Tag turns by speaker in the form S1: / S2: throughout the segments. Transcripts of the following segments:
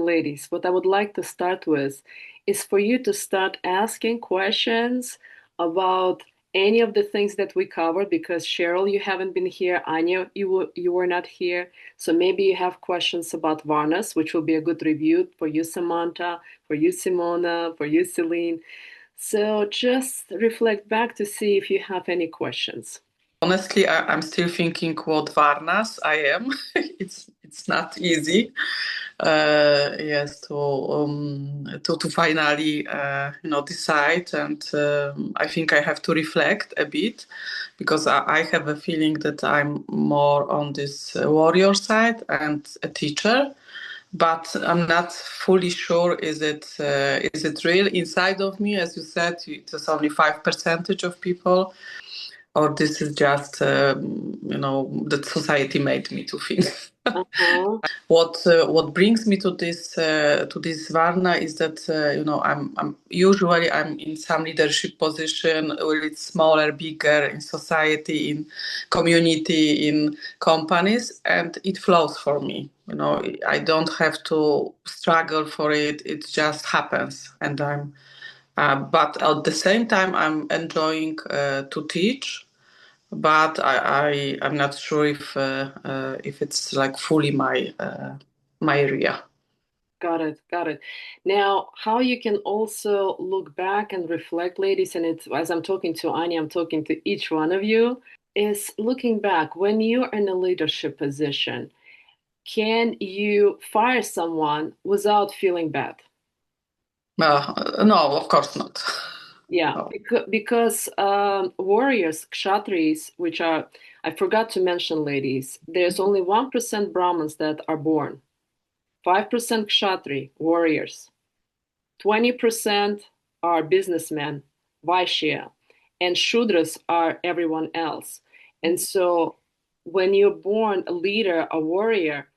S1: Ladies, what I would like to start with is for you to start asking questions about any of the things that we covered because Cheryl, you haven't been here. Anya, you were not here. So maybe you have questions about Varnas, which will be a good review for you, Samantha, for you, Simona, for you, Celine. So just reflect back to see if you have any questions.
S2: Honestly, I'm still thinking what Varnas I am. It's not easy. Yes, to finally decide, and I think I have to reflect a bit because I have a feeling that I'm more on this warrior side and a teacher, but I'm not fully sure. Is it real inside of me? As you said, it's only 5% of people, or this is just that society made me to think.
S1: Uh-huh.
S2: What brings me to this Varna is that I'm usually I'm in some leadership position, whether it's smaller, bigger, in society, in community, in companies, and it flows for me. I don't have to struggle for it; it just happens, and I'm. But at the same time, I'm enjoying to teach, but I'm not sure if it's like fully my area.
S1: Got it, got it. Now, how you can also look back and reflect, ladies, and it's as I'm talking to Anya, I'm talking to each one of you, is looking back when you're in a leadership position, can you fire someone without feeling bad?
S2: No, of course not.
S1: Yeah,
S2: No.
S1: because warriors, kshatris, which are, I forgot to mention, ladies, there's only 1% Brahmins that are born, 5% kshatri, warriors. 20% are businessmen, Vaishya, and Shudras are everyone else. And so when you're born a leader, a warrior,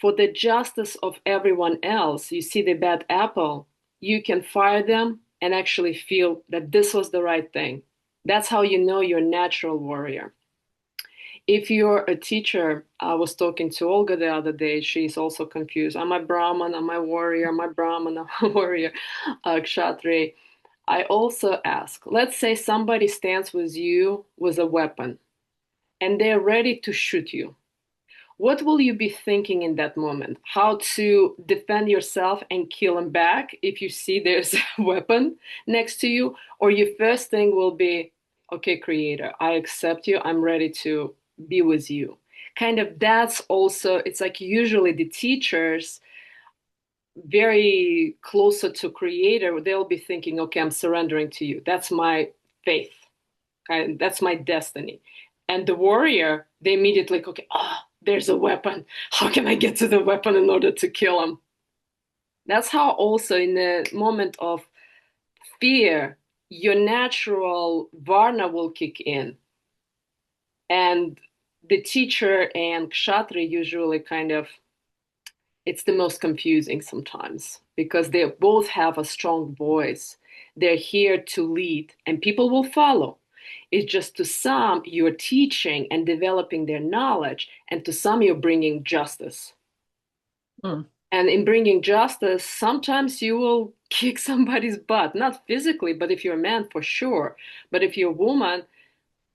S1: for the justice of everyone else, you see the bad apple, you can fire them and actually feel that this was the right thing. That's how you know you're a natural warrior. If you're a teacher, I was talking to Olga the other day. She's also confused. Am I Brahman? Am I warrior? Am I Brahman? Am I warrior? Kshatri. I also ask, let's say somebody stands with you with a weapon and they're ready to shoot you. What will you be thinking in that moment? How to defend yourself and kill them back if you see there's a weapon next to you? Or your first thing will be, okay, creator, I accept you. I'm ready to be with you. Kind of that's also, it's like usually the teachers very closer to creator, they'll be thinking, okay, I'm surrendering to you. That's my faith. Okay? That's my destiny. And the warrior, they immediately, okay, there's a weapon. How can I get to the weapon in order to kill him? That's how also in the moment of fear, your natural varna will kick in. And the teacher and kshatri usually kind of, it's the most confusing sometimes because they both have a strong voice. They're here to lead and people will follow. It's just to some you're teaching and developing their knowledge, and to some you're bringing justice.
S2: Mm.
S1: And in bringing justice, sometimes you will kick somebody's butt, not physically, but if you're a man, for sure. But if you're a woman,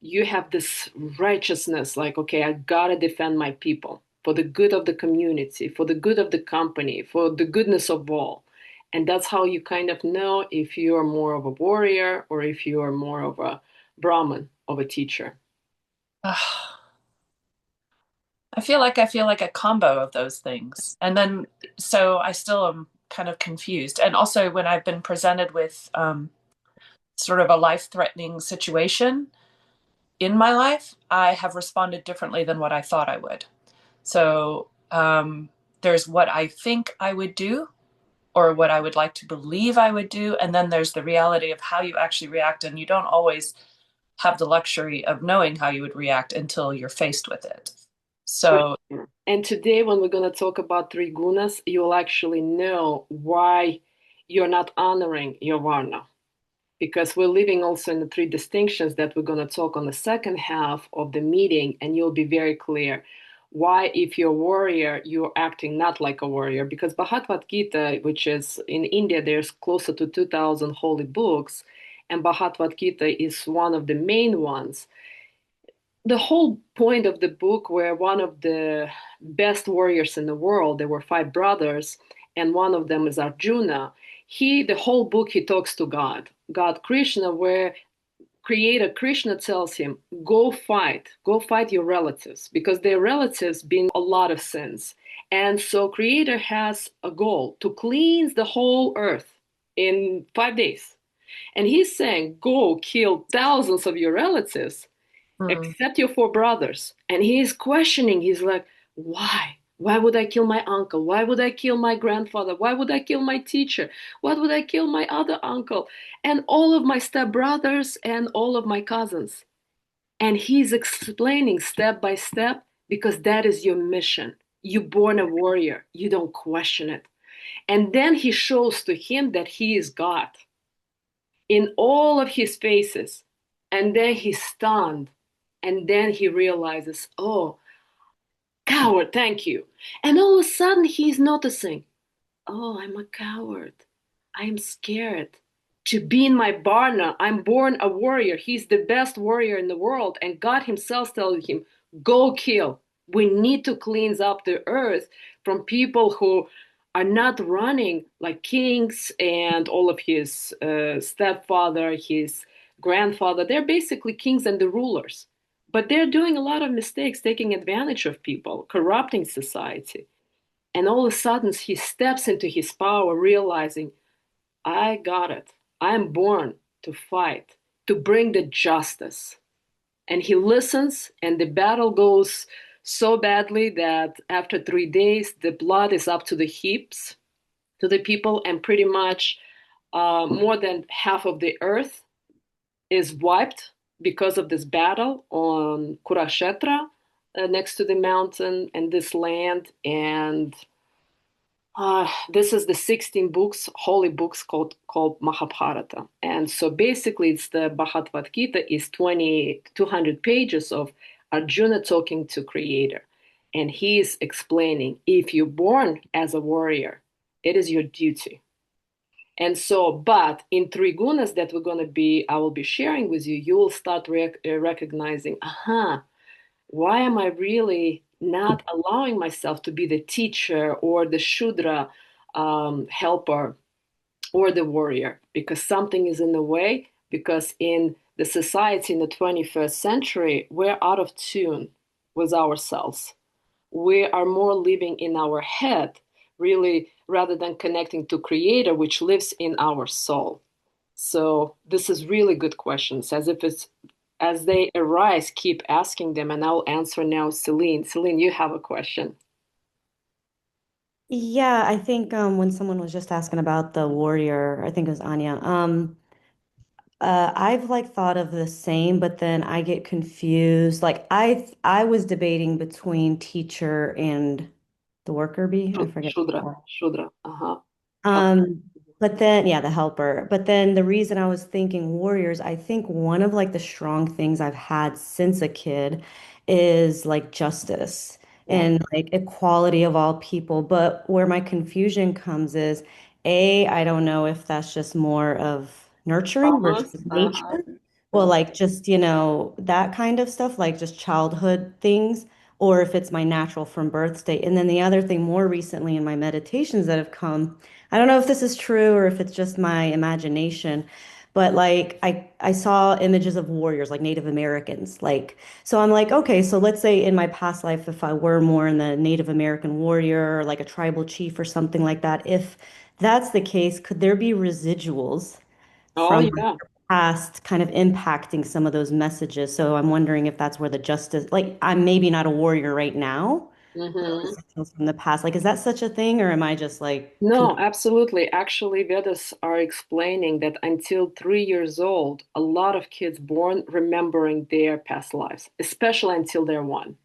S1: you have this righteousness like, okay, I gotta defend my people for the good of the community, for the good of the company, for the goodness of all. And that's how you kind of know if you're more of a warrior or if you are more of a Brahmin, of a teacher.
S3: I feel like a combo of those things. And then so I still am kind of confused. And also when I've been presented with sort of a life-threatening situation in my life, I have responded differently than what I thought I would. So there's what I think I would do or what I would like to believe I would do. And then there's the reality of how you actually react. And you don't always have the luxury of knowing how you would react until you're faced with it.
S1: For
S3: So
S1: sure. And today, when we're going to talk about three gunas, you'll actually know why you're not honoring your varna. Because we're living also in the three distinctions that we're going to talk on the second half of the meeting, and you'll be very clear why, if you're a warrior, you're acting not like a warrior. Because Bhagavad Gita, which is in India, there's closer to 2,000 holy books, and Bhagavad Gita is one of the main ones. The whole point of the book, where one of the best warriors in the world, there were five brothers, and one of them is Arjuna. The whole book, he talks to God Krishna, where Creator Krishna tells him, go fight your relatives, because their relatives been a lot of sins. And so Creator has a goal to cleanse the whole earth in 5 days. And he's saying, go kill thousands of your relatives, except your four brothers. And he's questioning, he's like, why? Why would I kill my uncle? Why would I kill my grandfather? Why would I kill my teacher? Why would I kill my other uncle? And all of my stepbrothers and all of my cousins. And he's explaining step by step, because that is your mission. You're born a warrior. You don't question it. And then he shows to him that he is God in all of his faces. And then he's stunned. And then he realizes, oh, coward, thank you. And all of a sudden he's noticing, oh, I'm a coward. I'm scared to be in my Varna. I'm born a warrior. He's the best warrior in the world. And God himself tells him, go kill. We need to cleanse up the earth from people who are not running like kings, and all of his stepfather, his grandfather. They're basically kings and the rulers. But they're doing a lot of mistakes, taking advantage of people, corrupting society. And all of a sudden, he steps into his power, realizing, I got it. I'm born to fight, to bring the justice. And he listens, and the battle goes so badly that after 3 days, the blood is up to the hips to the people, and pretty much more than half of the earth is wiped because of this battle on Kurukshetra, next to the mountain and this land. And this is the 16 books, holy books called Mahabharata. And so basically it's the Bhagavad Gita is 200 pages of Arjuna talking to Creator. And he is explaining, if you're born as a warrior, it is your duty. And so, but in three gunas that I will be sharing with you, you will start recognizing, why am I really not allowing myself to be the teacher or the Shudra helper or the warrior? Because something is in the way, because in the society in the 21st century, we're out of tune with ourselves. We are more living in our head, really, rather than connecting to Creator, which lives in our soul. So this is really good questions, as they arise, keep asking them, and I'll answer now. Celine, you have a question.
S4: Yeah, I think when someone was just asking about the warrior, I think it was Anya. I've like thought of the same, but then I get confused. Like I was debating between teacher and the worker bee. I forget.
S1: Shudra.
S4: Um, but then, yeah, the helper. But then the reason I was thinking warriors, I think one of like the strong things I've had since a kid is like justice and like equality of all people. But where my confusion comes is, I don't know if that's just more of nurturing
S1: Tamas.
S4: versus nature. Well, like just, that kind of stuff, like just childhood things, or if it's my natural from birth state. And then the other thing more recently in my meditations that have come, I don't know if this is true or if it's just my imagination, but like I saw images of warriors like Native Americans. Like, so I'm like, okay, so let's say in my past life, if I were more in the Native American warrior or like a tribal chief or something like that, if that's the case, could there be residuals
S1: Oh,
S4: from
S1: yeah.
S4: past kind of impacting some of those messages? So I'm wondering if that's where the justice, like I'm maybe not a warrior right now, but residuals from the past, like is that such a thing, or am I just like
S1: No, absolutely. Actually, Vedas are explaining that until 3 years old, a lot of kids born remembering their past lives, especially until they're one.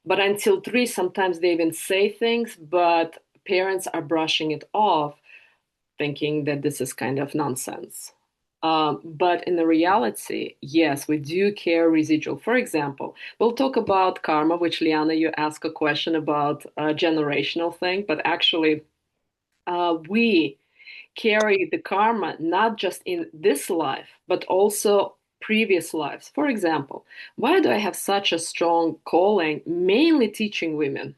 S1: But until three, sometimes they even say things, but parents are brushing it off, thinking that this is kind of nonsense. But in the reality, yes, we do carry residual. For example, we'll talk about karma, which Liana, you asked a question about a generational thing, but actually, we carry the karma not just in this life, but also previous lives. For example, why do I have such a strong calling, mainly teaching women?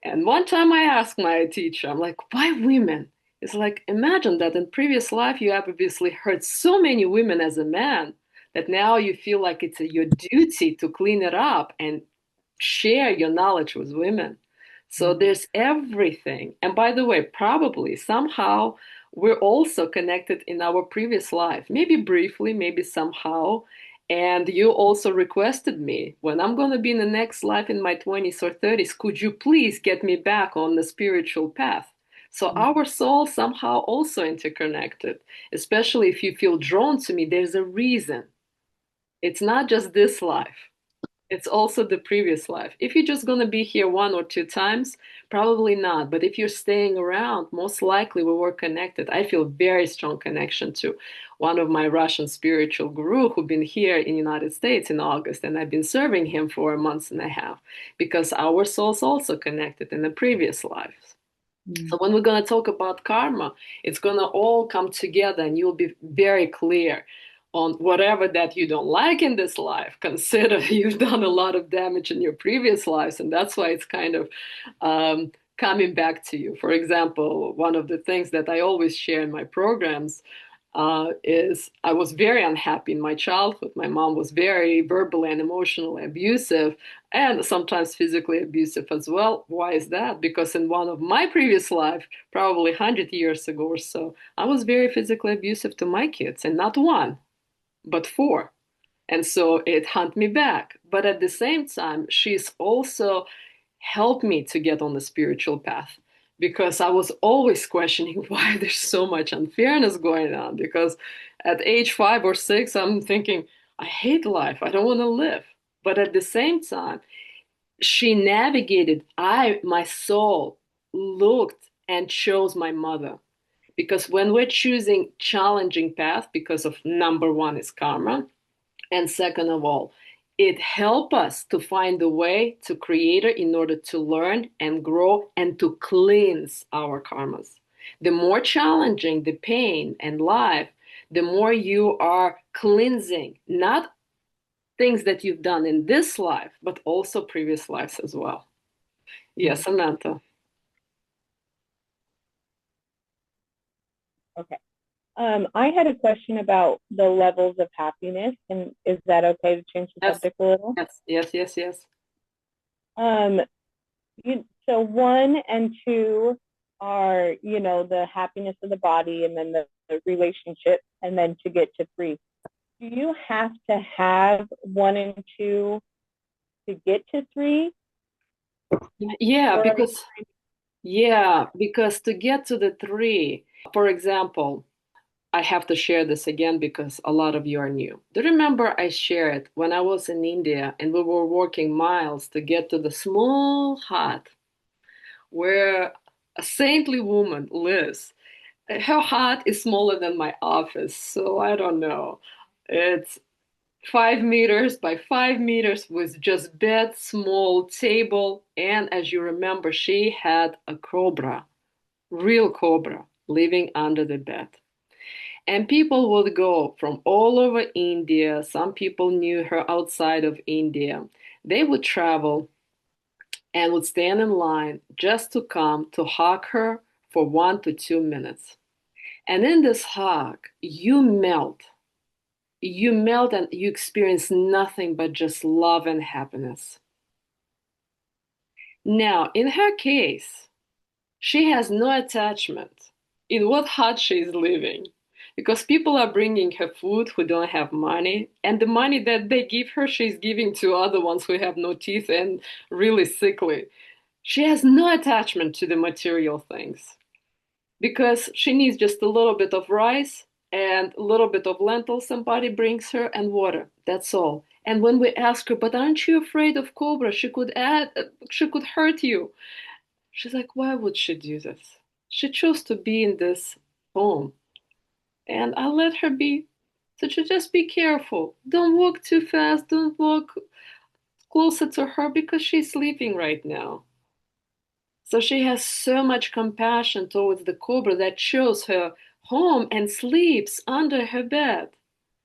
S1: And one time I asked my teacher, I'm like, why women? It's like, imagine that in previous life you have obviously hurt so many women as a man that now you feel like it's your duty to clean it up and share your knowledge with women. So there's everything. And by the way, probably somehow we're also connected in our previous life, maybe briefly, maybe somehow. And you also requested me, when I'm going to be in the next life in my 20s or 30s, could you please get me back on the spiritual path? So our souls somehow also interconnected, especially if you feel drawn to me, there's a reason. It's not just this life. It's also the previous life. If you're just going to be here one or two times, probably not. But if you're staying around, most likely we were connected. I feel very strong connection to one of my Russian spiritual guru who've been here in the United States in August, and I've been serving him for a month and a half because our souls also connected in the previous lives. So when we're going to talk about karma, it's going to all come together and you'll be very clear on whatever that you don't like in this life. Consider you've done a lot of damage in your previous lives, and that's why it's kind of coming back to you. For example, one of the things that I always share in my programs is I was very unhappy in my childhood. My mom was very verbally and emotionally abusive and sometimes physically abusive as well. Why is that? Because in one of my previous life, probably 100 years ago or so, I was very physically abusive to my kids, and not one, but four. And so it hunted me back. But at the same time, she's also helped me to get on the spiritual path because I was always questioning why there's so much unfairness going on. Because at age 5 or 6, I'm thinking, I hate life. I don't want to live. But at the same time, she navigated, my soul looked and chose my mother. Because when we're choosing challenging path, because of number one is karma, and second of all, it helps us to find a way to creator in order to learn and grow and to cleanse our karmas. The more challenging the pain and life, the more you are cleansing, not things that you've done in this life, but also previous lives as well. Yes, Samantha.
S5: Okay. I had a question about the levels of happiness, and is that okay to change the subject a little?
S1: Yes.
S5: So 1 and 2 are, the happiness of the body, and then the relationship, and then to get to 3. Do you have to have 1 and 2 to get to 3?
S1: Yeah, because to get to the 3, for example, I have to share this again because a lot of you are new. Do you remember I shared when I was in India and we were walking miles to get to the small hut where a saintly woman lives? Her hut is smaller than my office, so I don't know. It's 5 meters by 5 meters with just bed, small table, and as you remember, she had a cobra, real cobra, living under the bed. And people would go from all over India. Some people knew her outside of India. They would travel and would stand in line just to come to hug her for 1 to 2 minutes. And in this hug, you melt. You melt and you experience nothing but just love and happiness. Now, in her case, she has no attachment in what hut she is living because people are bringing her food who don't have money, and the money that they give her, she's giving to other ones who have no teeth and really sickly. She has no attachment to the material things because she needs just a little bit of rice and a little bit of lentils somebody brings her and water. That's all. And when we ask her, but aren't you afraid of cobra? She could hurt you. She's like, why would she do this? She chose to be in this home. And I let her be. So just be careful. Don't walk too fast. Don't walk closer to her because she's sleeping right now. So she has so much compassion towards the cobra that chose her home and sleeps under her bed.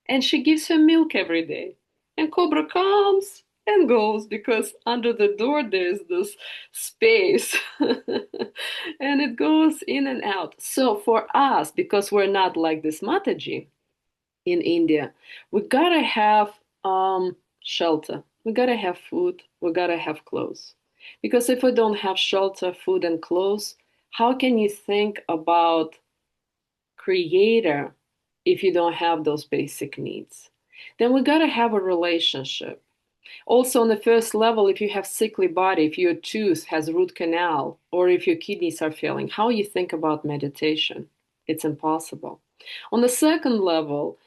S1: And she gives her milk every day. And cobra comes and goes because under the door there's this space and it goes in and out. So for us, because we're not like this Mataji in India, we gotta have shelter, we gotta have food, we gotta have clothes. Because if we don't have shelter, food, and clothes, how can you think about creator if you don't have those basic needs? Then we gotta have a relationship. Also, on the first level, if you have sickly body, if your tooth has root canal, or if your kidneys are failing, how you think about meditation? It's impossible. On the second level,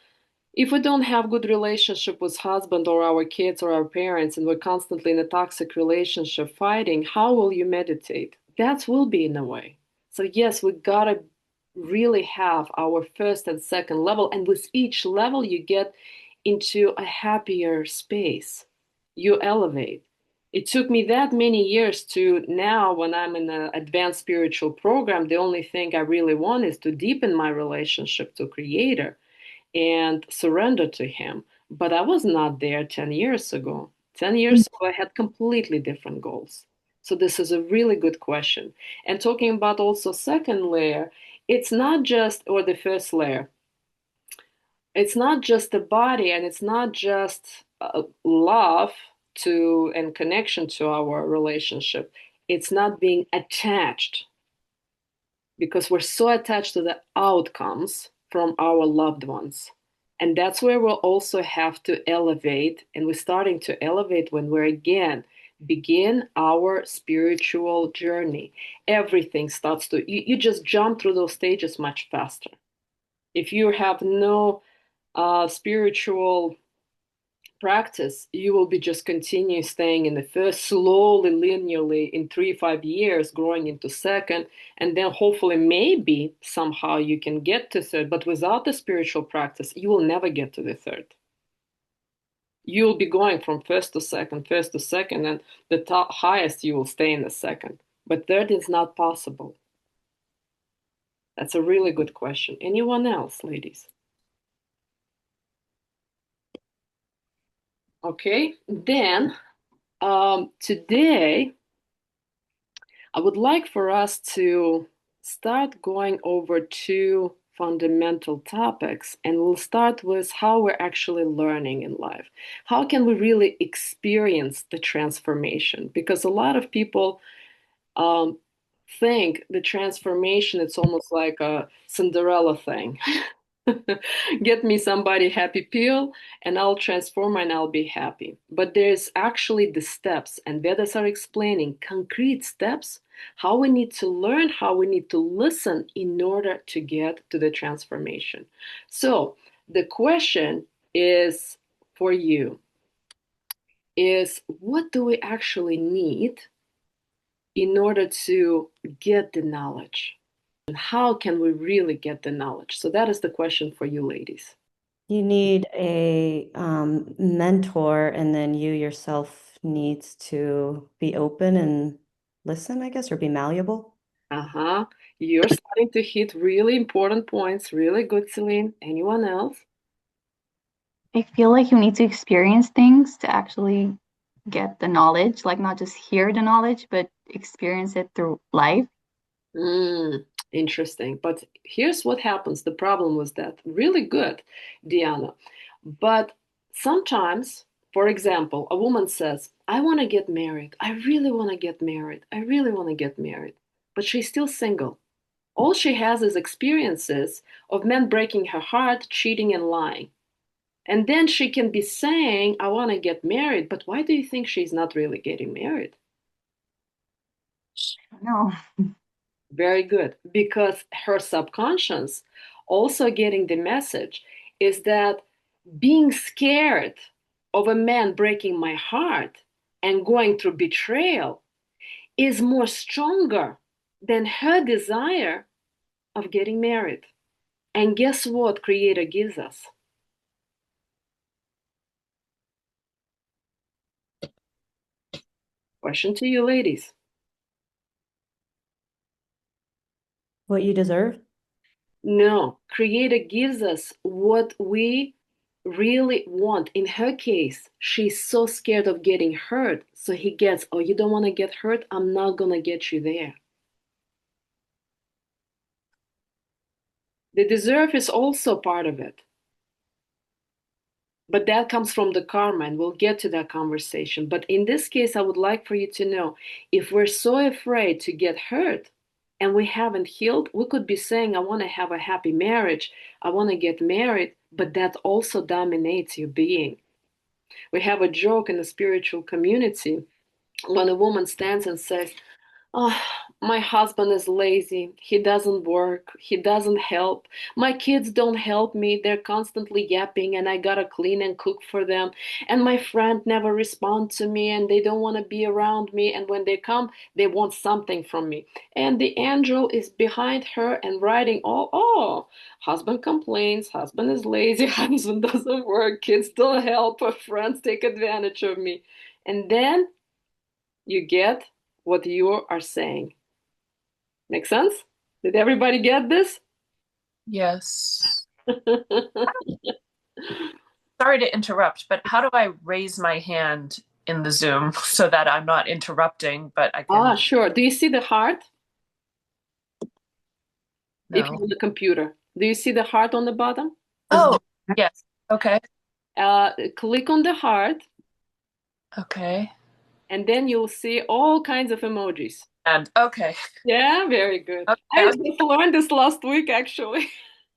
S1: if we don't have good relationship with husband or our kids or our parents, and we're constantly in a toxic relationship fighting, how will you meditate? That will be in a way. So yes, we gotta really have our first and second level, and with each level you get into a happier space. You elevate. It took me that many years to now, when I'm in an advanced spiritual program, the only thing I really want is to deepen my relationship to Creator and surrender to Him. But I was not there 10 years ago. 10 years ago, I had completely different goals. So this is a really good question. And talking about also second layer, it's not just, or the first layer, it's not just the body and it's not just love to and connection to our relationship. It's not being attached because we're so attached to the outcomes from our loved ones. And that's where we'll also have to elevate. And we're starting to elevate when we're again begin our spiritual journey. Everything starts to, you just jump through those stages much faster. If you have no spiritual practice, you will be just continue staying in the first, slowly, linearly, in 3 5 years, growing into second, and then hopefully, maybe somehow you can get to third. But without the spiritual practice, you will never get to the third. You'll be going from first to second, and the highest you will stay in the second. But third is not possible. That's a really good question. Anyone else, ladies? Okay, then today I would like for us to start going over two fundamental topics, and we'll start with how we're actually learning in life. How can we really experience the transformation? Because a lot of people um, think the transformation, it's almost like a Cinderella thing. Get me somebody happy pill and I'll transform and I'll be happy. But there's actually the steps, and Vedas are explaining concrete steps, how we need to learn, how we need to listen in order to get to the transformation. So the question is for you is, what do we actually need in order to get the knowledge? And how can we really get the knowledge? So that is the question for you ladies.
S4: You need a mentor, and then you yourself needs to be open and listen, I guess, or be malleable.
S1: Uh-huh. You're starting to hit really important points. Really good, Celine. Anyone else?
S6: I feel like you need to experience things to actually get the knowledge, like not just hear the knowledge, but experience it through life.
S1: Interesting. But here's what happens. The problem was that really good, Diana. But sometimes, for example, a woman says, I want to get married. I really want to get married. I really want to get married. But she's still single. All she has is experiences of men breaking her heart, cheating, and lying. And then she can be saying, I want to get married. But why do you think she's not really getting married?
S6: No.
S1: Very good. Because her subconscious also getting the message is that being scared of a man breaking my heart and going through betrayal is more stronger than her desire of getting married. And guess what Creator gives us? Question to you, ladies.
S4: What you deserve?
S1: No, Creator gives us what we really want. In her case, she's so scared of getting hurt. So he gets, oh, you don't want to get hurt? I'm not going to get you there. The deserve is also part of it. But that comes from the karma, and we'll get to that conversation. But in this case, I would like for you to know, if we're so afraid to get hurt and we haven't healed, we could be saying, I want to have a happy marriage, I want to get married, but that also dominates your being. We have a joke in the spiritual community when a woman stands and says, oh, my husband is lazy. He doesn't work. He doesn't help. My kids don't help me. They're constantly yapping and I gotta clean and cook for them. And my friend never responds to me and they don't want to be around me. And when they come, they want something from me. And the angel is behind her and writing oh, husband complains, husband is lazy, husband doesn't work, kids don't help, friends take advantage of me. And then you get what you are saying. Make sense? Did everybody get this?
S3: Yes. Sorry to interrupt, but how do I raise my hand in the Zoom so that I'm not interrupting, but I can...
S1: Sure. Do you see the heart?
S3: No.
S1: If you're on the computer. Do you see the heart on the bottom?
S3: Oh, yes. Okay.
S1: Click on the heart.
S3: Okay.
S1: And then you'll see all kinds of emojis.
S3: And okay.
S1: Yeah, very good.
S3: Okay.
S1: I just learned this last week, actually.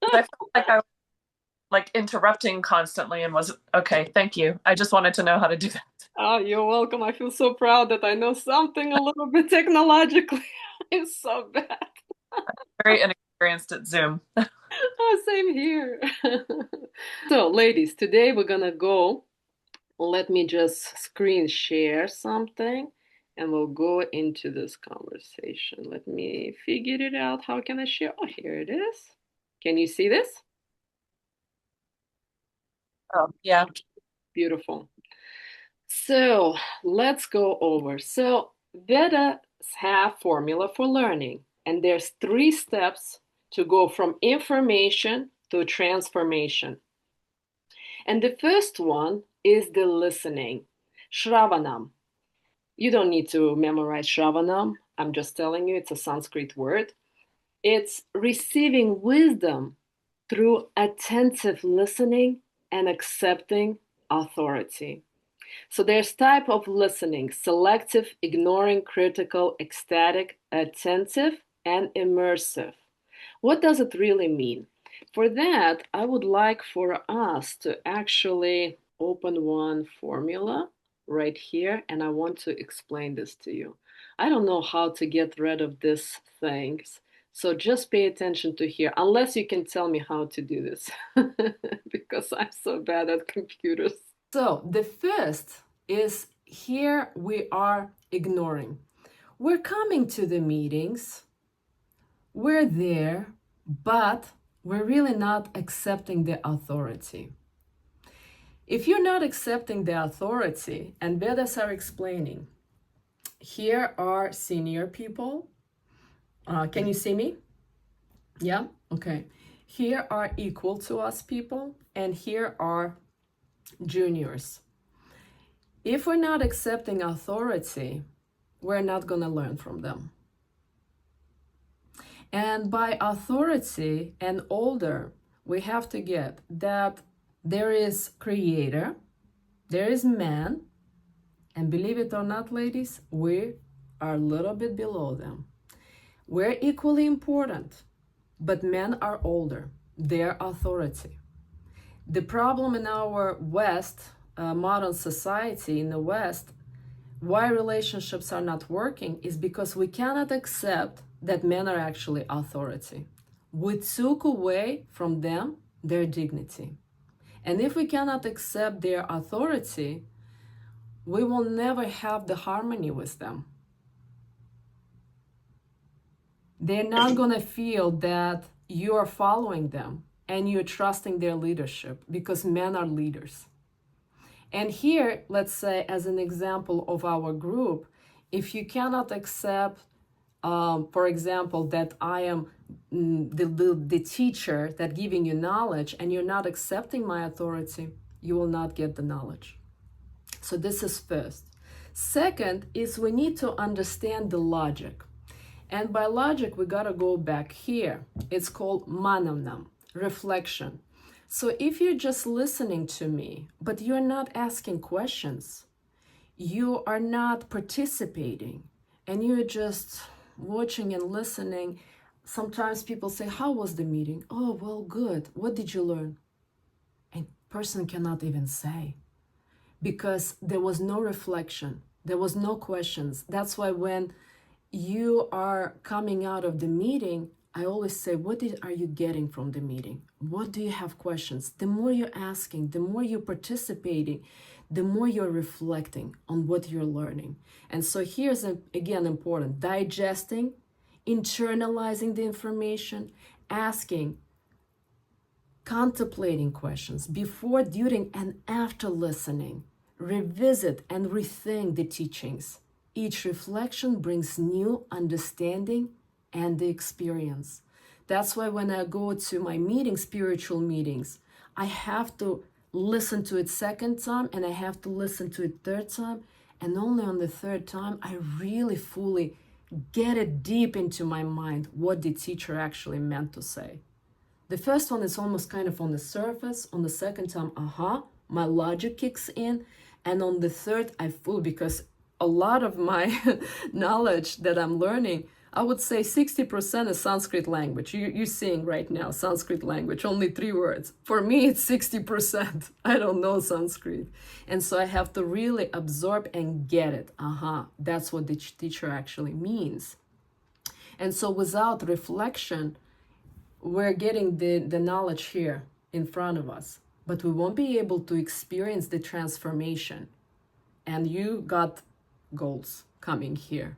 S3: I felt like I was interrupting constantly and was okay. Thank you. I just wanted to know how to do that.
S1: Oh, you're welcome. I feel so proud that I know something a little bit technologically. I'm so bad.
S3: I'm very inexperienced at Zoom.
S1: Oh, same here. So, ladies, today we're gonna go. Let me just screen share something and we'll go into this conversation. Let me figure it out. How can I share? Oh, here it is. Can you see this?
S3: Oh, yeah.
S1: Beautiful. So let's go over. So Vedas have formula for learning, and there's 3 steps to go from information to transformation. And the first one is the listening, Shravanam. You don't need to memorize Shravanam. I'm just telling you, it's a Sanskrit word. It's receiving wisdom through attentive listening and accepting authority. So there's type of listening: selective, ignoring, critical, ecstatic, attentive, and immersive. What does it really mean? For that, I would like for us to actually open one formula right here, and I want to explain this to you. I don't know how to get rid of these things, so just pay attention to here, unless you can tell me how to do this, because I'm so bad at computers. So the first is here we are ignoring. We're coming to the meetings, we're there, but we're really not accepting the authority. If you're not accepting the authority, and Vedas are explaining, here are senior people. Can you see me? Yeah? Okay. Here are equal to us people, and here are juniors. If we're not accepting authority, we're not going to learn from them. And by authority and older, we have to get that there is creator, there is man, and believe it or not, ladies, we are a little bit below them. We're equally important, but men are older, they're authority. The problem in our West, modern society in the West, why relationships are not working is because we cannot accept that men are actually authority. We took away from them their dignity. And if we cannot accept their authority, we will never have the harmony with them. They're not going to feel that you are following them. and you're trusting their leadership, because men are leaders. And here, let's say, as an example of our group, if you cannot accept, for example, that I am the teacher that giving you knowledge, and you're not accepting my authority, you will not get the knowledge. So this is first. Second is we need to understand the logic. And by logic, we gotta go back here. It's called mananam, reflection. So if you're just listening to me, but you're not asking questions, you are not participating, and you're just watching and listening. Sometimes people say, how was the meeting? Oh, well, good. What did you learn? And person cannot even say, because there was no reflection. There was no questions. That's why when you are coming out of the meeting, I always say, what are you getting from the meeting? What do you have questions? The more you're asking, the more you're participating, the more you're reflecting on what you're learning. And so here's, again, important: digesting, internalizing the information, asking, contemplating questions before, during, and after listening. Revisit and rethink the teachings. Each reflection brings new understanding and the experience. That's why when I go to my meetings, spiritual meetings, I have to listen to it second time, and I have to listen to it third time, and only on the third time I really fully get it deep into my mind what the teacher actually meant to say. The first one is almost kind of on the surface. On the second time, my logic kicks in, and on the third I fully, because a lot of my knowledge that I'm learning, I would say 60% is Sanskrit language. You're seeing right now Sanskrit language, only 3 words. For me, it's 60%. I don't know Sanskrit. And so I have to really absorb and get it. That's what the teacher actually means. And so without reflection, we're getting the knowledge here in front of us, but we won't be able to experience the transformation. And you got goals coming here.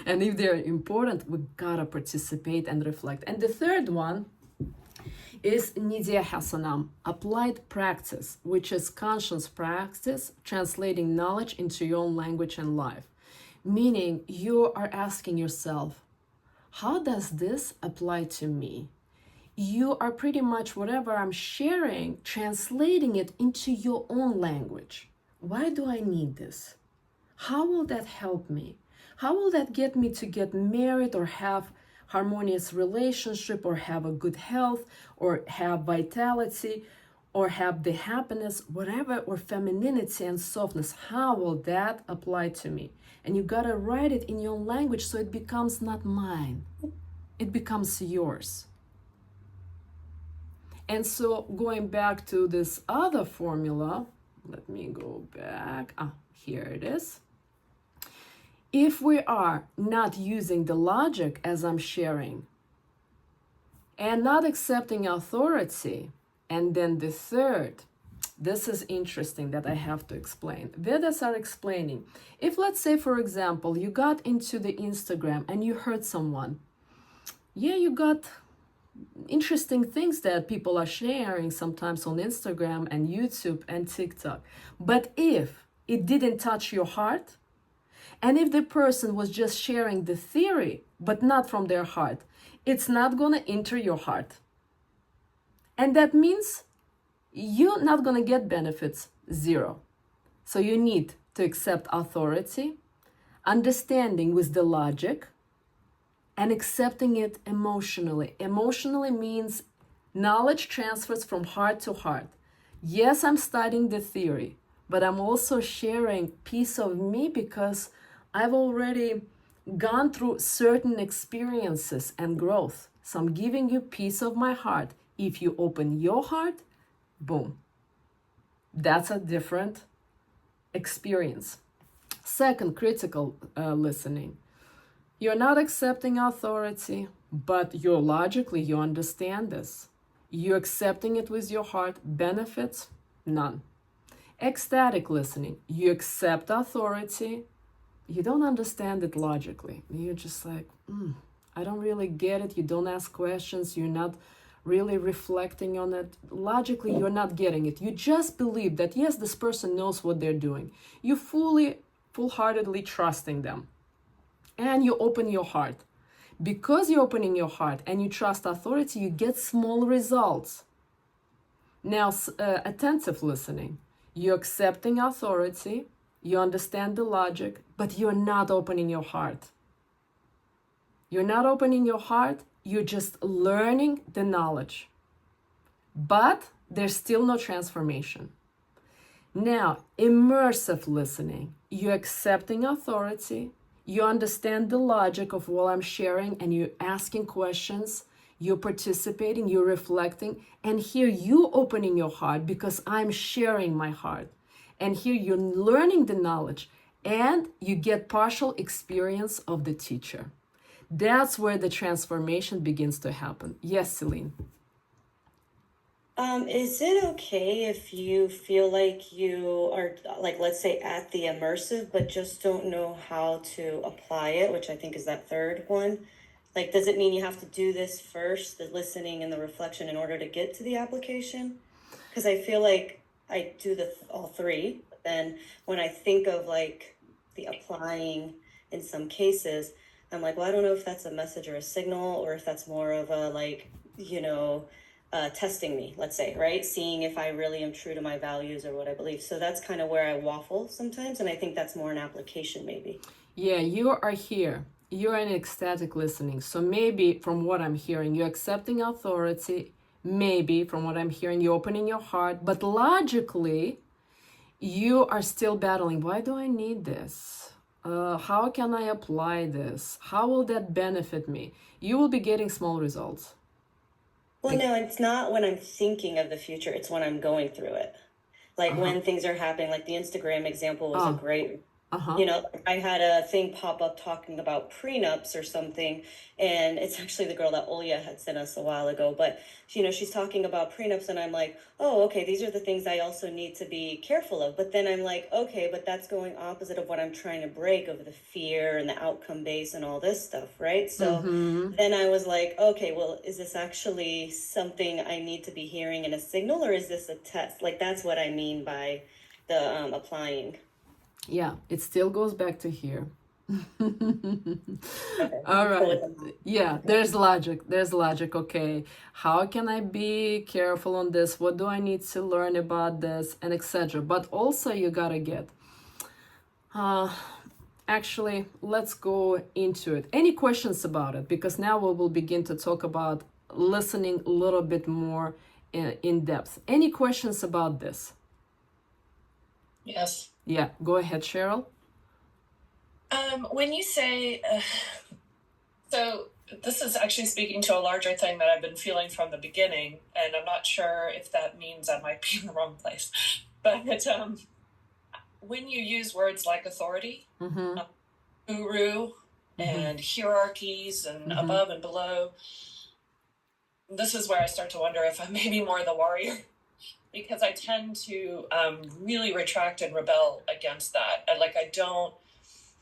S1: And if they're important, we gotta participate and reflect. And the third one is nidyahasanam, applied practice, which is conscious practice, translating knowledge into your own language and life. Meaning you are asking yourself, how does this apply to me? You are pretty much, whatever I'm sharing, translating it into your own language. Why do I need this? How will that help me? How will that get me to get married, or have harmonious relationship, or have a good health, or have vitality, or have the happiness, whatever, or femininity and softness? How will that apply to me? And you gotta write it in your own language, so it becomes not mine. It becomes yours. And so going back to this other formula, let me go back. Here it is. If we are not using the logic as I'm sharing, and not accepting authority, and then the third, this is interesting that I have to explain. Vedas are explaining, if let's say, for example, you got into the Instagram and you heard someone, you got interesting things that people are sharing sometimes on Instagram and YouTube and TikTok. But if it didn't touch your heart, and if the person was just sharing the theory, but not from their heart, it's not gonna enter your heart. And that means you're not gonna get benefits, 0. So you need to accept authority, understanding with the logic, and accepting it emotionally. Emotionally means knowledge transfers from heart to heart. Yes, I'm studying the theory, but I'm also sharing piece of me, because I've already gone through certain experiences and growth. So I'm giving you piece of my heart. If you open your heart, boom. That's a different experience. Second, critical listening. You're not accepting authority, but you understand this. You're accepting it with your heart. Benefits? None. Ecstatic listening. You accept authority. You don't understand it logically. You're just like, I don't really get it. You don't ask questions. You're not really reflecting on it, logically you're not getting it. You just believe that, yes, this person knows what they're doing. You full-heartedly trusting them. And you open your heart. Because you're opening your heart and you trust authority, you get small results. Now, attentive listening. You're accepting authority, you understand the logic, but you're not opening your heart. You're not opening your heart, you're just learning the knowledge. But there's still no transformation. Now, immersive listening. You're accepting authority, you understand the logic of what I'm sharing, and you're asking questions, you're participating, you're reflecting, and here you opening your heart because I'm sharing my heart. And here you're learning the knowledge and you get partial experience of the teacher. That's where the transformation begins to happen. Yes, Celine.
S4: Is it okay if you feel like you are, like, let's say at the immersive, but just don't know how to apply it, which I think is that third one? Like, does it mean you have to do this first, the listening and the reflection, in order to get to the application? Because I feel like I do all three, but then when I think of like the applying in some cases, I'm like, well, I don't know if that's a message or a signal, or if that's more of a like, testing me, let's say, right? Seeing if I really am true to my values or what I believe. So that's kind of where I waffle sometimes. And I think that's more an application maybe.
S1: Yeah, you are here. You're in ecstatic listening. So maybe from what I'm hearing, you're accepting authority. Maybe from what I'm hearing, you're opening your heart. But logically, you are still battling. Why do I need this? How can I apply this? How will that benefit me? You will be getting small results.
S4: Well, no, it's not when I'm thinking of the future. It's when I'm going through it. Like when things are happening, like the Instagram example was a great, I had a thing pop up talking about prenups or something. And it's actually the girl that Olya had sent us a while ago. But, she's talking about prenups and I'm like, oh, okay, these are the things I also need to be careful of. But then I'm like, okay, but that's going opposite of what I'm trying to break, of the fear and the outcome base and all this stuff, right? So then I was like, okay, well, is this actually something I need to be hearing in a signal, or is this a test? Like, that's what I mean by the applying.
S1: Yeah, it still goes back to here.
S4: Okay.
S1: All right. Yeah, there's logic. Okay, how can I be careful on this? What do I need to learn about this, and etc. But also you gotta get actually, let's go into it. Any questions about it? Because now we will begin to talk about listening a little bit more in depth. Any questions about this?
S3: Yes.
S1: Yeah, go ahead, Cheryl.
S3: When you say, so this is actually speaking to a larger thing that I've been feeling from the beginning, and I'm not sure if that means I might be in the wrong place, but when you use words like authority, guru, and hierarchies and above and below, this is where I start to wonder if I'm maybe more the warrior, because I tend to really retract and rebel against that. And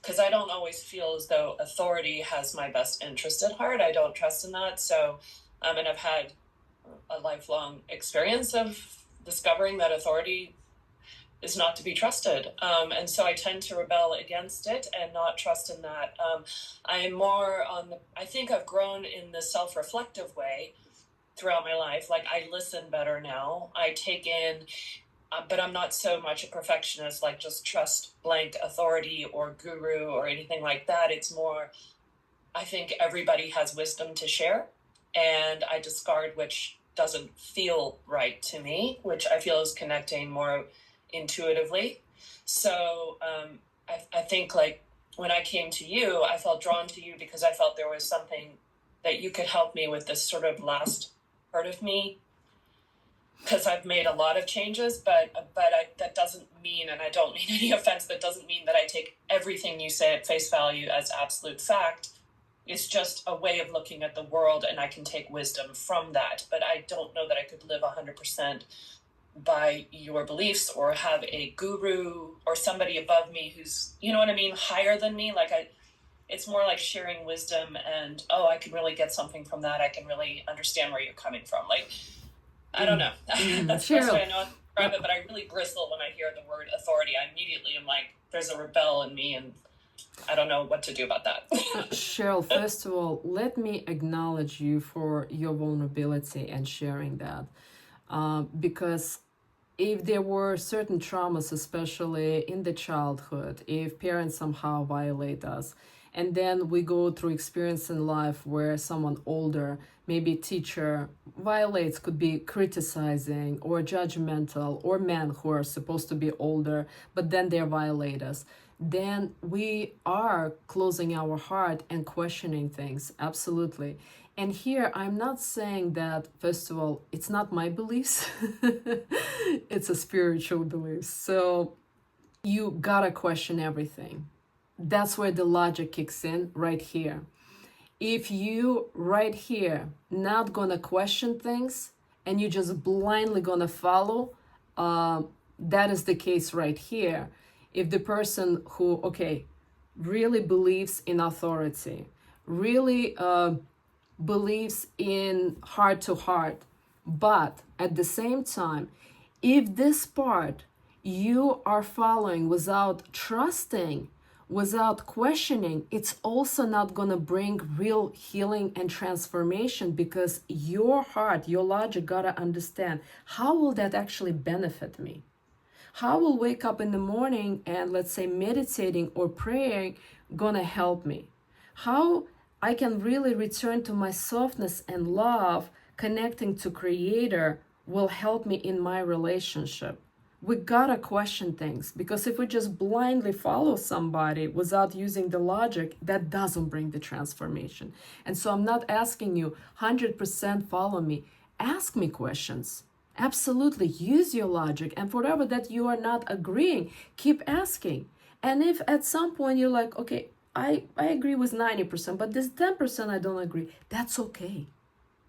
S3: because I don't always feel as though authority has my best interest at heart. I don't trust in that. So, and I've had a lifelong experience of discovering that authority is not to be trusted. And so I tend to rebel against it and not trust in that. I am more I think I've grown in the self-reflective way throughout my life. Like, I listen better now. I take in, but I'm not so much a perfectionist, like just trust blank authority or guru or anything like that. It's more, I think everybody has wisdom to share, and I discard which doesn't feel right to me, which I feel is connecting more intuitively. So I think, like, when I came to you, I felt drawn to you because I felt there was something that you could help me with, this sort of last part of me, because I've made a lot of changes, but that doesn't mean, and I don't mean any offense, that doesn't mean that I take everything you say at face value as absolute fact. It's just a way of looking at the world, and I can take wisdom from that. But I don't know that I could live 100% by your beliefs, or have a guru or somebody above me who's, you know what I mean, higher than me. Like, it's more like sharing wisdom and, oh, I can really get something from that. I can really understand where you're coming from. Like, I don't know. That's the best way I know how to describe it, but I really bristle when I hear the word authority. I immediately am like, there's a rebel in me, and I don't know what to do about that.
S1: Cheryl, first of all, let me acknowledge you for your vulnerability and sharing that. Because if there were certain traumas, especially in the childhood, if parents somehow violate us, and then we go through experience in life where someone older, maybe teacher, violates, could be criticizing or judgmental, or men who are supposed to be older, but then they violate us, then we are closing our heart and questioning things, absolutely. And here, I'm not saying that, first of all, it's not my beliefs, it's a spiritual belief. So you gotta question everything. That's where the logic kicks in, right here. If you, right here, not gonna question things and you just blindly gonna follow, that is the case right here. If the person who, okay, really believes in authority, really believes in heart to heart, but at the same time, if this part you are following without trusting, without questioning, it's also not going to bring real healing and transformation, because your heart, your logic gotta understand, how will that actually benefit me? How will wake up in the morning and, let's say, meditating or praying gonna help me? How I can really return to my softness and love, connecting to Creator, will help me in my relationship. We gotta question things, because if we just blindly follow somebody without using the logic, that doesn't bring the transformation. And so I'm not asking you 100% follow me. Ask me questions. Absolutely, use your logic, and for whatever that you are not agreeing, keep asking. And if at some point you're like, okay, I agree with 90%, but this 10% I don't agree, that's okay.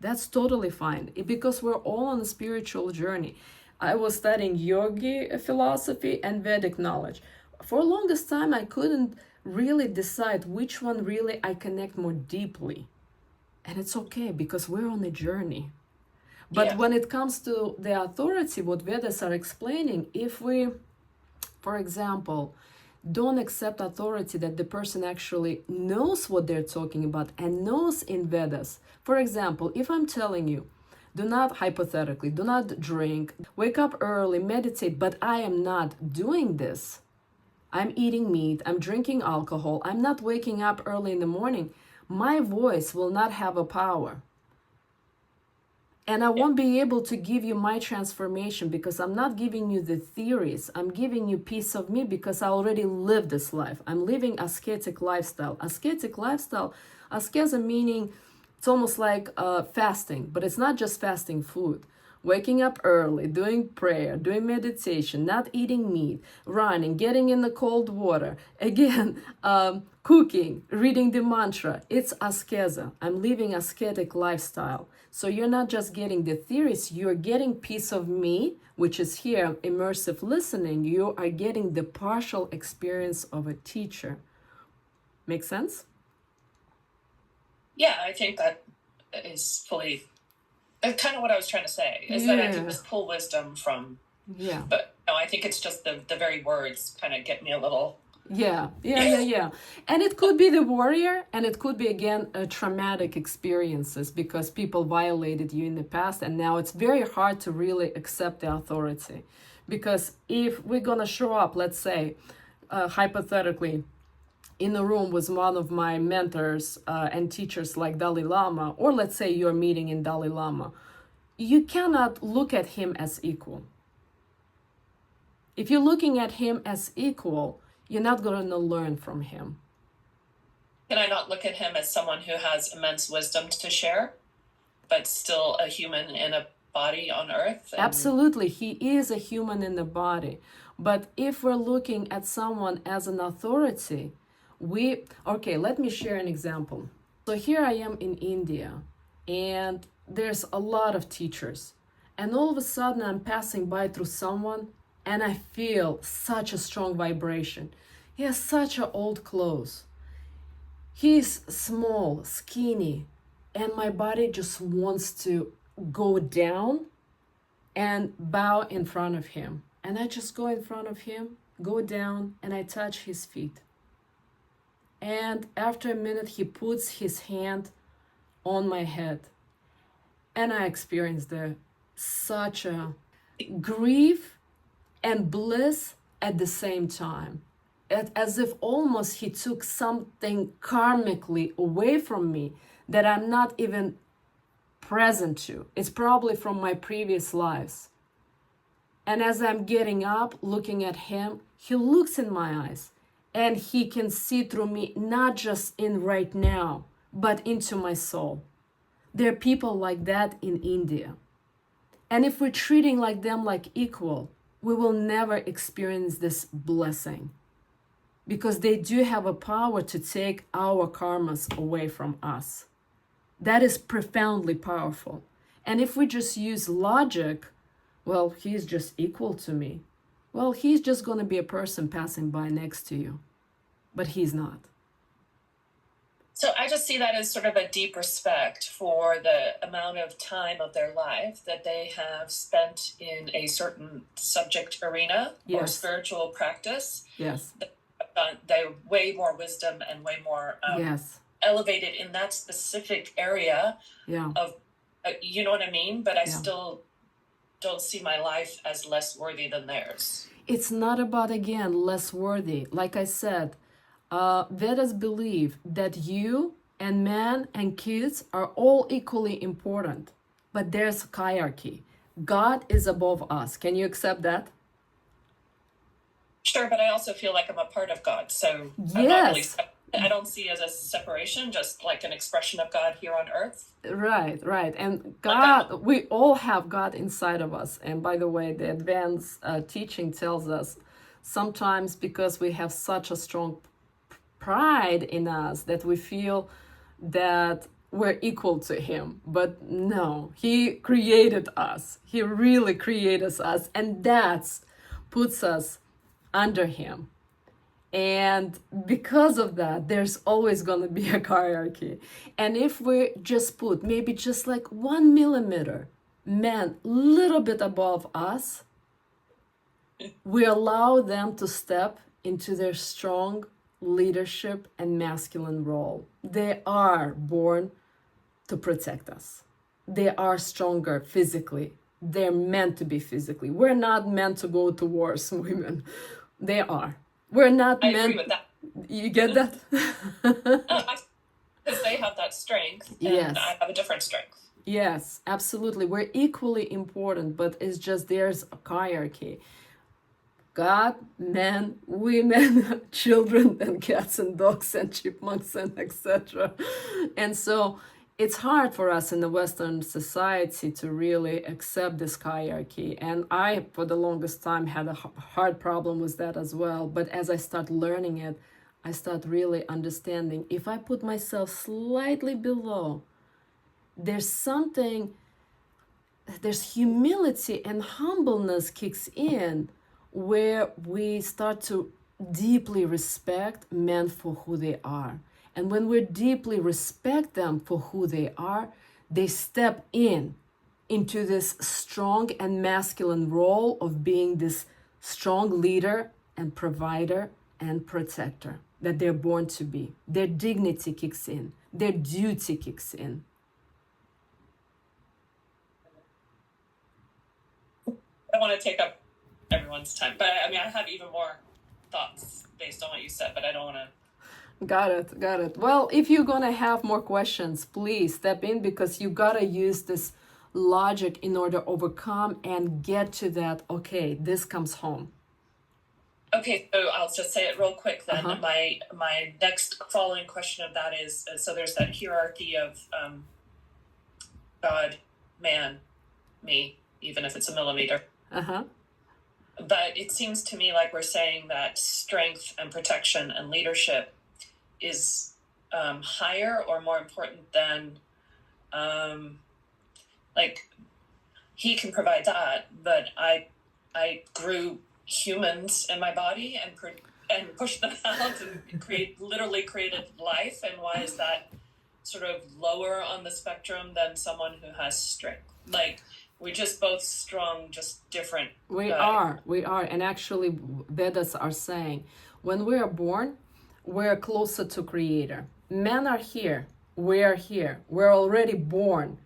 S1: That's totally fine, because we're all on a spiritual journey. I was studying yogi philosophy and Vedic knowledge. For the longest time, I couldn't really decide which one really I connect more deeply. And it's okay, because we're on a journey. But when it comes to the authority, what Vedas are explaining, if we, for example, don't accept authority that the person actually knows what they're talking about and knows in Vedas. For example, if I'm telling you, do not, hypothetically, do not drink, wake up early, meditate, but I am not doing this. I'm eating meat, I'm drinking alcohol, I'm not waking up early in the morning. My voice will not have a power. And I won't be able to give you my transformation, because I'm not giving you the theories. I'm giving you piece of me, because I already lived this life. I'm living ascetic lifestyle. Ascetic lifestyle, ascesa meaning it's almost like fasting, but it's not just fasting food. Waking up early, doing prayer, doing meditation, not eating meat, running, getting in the cold water, again, cooking, reading the mantra. It's ascesa. I'm living ascetic lifestyle. So you're not just getting the theories, you're getting piece of me, which is here, immersive listening. You are getting the partial experience of a teacher. Make sense?
S3: Yeah, I think that is fully kind of what I was trying to say, is that I can just pull wisdom from, but no, I think it's just the very words kind of get me a little.
S1: Yeah. And it could be the warrior, and it could be, again, traumatic experiences, because people violated you in the past, and now it's very hard to really accept the authority. Because if we're gonna show up, let's say, hypothetically, in a room with one of my mentors and teachers like Dalai Lama, or let's say you're meeting in Dalai Lama, you cannot look at him as equal. If you're looking at him as equal, you're not going to learn from him.
S3: Can I not look at him as someone who has immense wisdom to share, but still a human in a body on earth?
S1: Absolutely, he is a human in the body. But if we're looking at someone as an authority, okay, let me share an example. So here I am in India, and there's a lot of teachers. And all of a sudden I'm passing by through someone, and I feel such a strong vibration. He has such old clothes. He's small, skinny, and my body just wants to go down and bow in front of him. And I just go in front of him, go down, and I touch his feet. And after a minute, he puts his hand on my head. And I experienced such a grief and bliss at the same time. As if almost he took something karmically away from me that I'm not even present to. It's probably from my previous lives. And as I'm getting up, looking at him, he looks in my eyes and he can see through me, not just in right now, but into my soul. There are people like that in India. And if we're treating like them like equal, we will never experience this blessing, because they do have a power to take our karmas away from us. That is profoundly powerful. And if we just use logic, well, he's just equal to me. Well, he's just going to be a person passing by next to you, but he's not.
S3: So I just see that as sort of a deep respect for the amount of time of their life that they have spent in a certain subject arena or spiritual practice.
S1: Yes.
S3: They're way more wisdom and way more elevated in that specific area of, you know what I mean? But I still don't see my life as less worthy than theirs.
S1: It's not about, again, less worthy. Like I said, Vedas believe that you and man and kids are all equally important, but there's hierarchy. God is above us. Can you accept that?
S3: Sure, but I also feel like I'm a part of God, so I'm not really, I don't see it as a separation, just like an expression of God here on earth.
S1: Right. And God, we all have God inside of us. And by the way, the advanced teaching tells us sometimes because we have such a strong pride in us that we feel that we're equal to him. But no, he created us. He really created us. And that puts us under him. And because of that, there's always going to be a hierarchy. And if we just put maybe just like 1 millimeter men little bit above us, we allow them to step into their strong leadership and masculine role. They are born to protect us. They are stronger physically. They're meant to be physically. We're not meant to go to wars, women. They are. We're not meant.
S3: I agree with that.
S1: You get that?
S3: Because they have that strength, and I have a different strength.
S1: Yes, absolutely. We're equally important, but it's just there's a hierarchy. God, men, women, children, and cats and dogs and chipmunks and etc. And so it's hard for us in the Western society to really accept this hierarchy. And I, for the longest time, had a hard problem with that as well. But as I start learning it, I start really understanding if I put myself slightly below, there's humility and humbleness kicks in, where we start to deeply respect men for who they are. And when we deeply respect them for who they are, they step into this strong and masculine role of being this strong leader and provider and protector that they're born to be. Their dignity kicks in. Their duty kicks in.
S3: I don't want to take up everyone's time, but I mean, I have even more thoughts based on what you said, but I don't want to.
S1: Got it. Well, if you're gonna have more questions, please step in, because you gotta use this logic in order to overcome and get to that, okay, this comes home.
S3: Okay, so I'll just say it real quick then. My next following question of that is, so there's that hierarchy of God, man, me, even if it's a millimeter. But it seems to me like we're saying that strength and protection and leadership is higher or more important than, like, he can provide that, but I grew humans in my body and and pushed them out and literally created life? And why is that sort of lower on the spectrum than someone who has strength? Like, we're just both strong, just different.
S1: We are. And actually, Vedas are saying, when we are born, we're closer to Creator. Men are here. We are here. We're already born.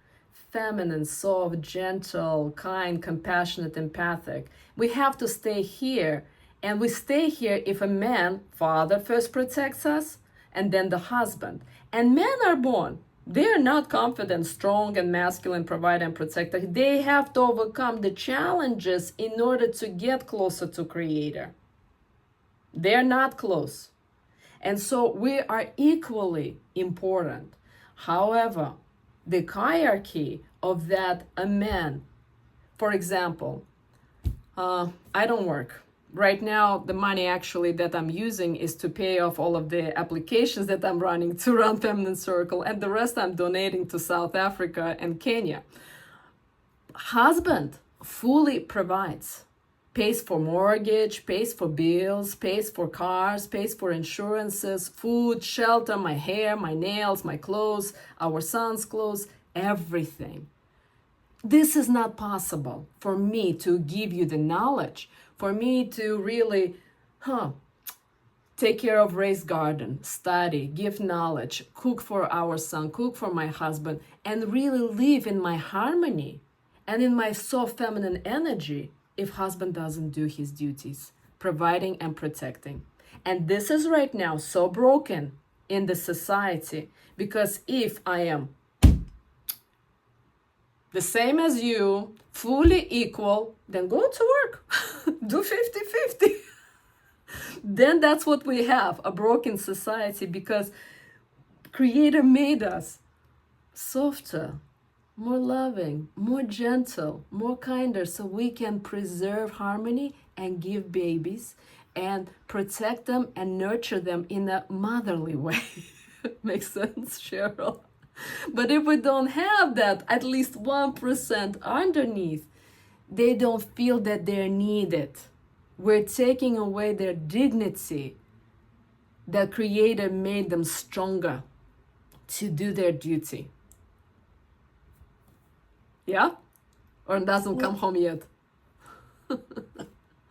S1: Feminine, soft, gentle, kind, compassionate, empathic. We have to stay here. And we stay here if a man, father, first protects us, and then the husband. And men are born. They are not confident, strong, and masculine, provider and protector. They have to overcome the challenges in order to get closer to Creator. They're not close. And so we are equally important. However, the hierarchy of that a man, for example, I don't work. Right now, the money actually that I'm using is to pay off all of the applications that I'm running to run Feminine Circle, and the rest I'm donating to South Africa and Kenya. Husband fully provides, pays for mortgage, pays for bills, pays for cars, pays for insurances, food, shelter, my hair, my nails, my clothes, our son's clothes, everything. This is not possible for me to give you the knowledge, for me to really take care of raised garden, study, give knowledge, cook for our son, cook for my husband, and really live in my harmony and in my soft feminine energy if husband doesn't do his duties, providing and protecting. And this is right now so broken in the society, because if I am the same as you, fully equal, then go to work. Do 50-50. Then that's what we have, a broken society, because Creator made us softer, more loving, more gentle, more kinder, so we can preserve harmony and give babies and protect them and nurture them in a motherly way. Makes sense, Cheryl? But if we don't have that, at least 1% underneath, they don't feel that they're needed. We're taking away their dignity. The Creator made them stronger to do their duty. Yeah? Or it doesn't come home yet?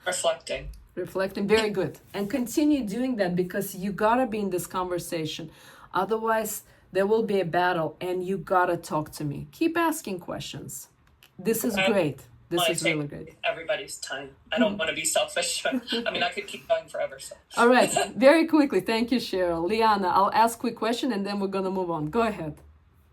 S1: Reflecting, very good. And continue doing that, because you gotta be in this conversation. Otherwise, there will be a battle, and you gotta talk to me. Keep asking questions. This is great. This is really great.
S3: Everybody's time. I don't want to be selfish. I mean, I could keep going forever. So.
S1: All right, very quickly. Thank you, Cheryl. Liana, I'll ask a quick question, and then we're gonna move on. Go ahead.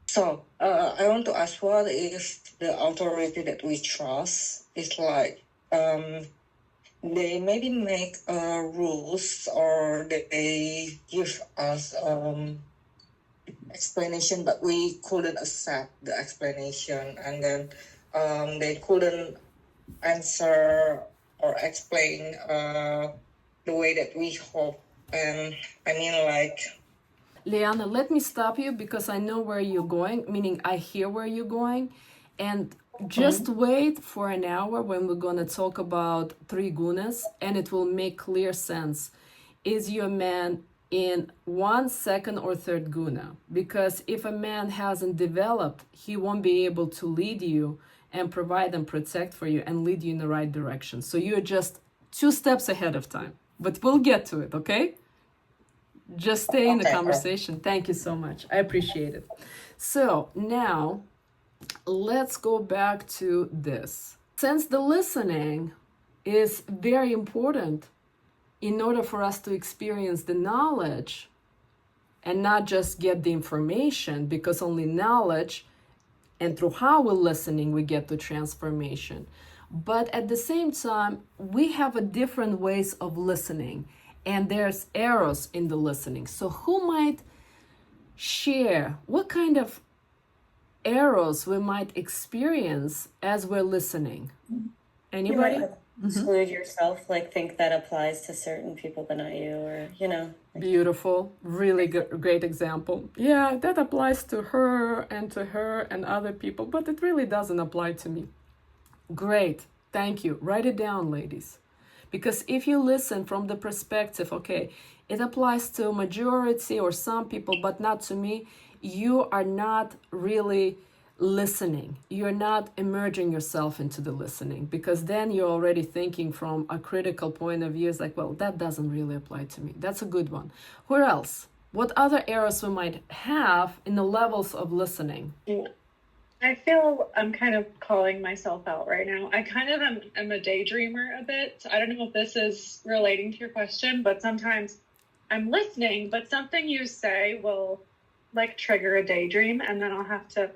S7: So, I want to ask, what is the authority that we trust? It's like, they maybe make rules, or they give us explanation, but we couldn't accept the explanation, and then they couldn't answer or explain the way that we hope. And I mean, like,
S1: Liana, let me stop you, because I know where you're going, meaning I hear where you're going, and just wait for an hour when we're going to talk about 3 gunas, and it will make clear sense. Is your man in 1, 2nd, or 3rd guna? Because if a man hasn't developed, he won't be able to lead you and provide and protect for you and lead you in the right direction. So you're just 2 steps ahead of time, but we'll get to it, okay? Just stay in the conversation. Thank you so much. I appreciate it. So now let's go back to this. Since the listening is very important in order for us to experience the knowledge and not just get the information, because only knowledge, and through how we're listening, we get to transformation. But at the same time, we have a different ways of listening, and there's errors in the listening. So who might share what kind of errors we might experience as we're listening? Anybody?
S4: Exclude yourself, like think that applies to certain people but not you, or
S1: Beautiful, really good, great example. Yeah, that applies to her and other people, but it really doesn't apply to me. Great, thank you. Write it down, ladies, Because if you listen from the perspective, okay, it applies to majority or some people, but not to me, you are not really listening. You're not immersing yourself into the listening, because then you're already thinking from a critical point of view. It's like, well, that doesn't really apply to me. That's a good one. Where else? What other errors we might have in the levels of listening?
S8: I feel I'm kind of calling myself out right now. I kind of am a daydreamer a bit. I don't know if this is relating to your question, but sometimes I'm listening, but something you say will like trigger a daydream, and then I'll have to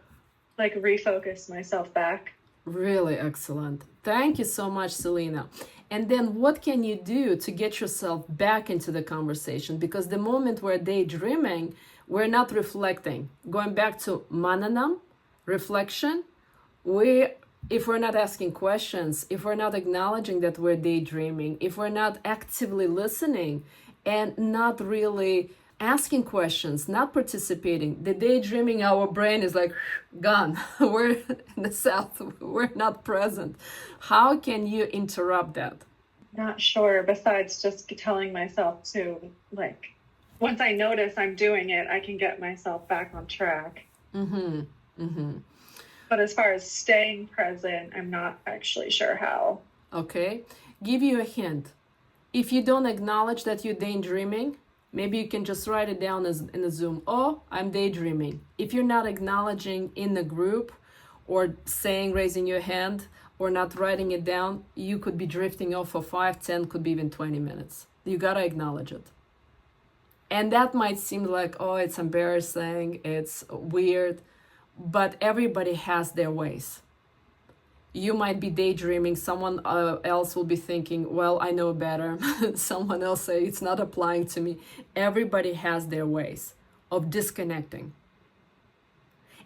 S8: like refocus myself back.
S1: Really excellent. Thank you so much, Selena. And then what can you do to get yourself back into the conversation? Because the moment we're daydreaming, we're not reflecting. Going back to mananam, reflection, if we're not asking questions, if we're not acknowledging that we're daydreaming, if we're not actively listening and not really asking questions, not participating, the daydreaming, our brain is like gone. We're in the south, we're not present. How can you interrupt that?
S8: Not sure, besides just telling myself to, like, once I notice I'm doing it, I can get myself back on track. But as far as staying present, I'm not actually sure how.
S1: Okay, give you a hint. If you don't acknowledge that you're daydreaming, maybe you can just write it down as in the Zoom. Oh, I'm daydreaming. If you're not acknowledging in the group or saying, raising your hand, or not writing it down, you could be drifting off for 5, 10, could be even 20 minutes. You gotta acknowledge it. And that might seem like, oh, it's embarrassing, it's weird, but everybody has their ways. You might be daydreaming, someone else will be thinking, well, I know better. Someone else say it's not applying to me. Everybody has their ways of disconnecting.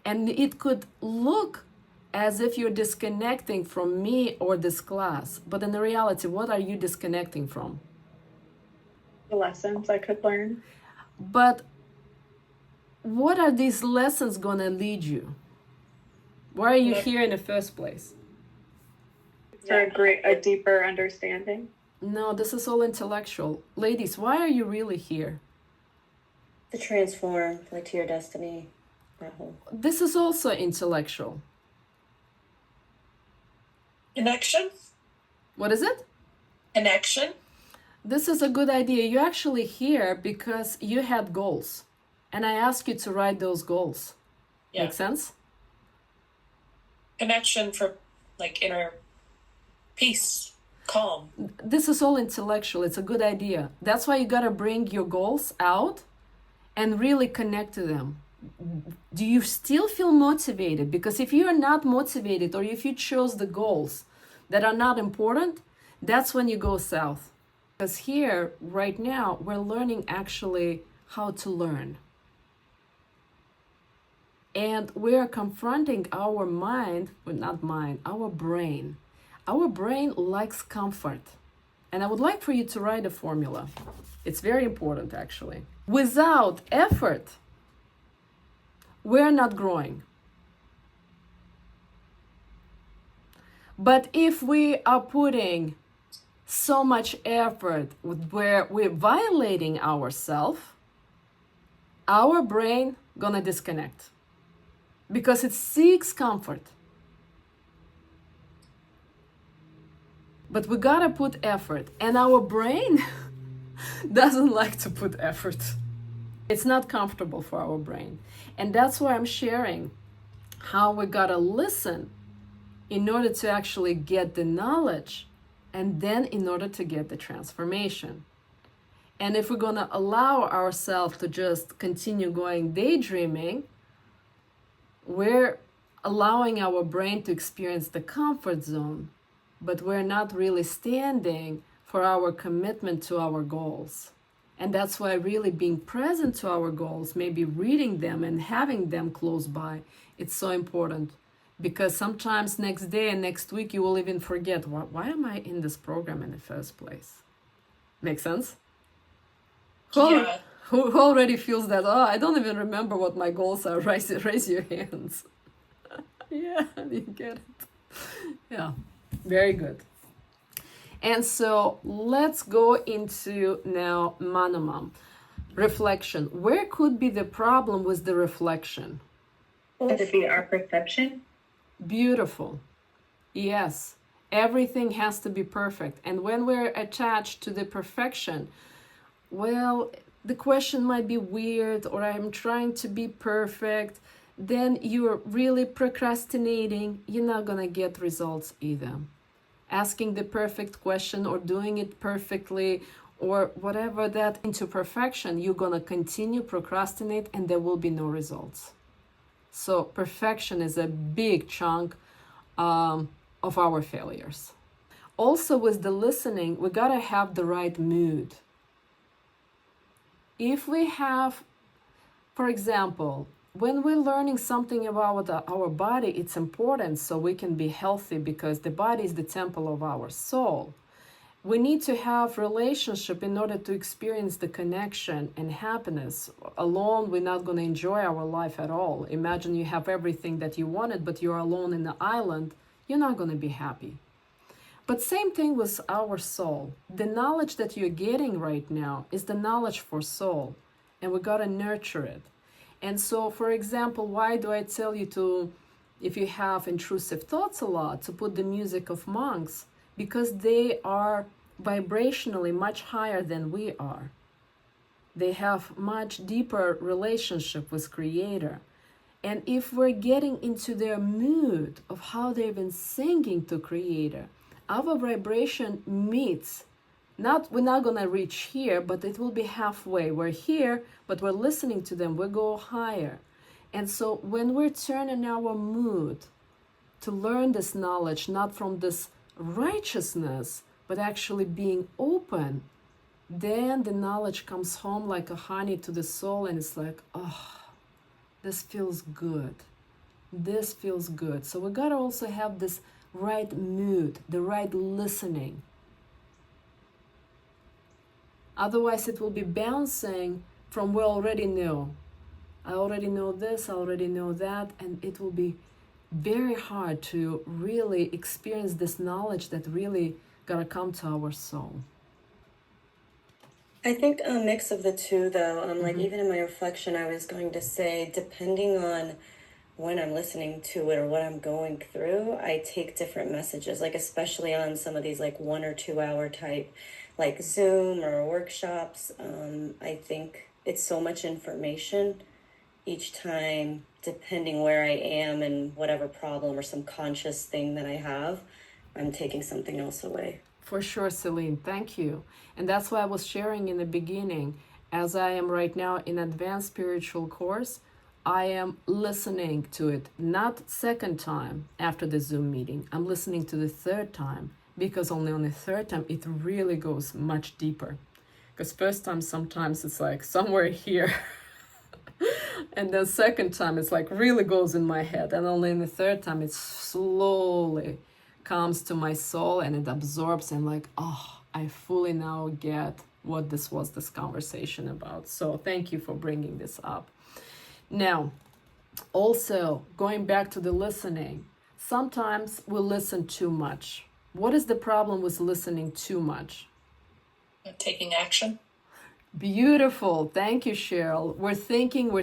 S1: And it could look as if you're disconnecting from me or this class, but in the reality, what are you disconnecting from?
S8: The lessons I could learn.
S1: But what are these lessons gonna lead you? Why are you here in the first place?
S8: For a deeper understanding.
S1: No, this is all intellectual. Ladies, why are you really here?
S4: To transform, like to your destiny.
S1: This is also intellectual.
S3: Connection?
S1: What is it?
S3: Connection?
S1: This is a good idea. You're actually here because you had goals. And I ask you to write those goals.
S3: Yeah.
S1: Make sense?
S3: Connection for like inner peace, calm.
S1: This is all intellectual. It's a good idea. That's why you gotta bring your goals out and really connect to them. Do you still feel motivated? Because if you are not motivated, or if you chose the goals that are not important, that's when you go south. Because here, right now, we're learning actually how to learn. And we are confronting our mind, well, not mind, our brain. Our brain likes comfort. And I would like for you to write a formula. It's very important, actually. Without effort, we're not growing. But if we are putting so much effort where we're violating ourselves, our brain gonna disconnect because it seeks comfort. But we gotta put effort, and our brain doesn't like to put effort. It's not comfortable for our brain. And that's why I'm sharing how we gotta listen in order to actually get the knowledge, and then in order to get the transformation. And if we're gonna allow ourselves to just continue going daydreaming, we're allowing our brain to experience the comfort zone, but we're not really standing for our commitment to our goals. And that's why really being present to our goals, maybe reading them and having them close by, it's so important. Because sometimes next day and next week you will even forget, why am I in this program in the first place? Make sense?
S3: Yeah.
S1: Who already feels that, oh, I don't even remember what my goals are? Raise your hands. Yeah, you get it. Yeah, very good. And so let's go into now manamam, reflection. Where could be the problem with the reflection?
S9: Would it be our perception?
S1: Beautiful. Yes. Everything has to be perfect. And when we're attached to the perfection, well, the question might be weird, or I'm trying to be perfect, then you're really procrastinating. You're not going to get results either. Asking the perfect question or doing it perfectly or whatever that into perfection, you're going to continue procrastinate and there will be no results. So perfection is a big chunk of our failures. Also with the listening, we got to have the right mood. If we have, for example, when we're learning something about our body, it's important so we can be healthy because the body is the temple of our soul. We need to have relationship in order to experience the connection and happiness. Alone, we're not going to enjoy our life at all. Imagine you have everything that you wanted, but you're alone in the island. You're not going to be happy. But same thing with our soul. The knowledge that you're getting right now is the knowledge for soul, and we got to nurture it. And so, for example, why do I tell you to, if you have intrusive thoughts a lot, to put the music of monks? Because they are vibrationally much higher than we are. They have much deeper relationship with Creator. And if we're getting into their mood of how they've been singing to Creator, our vibration meets. We're not going to reach here, but it will be halfway. We're here, but we're listening to them. We go higher. And so when we're turning our mood to learn this knowledge, not from this righteousness, but actually being open, then the knowledge comes home like a honey to the soul, and it's like, oh, this feels good. This feels good. So we got to also have this right mood, the right listening. Otherwise, it will be bouncing from we already know. I already know this, I already know that, and it will be very hard to really experience this knowledge that really gotta come to our soul.
S4: I think a mix of the two, though. Like even in my reflection, I was going to say, depending on when I'm listening to it or what I'm going through, I take different messages, like especially on some of these like 1 or 2 hour type, like Zoom or workshops. I think it's so much information each time, depending where I am and whatever problem or some conscious thing that I have, I'm taking something else away.
S1: For sure, Celine, thank you. And that's why I was sharing in the beginning, as I am right now in advanced spiritual course, I am listening to it, not second time after the Zoom meeting. I'm listening to the third time, because only on the third time it really goes much deeper. Because first time sometimes it's like somewhere here. And then second time it's like really goes in my head. And only in the third time it slowly comes to my soul and it absorbs and like, oh, I fully now get what this conversation about. So thank you for bringing this up. Now, also going back to the listening, sometimes we listen too much. What is the problem with listening too much?
S3: Taking action.
S1: Beautiful. Thank you, Cheryl. We're thinking, we're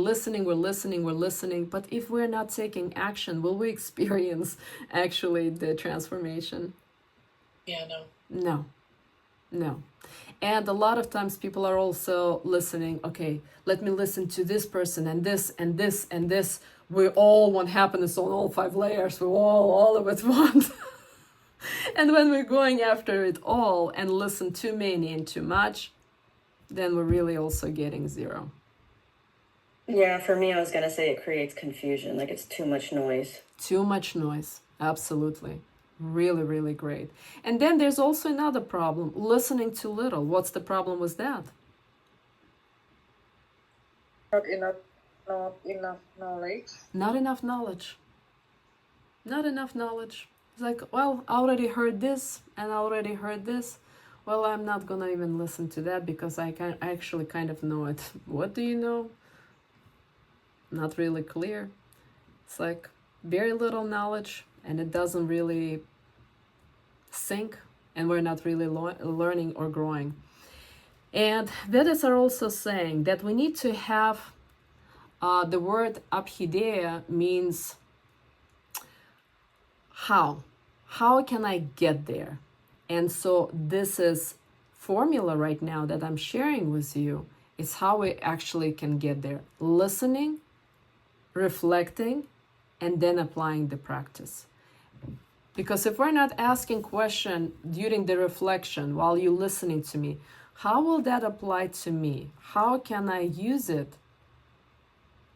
S1: listening. But if we're not taking action, will we experience actually the transformation?
S3: Yeah,
S1: No. And a lot of times people are also listening, okay, let me listen to this person and this and this and this. We all want happiness on all 5 layers. We all of it want. And when we're going after it all and listen too many and too much, then we're really also getting 0.
S4: Yeah, for me, I was going to say it creates confusion, like it's too much noise.
S1: Too much noise, absolutely. Really, really great. And then there's also another problem, listening too little. What's the problem with that?
S7: Not enough knowledge.
S1: Not enough knowledge. Not enough knowledge. It's like, well, I already heard this and I already heard this. Well, I'm not gonna even listen to that because I actually kind of know it. What do you know? Not really clear. It's like very little knowledge and it doesn't really sink, and we're not really learning or growing. And Vedas are also saying that we need to have the word abhideya means how. How can I get there? And so this is formula right now that I'm sharing with you is how we actually can get there. Listening, reflecting, and then applying the practice. Because if we're not asking question during the reflection while you're listening to me, how will that apply to me? How can I use it?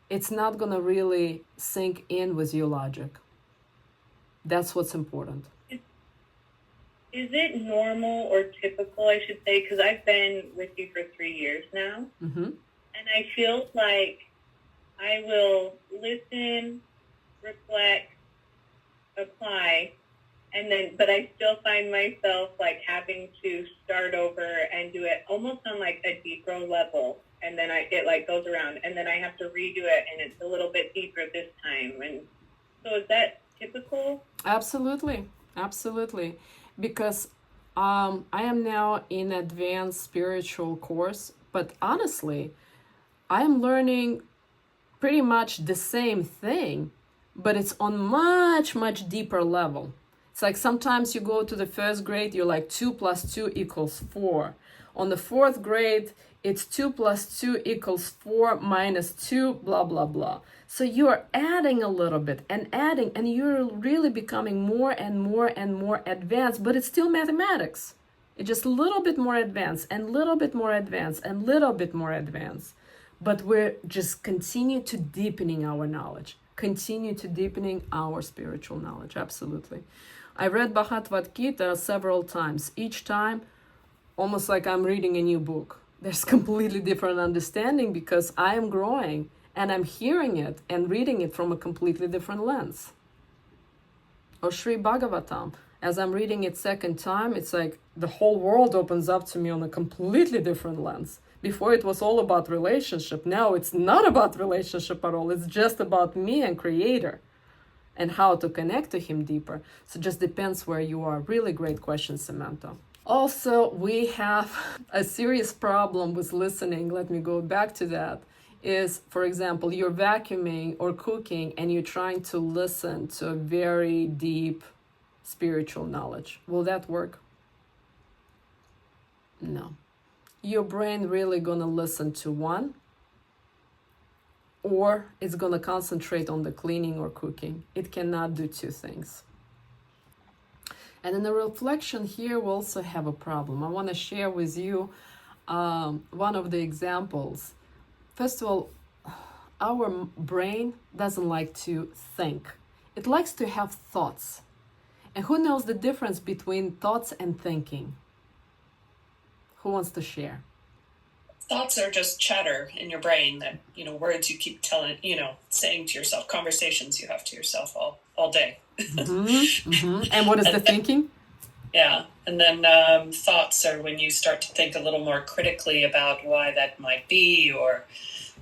S1: It's not going to really sink in with your logic. That's what's important.
S5: Is it normal or typical, I should say, because I've been with you for 3 years now, and I feel like I will listen, reflect, apply, and then, but I still find myself like having to start over and do it almost on like a deeper level, and then it like goes around, and then I have to redo it, and it's a little bit deeper this time. And so is that typical?
S1: Absolutely. Because I am now in advanced spiritual course, but honestly, I am learning pretty much the same thing, but it's on much deeper level. It's like sometimes you go to the first grade, you're like 2 + 2 = 4. On the fourth grade, it's 2 + 2 = 4 - 2, blah, blah, blah. So you're adding a little bit and adding, and you're really becoming more and more advanced, but it's still mathematics. It's just a little bit more advanced and little bit more advanced and little bit more advanced. But we're just continue to deepening our knowledge, continue to deepening our spiritual knowledge. Absolutely. I read Bhagavad Gita several times. Each time, almost like I'm reading a new book. There's completely different understanding because I am growing and I'm hearing it and reading it from a completely different lens. Or Sri Bhagavatam, as I'm reading it second time, it's like the whole world opens up to me on a completely different lens. Before it was all about relationship. Now it's not about relationship at all. It's just about me and Creator and how to connect to Him deeper. So it just depends where you are. Really great question, Samantha. Also, we have a serious problem with listening. Let me go back to that. Is, for example, you're vacuuming or cooking and you're trying to listen to a very deep spiritual knowledge. Will that work? No. Your brain really gonna listen to one, or it's gonna concentrate on the cleaning or cooking. It cannot do two things. And in the reflection here, we also have a problem. I want to share with you one of the examples. First of all, our brain doesn't like to think. It likes to have thoughts. And who knows the difference between thoughts and thinking? Who wants to share?
S3: Thoughts are just chatter in your brain that, words you keep telling, saying to yourself, conversations you have to yourself all day.
S1: And what is the thinking?
S3: Yeah. And then thoughts are when you start to think a little more critically about why that might be, or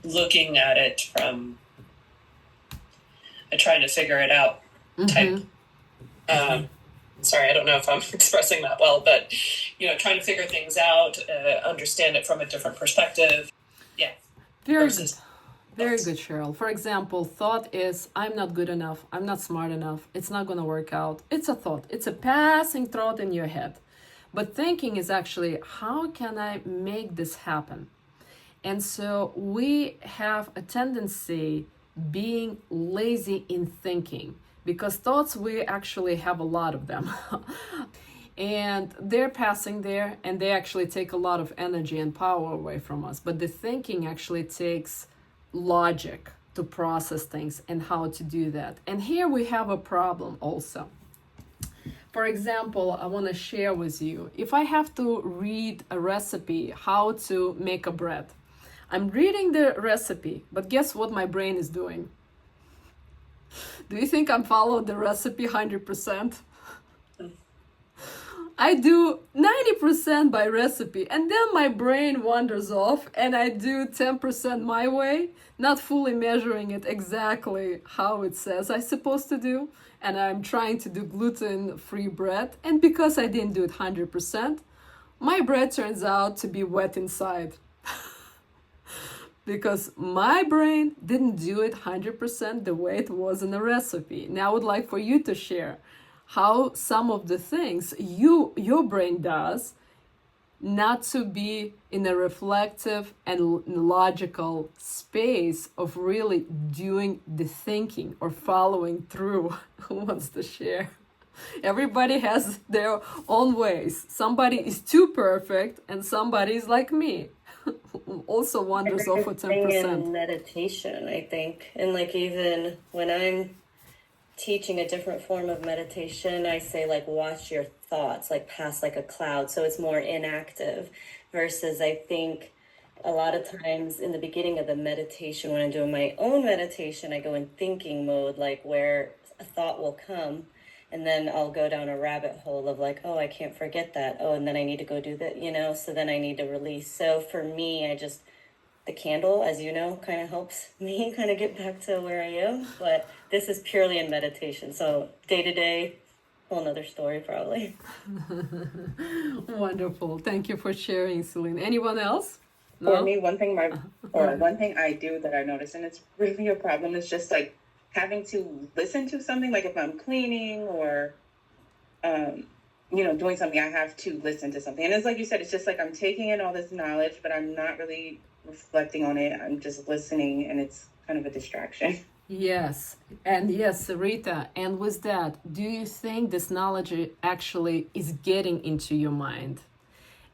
S3: looking at it from a trying to figure it out type. Sorry, I don't know if I'm expressing that well, but, trying to figure things out, understand it from a different perspective. Yeah.
S1: Very good. Very good, Cheryl. For example, thought is, I'm not good enough. I'm not smart enough. It's not going to work out. It's a thought. It's a passing thought in your head. But thinking is actually, how can I make this happen? And so we have a tendency being lazy in thinking, because thoughts, we actually have a lot of them. And they're passing there, and they actually take a lot of energy and power away from us. But the thinking actually takes logic to process things and how to do that. And here we have a problem also. For example, I want to share with you, if I have to read a recipe, how to make a bread, I'm reading the recipe, but guess what my brain is doing? Do you think I'm following the recipe 100%? I do 90% by recipe, and then my brain wanders off and I do 10% my way, not fully measuring it exactly how it says I'm supposed to do. And I'm trying to do gluten-free bread, and because I didn't do it 100%, my bread turns out to be wet inside. Because my brain didn't do it 100% the way it was in the recipe. Now I would like for you to share how some of the things your brain does not to be in a reflective and logical space of really doing the thinking or following through. Who wants to share? Everybody has their own ways. Somebody is too perfect and somebody is like me. Also wanders off for 10%.
S10: In meditation, I think. And like even when I'm teaching a different form of meditation, I say like watch your thoughts like pass like a cloud, so it's more inactive, versus I think a lot of times in the beginning of the meditation, when I'm doing my own meditation, I go in thinking mode, like where a thought will come and then I'll go down a rabbit hole of like, oh, I can't forget that, oh, and then I need to go do that, you know, so then I need to release. So for me, the candle, as you know, kind of helps me kind of get back to where I am. But this is purely in meditation. So day to day, whole nother story probably.
S1: Wonderful. Thank you for sharing, Celine. Anyone else?
S11: No? For me, one thing I do that I notice, and it's really a problem, is just like having to listen to something. Like if I'm cleaning or, doing something, I have to listen to something. And it's like you said, it's just like I'm taking in all this knowledge, but I'm not really reflecting on it. I'm just listening, and it's kind of a distraction.
S1: Yes. And yes, Rita, and with that, do you think this knowledge actually is getting into your mind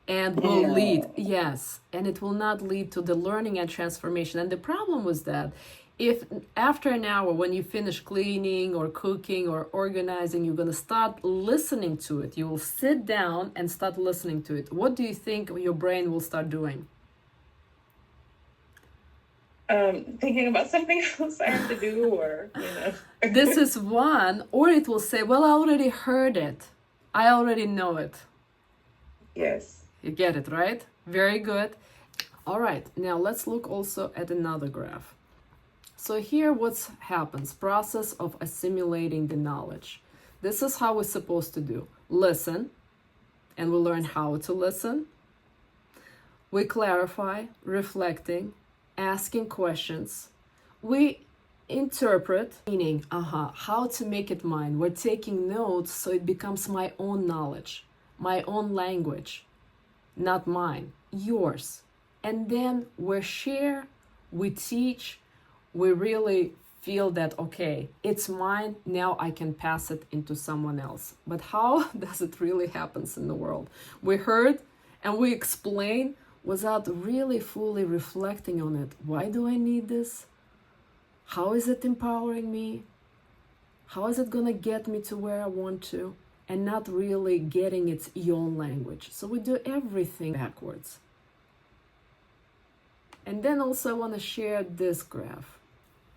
S1: and will lead? Yes. And it will not lead to the learning and transformation. And the problem was that if after an hour, when you finish cleaning or cooking or organizing, you're going to start listening to it, you will sit down and start listening to it. What do you think your brain will start doing?
S11: Thinking about something else I have to do, or,
S1: This is one, or it will say, well, I already heard it. I already know it.
S11: Yes.
S1: You get it, right? Very good. All right, now let's look also at another graph. So here what happens, process of assimilating the knowledge. This is how we're supposed to do. Listen, and we learn how to listen. We clarify, reflecting, asking questions. We interpret, meaning, how to make it mine. We're taking notes so it becomes my own knowledge, my own language, not mine, yours. And then we share, we teach, we really feel that, okay, it's mine, now I can pass it into someone else. But how does it really happen in the world? We heard and we explain without really fully reflecting on it. Why do I need this? How is it empowering me? How is it gonna get me to where I want to? And not really getting its own language. So we do everything backwards. And then also I want to share this graph.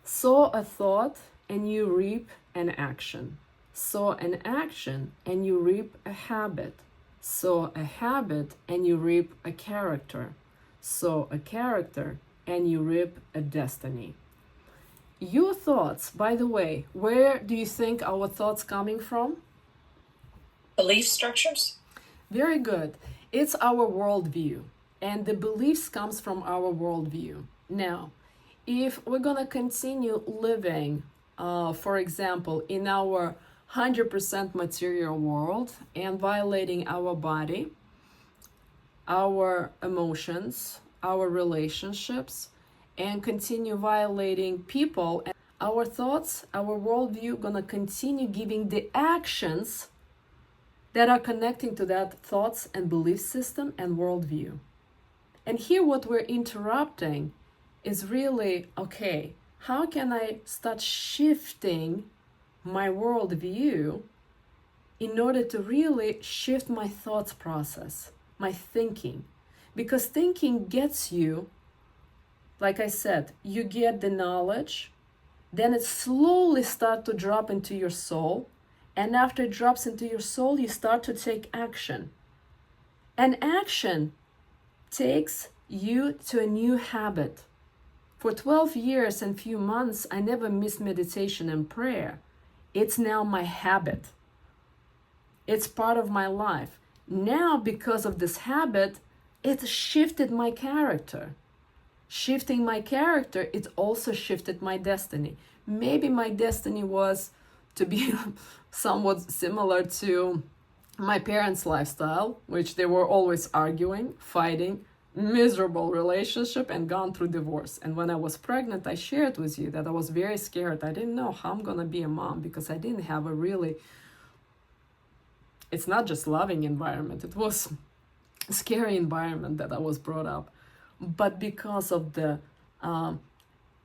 S1: Sow a thought and you reap an action. Sow an action and you reap a habit. Sow a habit and you reap a character. Sow a character and you reap a destiny. Your thoughts, by the way, where do you think our thoughts coming from?
S3: Belief structures?
S1: Very good. It's our worldview. And the beliefs comes from our worldview. Now, if we're gonna continue living, for example, in our 100% material world and violating our body, our emotions, our relationships, and continue violating people, and our thoughts, our worldview gonna continue giving the actions that are connecting to that thoughts and belief system and worldview. And here what we're interrupting is really, okay, how can I start shifting my worldview in order to really shift my thoughts process, my thinking? Because thinking gets you, like I said, you get the knowledge, then it slowly starts to drop into your soul, And after it drops into your soul, you start to take action. And action takes you to a new habit. For 12 years and few months, I never missed meditation and prayer. It's now my habit. It's part of my life. Now, because of this habit, it shifted my character. Shifting my character, it also shifted my destiny. Maybe my destiny was to be somewhat similar to my parents' lifestyle, which they were always arguing, fighting, miserable relationship, and gone through divorce. And when I was pregnant, I shared with you that I was very scared. I didn't know how I'm gonna be a mom because I didn't have a really, it's not just loving environment, it was a scary environment that I was brought up. But because of the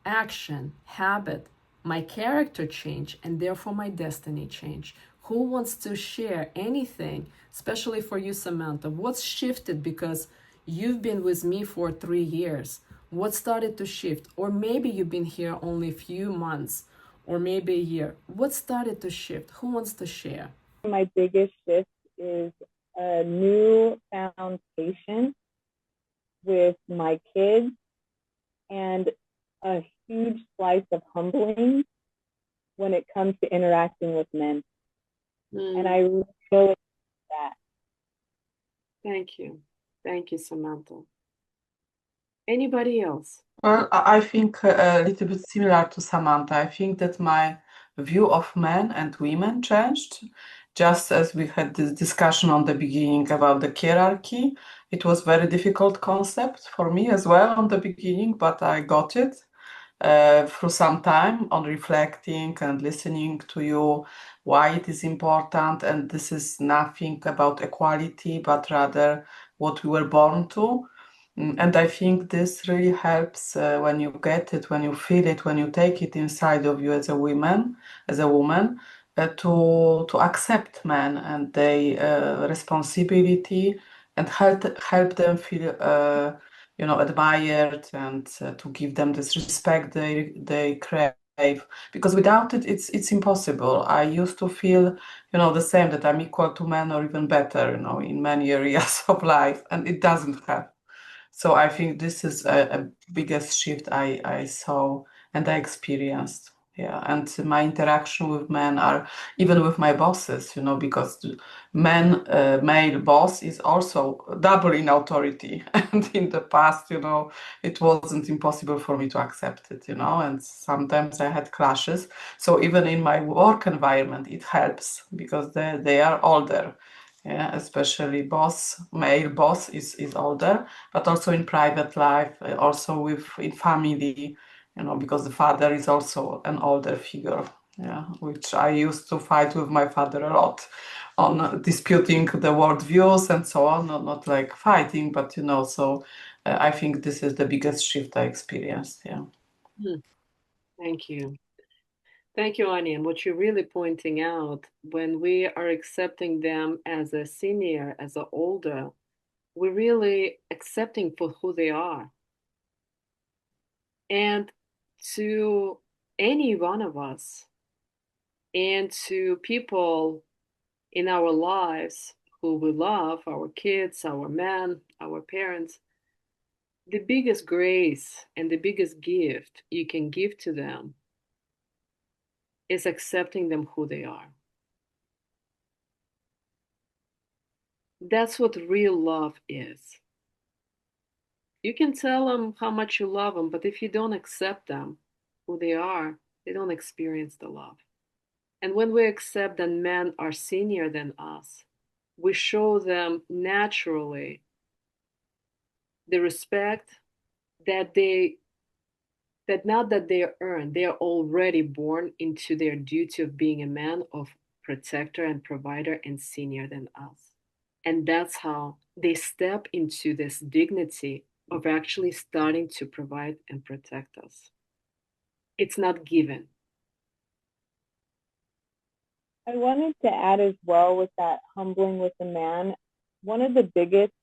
S1: action, habit, my character changed, and therefore my destiny changed. Who wants to share anything, especially for you, Samantha? What's shifted because you've been with me for 3 years? What started to shift? Or maybe you've been here only a few months, or maybe a year. What started to shift? Who wants to share?
S5: My biggest shift is a new found patience with my kids and a huge slice of humbling when it comes to interacting with men. And I really that.
S1: Thank you. Thank you, Samantha. Anybody else?
S2: Well, I think a little bit similar to Samantha. I think that my view of men and women changed. Just as we had this discussion on the beginning about the hierarchy, it was very difficult concept for me as well on the beginning, but I got it through some time on reflecting and listening to you why it is important. And this is nothing about equality, but rather what we were born to. And I think this really helps when you get it, when you feel it, when you take it inside of you as a woman, to accept men and their responsibility and help them feel admired, and to give them this respect they crave. Because without it, it's impossible. I used to feel, the same, that I'm equal to men or even better, in many areas of life, and it doesn't happen. So I think this is a biggest shift I saw and I experienced. Yeah, and my interaction with men are even with my bosses, because male boss is also double in authority. And in the past, it wasn't impossible for me to accept it, and sometimes I had clashes. So even in my work environment, it helps because they are older. Yeah, especially male boss is older, but also in private life, also in family, because the father is also an older figure. Yeah, which I used to fight with my father a lot on disputing the world views and so on, not like fighting, but so I think this is the biggest shift I experienced. Yeah.
S1: Thank you. Thank you, Ani. And what you're really pointing out, when we are accepting them as a senior, as an older, we're really accepting for who they are. And to any one of us, and to people in our lives who we love, our kids, our men, our parents, the biggest grace and the biggest gift you can give to them is accepting them who they are. That's what real love is. You can tell them how much you love them, but if you don't accept them who they are, they don't experience the love. And when we accept that men are senior than us, we show them naturally the respect that not that they earn, they are already born into their duty of being a man, of protector and provider and senior than us. And that's how they step into this dignity of actually starting to provide and protect us. It's not given.
S5: I wanted to add as well with that humbling with the man, one of the biggest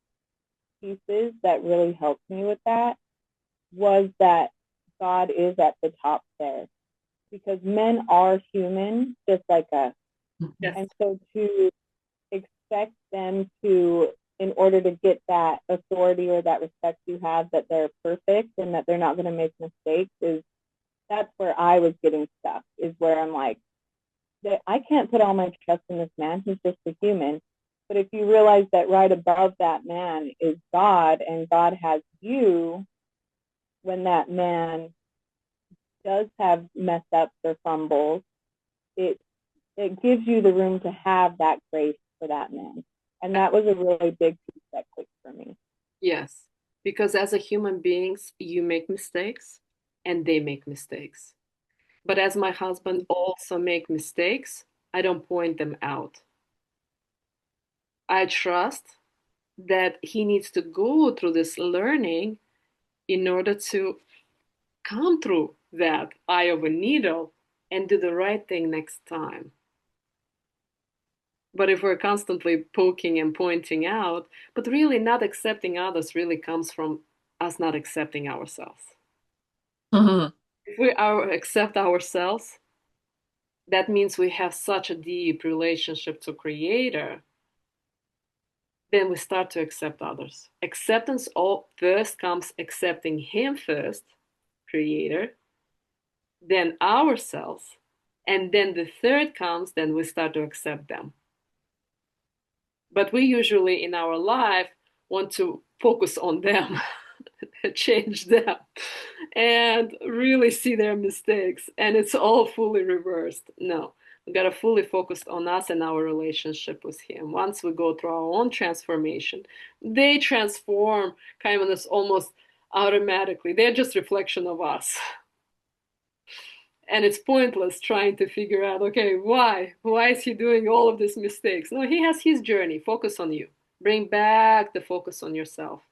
S5: pieces that really helped me with that was that God is at the top there, because men are human just like us.
S1: Yes.
S5: And so to expect them to, in order to get that authority or that respect you have, that they're perfect and that they're not going to make mistakes, that's where I was getting stuck, is where I'm like, I can't put all my trust in this man. He's just a human. But if you realize that right above that man is God, and God has you, when that man does have mess ups or fumbles, it gives you the room to have that grace for that man. And that was a really big piece that clicked for me.
S1: Yes, because as a human beings, you make mistakes and they make mistakes. But as my husband also make mistakes, I don't point them out. I trust that he needs to go through this learning in order to come through that eye of a needle and do the right thing next time. But if we're constantly poking and pointing out, but really not accepting others really comes from us not accepting ourselves.
S3: Mm-hmm.
S1: If we accept ourselves, that means we have such a deep relationship to Creator, then we start to accept others. Acceptance all first comes accepting Him first, Creator, then ourselves, and then the third comes, then we start to accept them. But we usually in our life want to focus on them, change them, and really see their mistakes. And it's all fully reversed. No, we got to fully focus on us and our relationship with Him. Once we go through our own transformation, they transform kind of this almost automatically. They're just reflection of us. And it's pointless trying to figure out, okay, why is he doing all of these mistakes? No, he has his journey. Focus on you. Bring back the focus on yourself.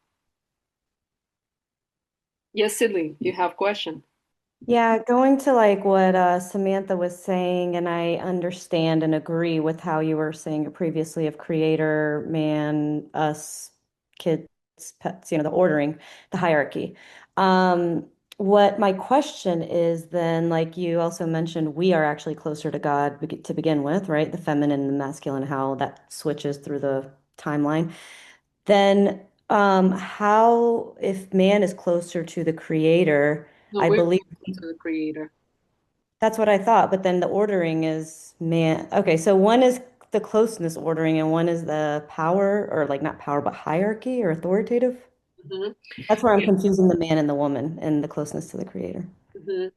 S1: Yes, Sidley, you have a question?
S4: Yeah, going to like what Samantha was saying, and I understand and agree with how you were saying it previously of creator, man, us, kids, pets, the ordering, the hierarchy. What my question is then, like you also mentioned, we are actually closer to God to begin with, right? The feminine and the masculine, how that switches through the timeline. Then, how, if man is closer to the creator,
S1: No,
S4: I
S1: we're
S4: believe
S1: closer to the Creator.
S4: that's what I thought, but then the ordering is man. Okay, so one is the closeness ordering and one is the power, or like not power, but hierarchy or authoritative.
S1: Mm-hmm.
S4: That's where I'm
S1: Yeah.
S4: confusing the man and the woman and the closeness to the creator.
S1: Mm-hmm.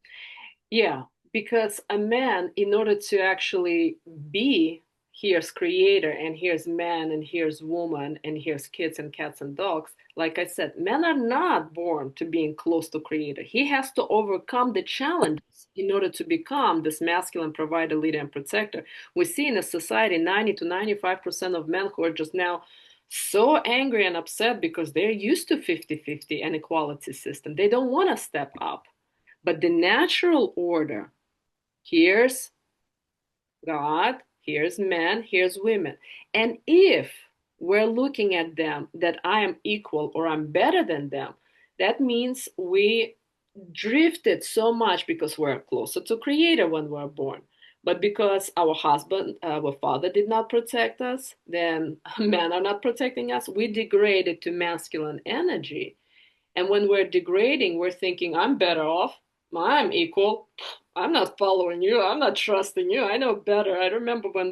S1: Yeah, because a man, in order to actually be, here's creator, and here's man, and here's woman, and here's kids and cats and dogs. Like I said, men are not born to being close to creator. He has to overcome the challenges in order to become this masculine provider, leader, and protector. We see in a society 90 to 95% of men who are just now so angry and upset because they're used to 50-50 and equality system. They don't want to step up. But the natural order, here's God, here's men, here's women. And if we're looking at them that I am equal or I'm better than them, that means we drifted so much because we're closer to Creator when we're born. But because our husband, our father did not protect us, then men are not protecting us, we degraded to masculine energy. And when we're degrading, we're thinking, I'm better off. I'm equal. I'm not following you. I'm not trusting you. I know better. I remember when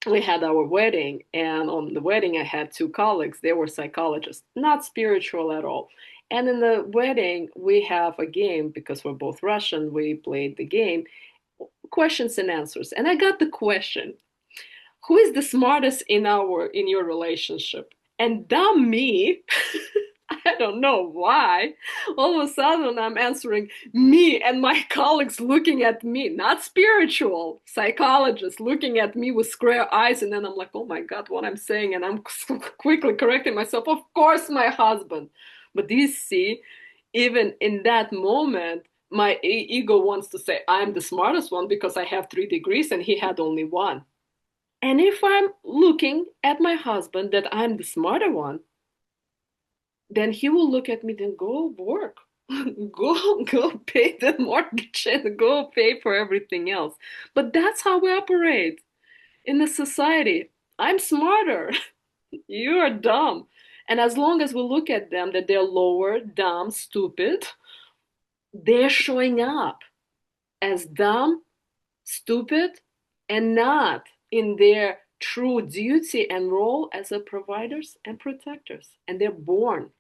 S1: we had our wedding, and on the wedding, I had two colleagues. They were psychologists, not spiritual at all. And in the wedding, we have a game because we're both Russian. We played the game, questions and answers. And I got the question, who is the smartest in your relationship? And dumb me, I don't know why. All of a sudden, I'm answering me, and my colleagues looking at me, not spiritual psychologists looking at me with square eyes. And then I'm like, oh my God, what I'm saying. And I'm quickly correcting myself. Of course, my husband. But do you see, even in that moment, my ego wants to say, I'm the smartest one because I have 3 degrees and he had only 1. And if I'm looking at my husband that I'm the smarter one, then he will look at me, then go work. Go pay the mortgage and go pay for everything else. But that's how we operate in the society. I'm smarter. You are dumb. And as long as we look at them that they're lower, dumb, stupid, they're showing up as dumb, stupid, and not in their true duty and role as a providers and protectors. And they're born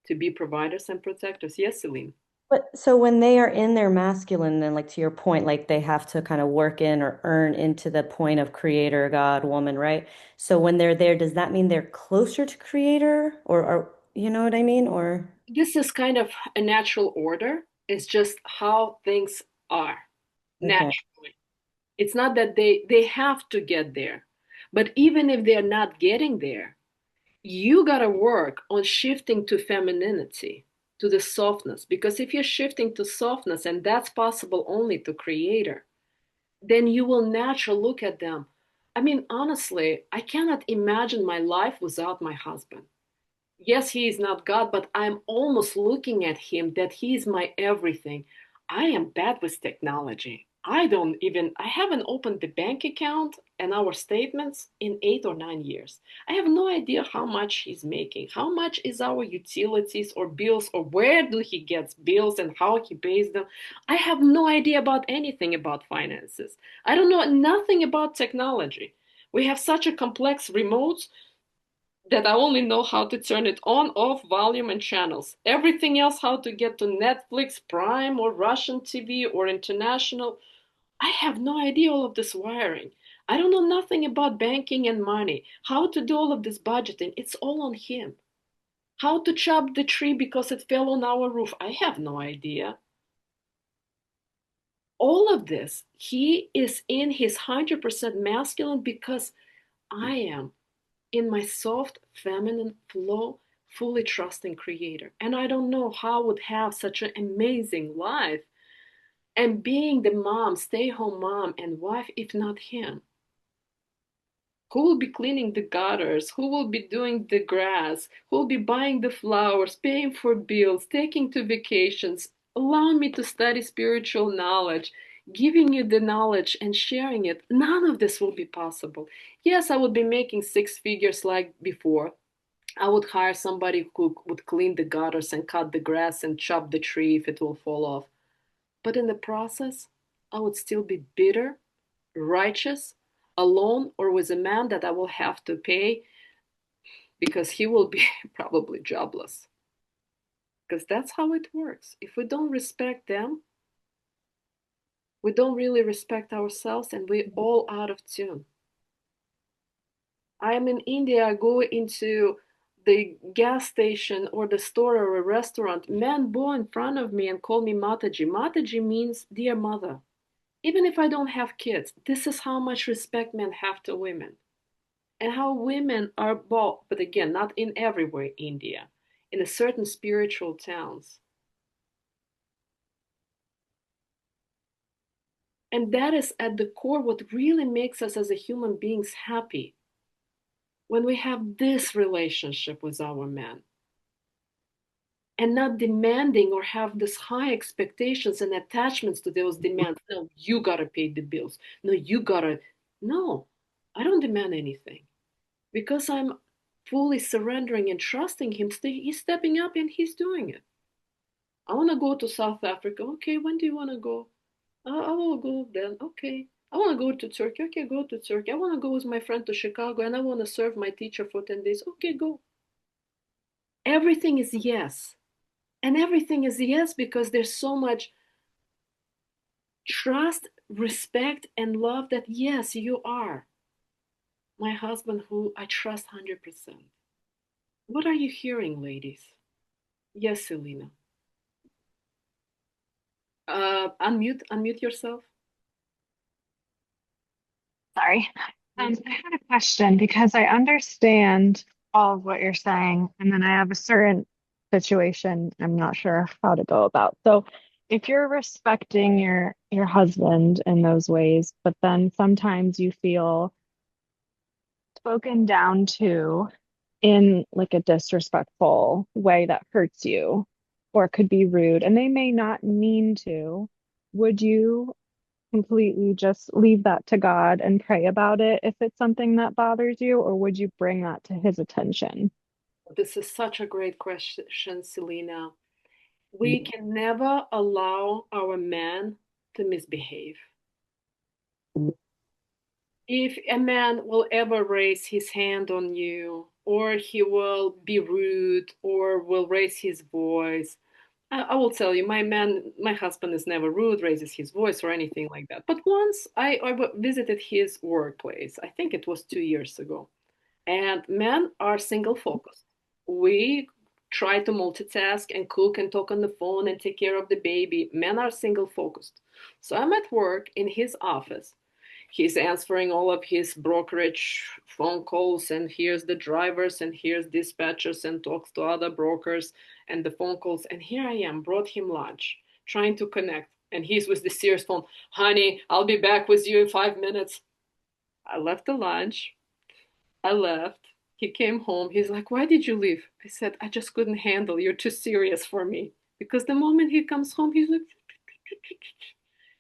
S1: to be providers and protectors. Yes, Celine.
S4: But so when they are in their masculine, then like to your point, like they have to kind of work in or earn into the point of creator, God, woman, right? So when they're there, does that mean they're closer to creator or you know what I mean? Or
S1: This is kind of a natural order. It's just how things are
S4: okay.
S1: naturally. It's not that they have to get there. But even if they're not getting there, you got to work on shifting to femininity, to the softness. Because if you're shifting to softness, and that's possible only to creator, then you will naturally look at them. I mean, honestly, I cannot imagine my life without my husband. Yes, he is not God, but I'm almost looking at him that he is my everything. I am bad with technology. I haven't opened the bank account and our statements in 8 or 9 years. I have no idea how much he's making, how much is our utilities or bills, or where do he gets bills and how he pays them. I have no idea about anything about finances. I don't know nothing about technology. We have such a complex remote that I only know how to turn it on, off, volume, and channels. Everything else, how to get to Netflix, Prime, or Russian TV, or international, I have no idea all of this wiring. I don't know nothing about banking and money, how to do all of this budgeting. It's all on him. How to chop the tree because it fell on our roof. I have no idea. All of this, he is in his 100% masculine because I am in my soft feminine flow, fully trusting creator. And I don't know how I would have such an amazing life and being the mom, stay-home mom and wife if not him. Who will be cleaning the gutters? Who will be doing the grass? Who will be buying the flowers, paying for bills, taking to vacations, allowing me to study spiritual knowledge, giving you the knowledge and sharing it? None of this will be possible. Yes, I would be making 6 figures like before. I would hire somebody who would clean the gutters and cut the grass and chop the tree if it will fall off. But in the process, I would still be bitter, righteous, alone, or with a man that I will have to pay because he will be probably jobless. Because that's how it works. If we don't respect them, we don't really respect ourselves and we're all out of tune. I am in India, I go into the gas station or the store or a restaurant, men bow in front of me and call me Mataji. Mataji means dear mother. Even if I don't have kids, this is how much respect men have to women. And how women are bought, but again, not in everywhere, India, in a certain spiritual towns. And that is at the core what really makes us as a human beings happy. When we have this relationship with our men and not demanding or have this high expectations and attachments to those demands. No, you gotta pay the bills. No, you gotta. No, I don't demand anything because I'm fully surrendering and trusting him. He's stepping up and he's doing it. I want to go to South Africa. Okay, when do you want to go? I will go then. Okay. I want to go to Turkey. Okay, go to Turkey. I want to go with my friend to Chicago and I want to serve my teacher for 10 days. Okay, go. Everything is yes. And everything is yes because there's so much trust, respect, and love that yes, you are my husband who I trust 100%. What are you hearing, ladies? Yes, Selena. Unmute yourself.
S12: Sorry. I had a question because I understand all of what you're saying, and then I have a certain situation I'm not sure how to go about. So if you're respecting your husband in those ways, but then sometimes you feel spoken down to in like a disrespectful way that hurts you, or could be rude, and they may not mean to, would you completely just leave that to God and pray about it if it's something that bothers you, or would you bring that to his attention?
S1: This is such a great question, Selena. We can never allow our man to misbehave. If a man will ever raise his hand on you, or he will be rude, or will raise his voice, I will tell you, my husband is never rude, raises his voice, or anything like that. But once I visited his workplace, I think it was 2 years ago, and men are single focused. We try to multitask and cook and talk on the phone and take care of the baby. Men are single focused. So I'm at work in his office. He's answering all of his brokerage phone calls, and here's the drivers, and here's dispatchers, and talks to other brokers and the phone calls. And here I am, brought him lunch, trying to connect. And he's with the serious phone. Honey, I'll be back with you in 5 minutes. I left the lunch. I left. He came home. He's like, why did you leave? I said, I just couldn't handle. You're too serious for me. Because the moment he comes home, he's like,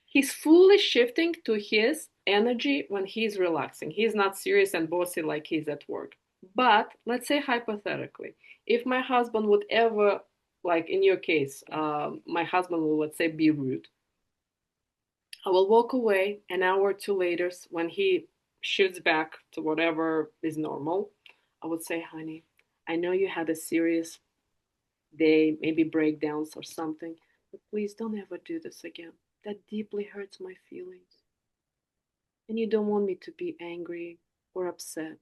S1: he's fully shifting to his energy when he's relaxing. He's not serious and bossy like he's at work. But let's say hypothetically, if my husband would ever, like in your case, my husband will, let's say, be rude, I will walk away an hour or two later when he shoots back to whatever is normal. I would say, honey, I know you had a serious day, maybe breakdowns or something, but please don't ever do this again. That deeply hurts my feelings. And you don't want me to be angry or upset,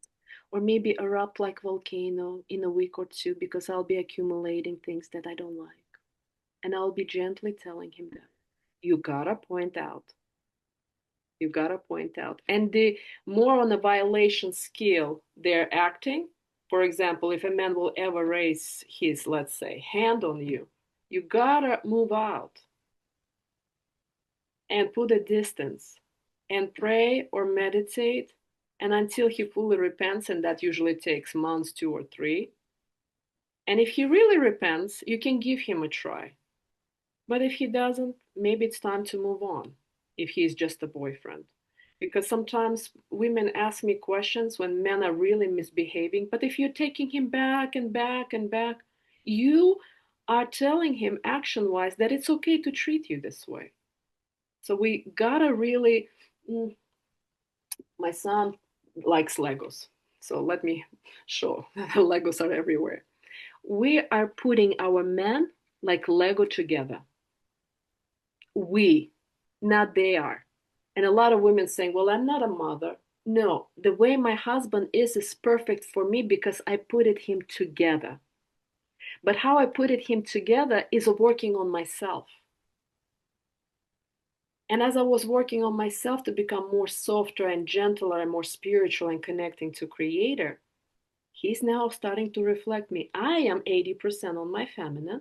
S1: or maybe erupt like volcano in a week or two because I'll be accumulating things that I don't like. And I'll be gently telling him that. You gotta point out. You gotta point out. And the more on a violation scale they're acting, for example, if a man will ever raise his, let's say, hand on you, you gotta move out and put a distance and pray or meditate, and until he fully repents, and that usually takes months, 2 or 3. And if he really repents, you can give him a try. But if he doesn't, maybe it's time to move on, if he's just a boyfriend. Because sometimes women ask me questions when men are really misbehaving, but if you're taking him back and back and back, you are telling him action-wise that it's okay to treat you this way. So we gotta really, my son likes Legos. So let me show that Legos are everywhere. We are putting our men like Lego together. We, not they are. And a lot of women saying, well, I'm not a mother. No, the way my husband is perfect for me because I put him together. But how I put him together is working on myself. And as I was working on myself to become more softer and gentler and more spiritual and connecting to Creator, he's now starting to reflect me. I am 80% on my feminine.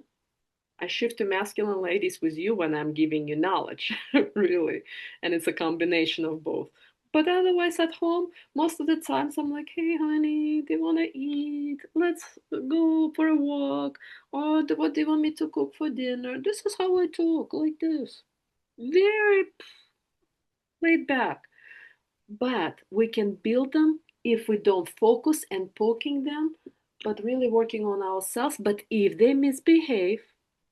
S1: I shift to masculine, ladies, with you when I'm giving you knowledge, really. And it's a combination of both. But otherwise at home, most of the times I'm like, hey, honey, do you want to eat? Let's go for a walk. Or what do you want me to cook for dinner? This is how I talk, like this. Very laid back. But we can build them if we don't focus and poking them, but really working on ourselves. But if they misbehave,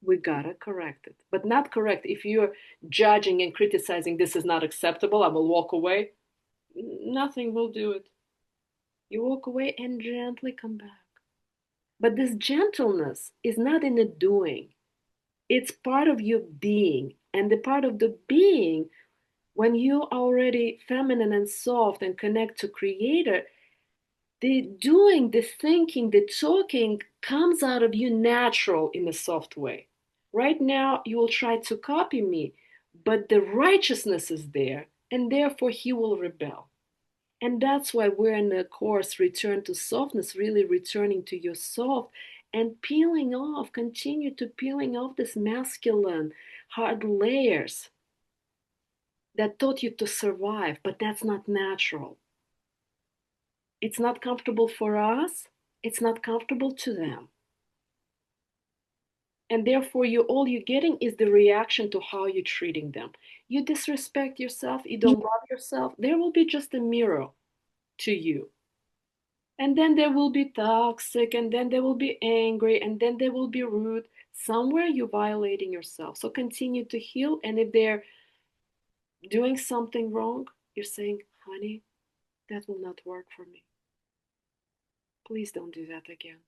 S1: we gotta correct it. But not correct. If you're judging and criticizing, this is not acceptable, I will walk away. Nothing will do it. You walk away and gently come back. But this gentleness is not in the doing. It's part of your being. And the part of the being, when you're already feminine and soft and connect to Creator, the doing, the thinking, the talking comes out of you natural in a soft way. Right now, you will try to copy me, but the righteousness is there, and therefore he will rebel. And that's why we're in the course, Return to Softness, really returning to your soft and peeling off, continue to peeling off this masculine, hard layers that taught you to survive, but that's not natural. It's not comfortable for us. It's not comfortable to them. And therefore, all you're getting is the reaction to how you're treating them. You disrespect yourself, you don't love yourself, there will be just a mirror to you. And then they will be toxic, and then they will be angry, and then they will be rude. Somewhere you're violating yourself. So continue to heal. And if they're doing something wrong, you're saying, honey, that will not work for me. Please don't do that again.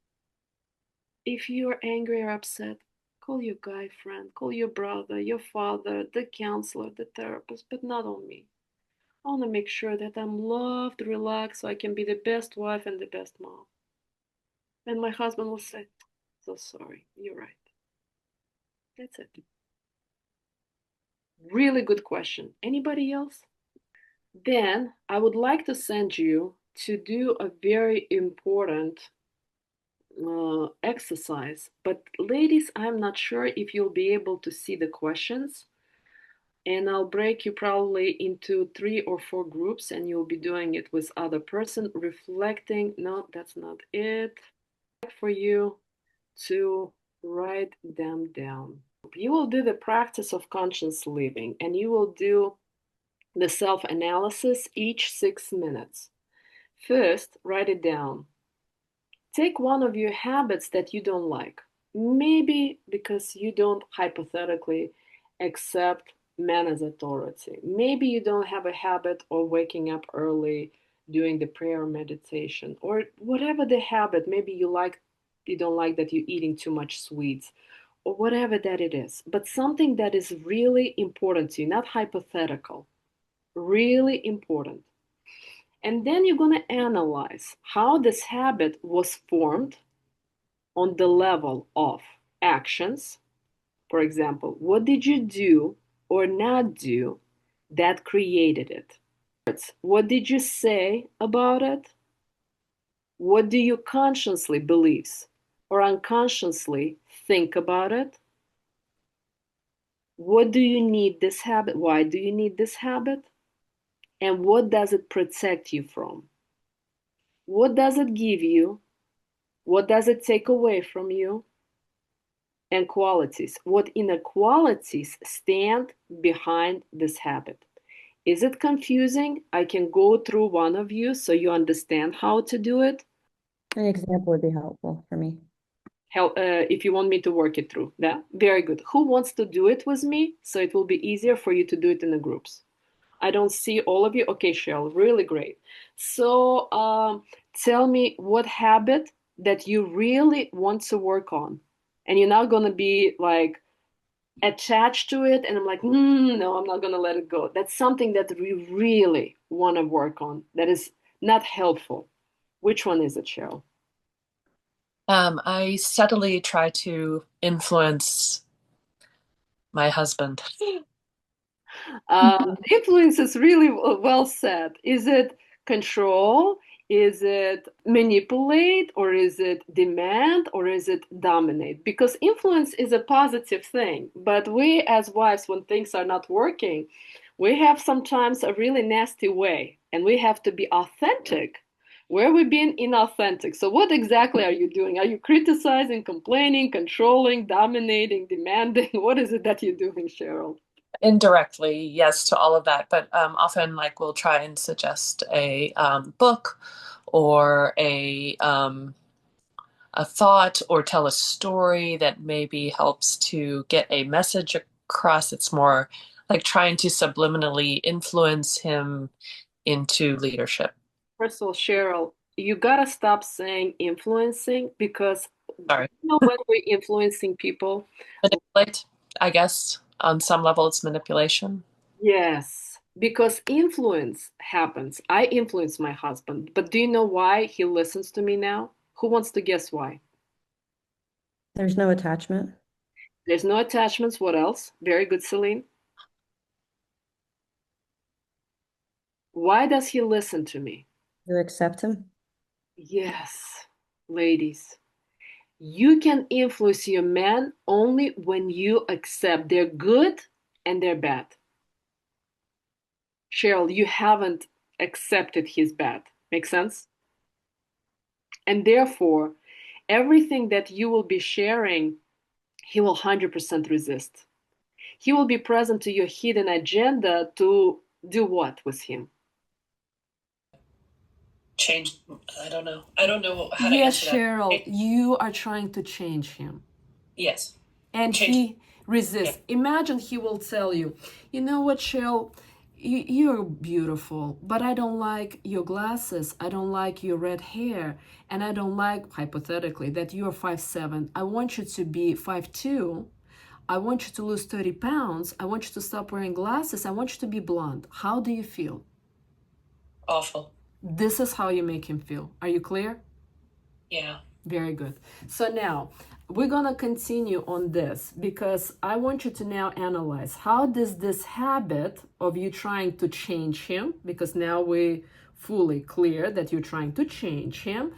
S1: If you're angry or upset, call your guy friend, call your brother, your father, the counselor, the therapist, but not on me. I want to make sure that I'm loved, relaxed, so I can be the best wife and the best mom. And my husband will say, so sorry, you're right. That's it. Really good question. Anybody else? Then I would like to send you to do a very important exercise. But ladies, I'm not sure if you'll be able to see the questions. And I'll break you probably into 3 or 4 groups, and you'll be doing it with other person, reflecting. No, that's not it. For you to write them down. You will do the practice of conscious living, and you will do the self-analysis each 6 minutes. First, write it down. Take one of your habits that you don't like. Maybe because you don't hypothetically accept man as authority. Maybe you don't have a habit of waking up early, doing the prayer meditation, or whatever the habit. Maybe you don't like that you're eating too much sweets, or whatever that it is. But something that is really important to you, not hypothetical, really important. And then you're going to analyze how this habit was formed on the level of actions. For example, what did you do or not do that created it? What did you say about it? What do you consciously believe or unconsciously think about it? What do you need this habit? Why do you need this habit? And what does it protect you from? What does it give you? What does it take away from you? And qualities. What inequalities stand behind this habit? Is it confusing? I can go through one of you so you understand how to do it.
S4: An example would be helpful for me.
S1: If you want me to work it through. Yeah, very good. Who wants to do it with me so it will be easier for you to do it in the groups? I don't see all of you. Okay, Cheryl, really great. So tell me what habit that you really want to work on. And you're not going to be like attached to it. And I'm like, no, I'm not going to let it go. That's something that we really want to work on that is not helpful. Which one is it, Cheryl?
S3: I subtly try to influence my husband.
S1: Influence is really well said. Is it control? Is it manipulate? Or is it demand? Or is it dominate? Because influence is a positive thing. But we as wives, when things are not working, we have sometimes a really nasty way. And we have to be authentic where we're being inauthentic. So what exactly are you doing? Are you criticizing, complaining, controlling, dominating, demanding? What is it that you're doing, Cheryl?
S3: Indirectly, yes, to all of that, but often like we'll try and suggest a book or a thought or tell a story that maybe helps to get a message across. It's more like trying to subliminally influence him into leadership.
S1: First of all, Cheryl, you gotta stop saying influencing because
S3: Sorry.
S1: you know when we're influencing people.
S3: Manipulate, I guess. On some level, it's manipulation.
S1: Yes, because influence happens. I influence my husband, but do you know why he listens to me now? Who wants to guess why?
S4: There's no attachment.
S1: There's no attachments. What else? Very good, Celine. Why does he listen to me?
S4: You accept him?
S1: Yes, ladies. You can influence your man only when you accept their good and their bad. Cheryl, you haven't accepted his bad. Make sense? And therefore, everything that you will be sharing he will 100% resist. He will be present to your hidden agenda to do what with him?
S3: Change. I don't know how to
S1: Yes,
S3: answer that.
S1: Cheryl, you are trying to change him.
S3: Yes.
S1: And
S3: Change.
S1: he resists.
S3: Yeah.
S1: Imagine he will tell you, you know what, Cheryl, you're beautiful, but I don't like your glasses. I don't like your red hair. And I don't like, hypothetically, that you're 5'7". I want you to be 5'2". I want you to lose 30 pounds. I want you to stop wearing glasses. I want you to be blonde. How do you feel?
S3: Awful.
S1: This is how you make him feel. Are you clear?
S3: Yeah.
S1: Very good. So now we're going to continue on this because I want you to now analyze how does this habit of you trying to change him, because now we fully clear that you're trying to change him,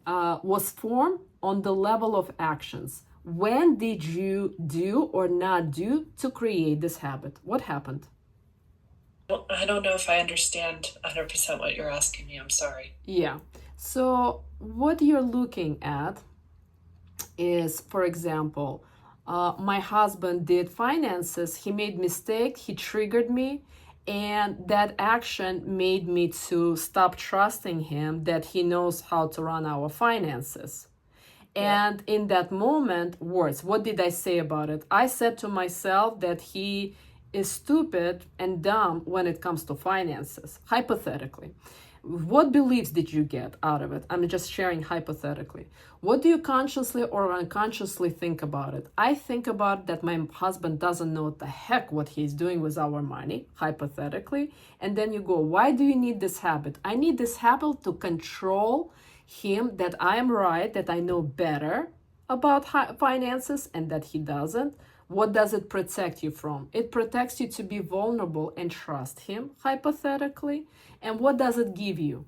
S1: was formed on the level of actions. When did you do or not do to create this habit? What happened?
S3: Well, I don't know if I understand 100% what you're asking me. I'm sorry.
S1: Yeah. So what you're looking at is, for example, my husband did finances. He made mistake. He triggered me. And that action made me to stop trusting him that he knows how to run our finances. And in that moment, words, what did I say about it? I said to myself that he is stupid and dumb when it comes to finances, hypothetically. What beliefs did you get out of it? I'm just sharing hypothetically. What do you consciously or unconsciously think about it? I think about that my husband doesn't know what the heck what he's doing with our money, hypothetically. And then you go, why do you need this habit? I need this habit to control him, that I am right, that I know better about finances and that he doesn't. What does it protect you from? It protects you to be vulnerable and trust him, hypothetically. And what does it give you?